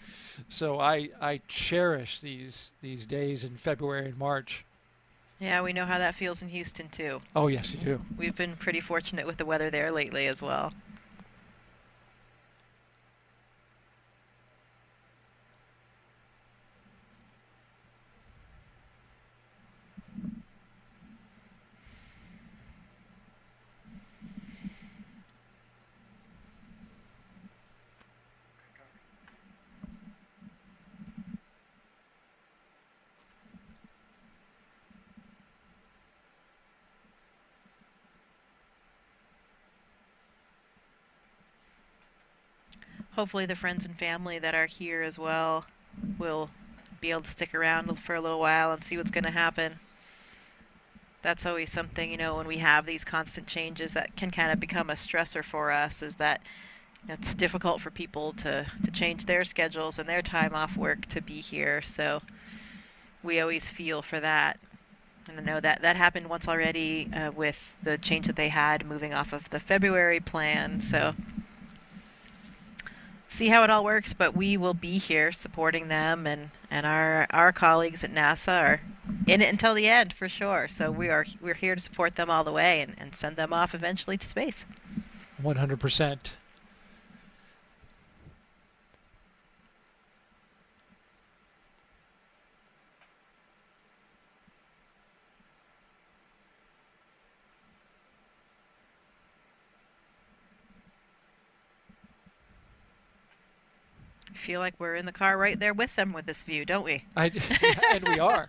So I cherish these days in February and March. Yeah, we know how that feels in Houston too. Oh yes, you do. We've been pretty fortunate with the weather there lately as well. Hopefully the friends and family that are here as well will be able to stick around for a little while and see what's going to happen. That's always something, when we have these constant changes that can kind of become a stressor for us, is that it's difficult for people to change their schedules and their time off work to be here. So we always feel for that. And I know that happened once already with the change that they had moving off of the February plan. So see how it all works, but we will be here supporting them, and our colleagues at NASA are in it until the end for sure. So we're here to support them all the way and send them off eventually to space. 100%. Feel like we're in the car right there with them with this view, don't we? And we are.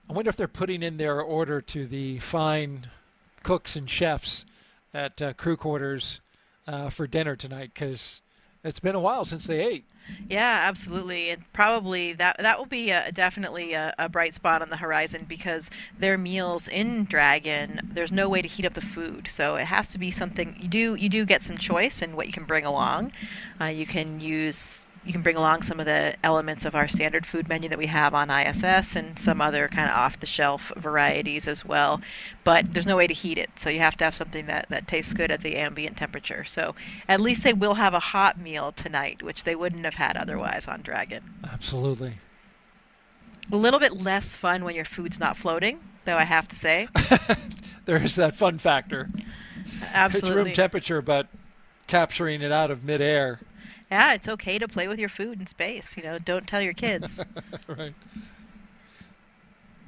I wonder if they're putting in their order to the fine cooks and chefs at crew quarters for dinner tonight, because it's been a while since they ate. Yeah, absolutely. And probably that will be definitely a bright spot on the horizon, because their meals in Dragon, there's no way to heat up the food. So it has to be something, you do get some choice in what you can bring along. You can use you can bring along some of the elements of our standard food menu that we have on ISS and some other kind of off-the-shelf varieties as well. But there's no way to heat it, so you have to have something that tastes good at the ambient temperature. So at least they will have a hot meal tonight, which they wouldn't have had otherwise on Dragon. Absolutely. A little bit less fun when your food's not floating, though, I have to say. There is that fun factor. Absolutely. It's room temperature, but capturing it out of midair. Yeah, it's okay to play with your food in space. Don't tell your kids. Right.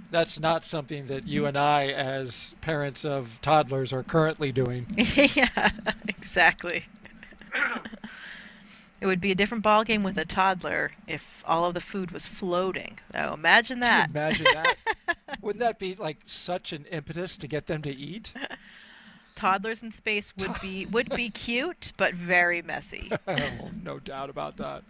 That's not something that you and I, as parents of toddlers, are currently doing. Yeah, exactly. It would be a different ballgame with a toddler if all of the food was floating. Oh, imagine that. Can you imagine that? Wouldn't that be like such an impetus to get them to eat? Toddlers in space would be cute, but very messy. Oh, no doubt about that.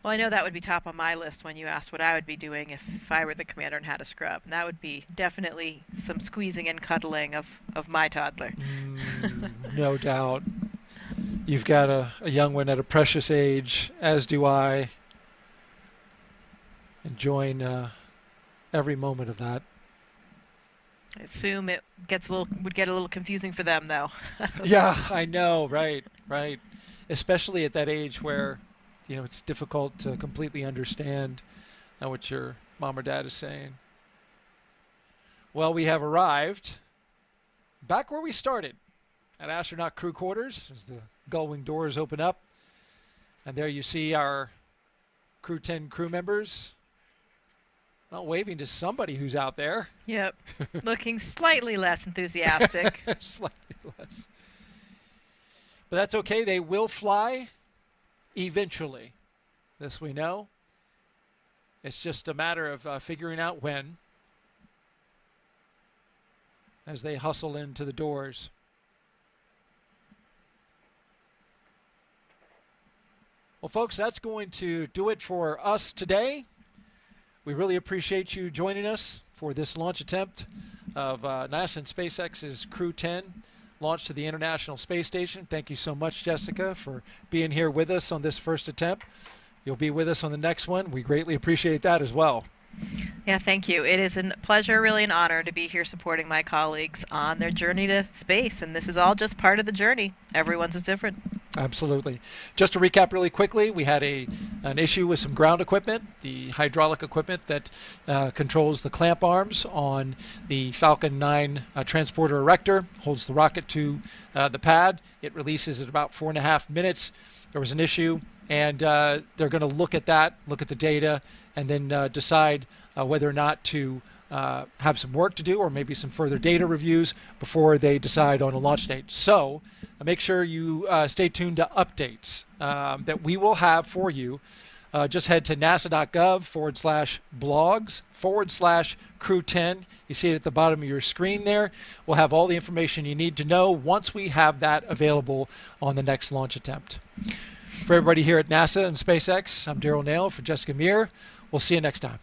Well, I know that would be top on my list when you asked what I would be doing if I were the commander and had a scrub. And that would be definitely some squeezing and cuddling of my toddler. No doubt. You've got a young one at a precious age, as do I. Enjoying every moment of that. I assume it would get a little confusing for them, though. Yeah, I know, right. Especially at that age where, it's difficult to completely understand what your mom or dad is saying. Well, we have arrived back where we started, at Astronaut Crew Quarters, as the gull-wing doors open up. And there you see our Crew-10 crew members waving to somebody who's out there. Yep. Looking slightly less enthusiastic. Slightly less. But that's okay. They will fly eventually. This we know. It's just a matter of figuring out when, as they hustle into the doors. Well, folks, that's going to do it for us today. We really appreciate you joining us for this launch attempt of NASA and SpaceX's Crew-10 launch to the International Space Station. Thank you so much, Jessica, for being here with us on this first attempt. You'll be with us on the next one. We greatly appreciate that as well. Yeah, thank you. It is a pleasure, really an honor to be here supporting my colleagues on their journey to space. And this is all just part of the journey. Everyone's is different. Absolutely. Just to recap really quickly, we had an issue with some ground equipment, the hydraulic equipment that controls the clamp arms on the Falcon 9 transporter erector, holds the rocket to the pad. It releases at about 4.5 minutes. There was an issue, and they're going to look at that, look at the data, and then decide whether or not to have some work to do or maybe some further data reviews before they decide on a launch date. So make sure you stay tuned to updates that we will have for you. Just head to nasa.gov/blogs/Crew-10. You see it at the bottom of your screen there. We'll have all the information you need to know once we have that available on the next launch attempt. For everybody here at NASA and SpaceX, I'm Daryl Nail for Jessica Meir. We'll see you next time.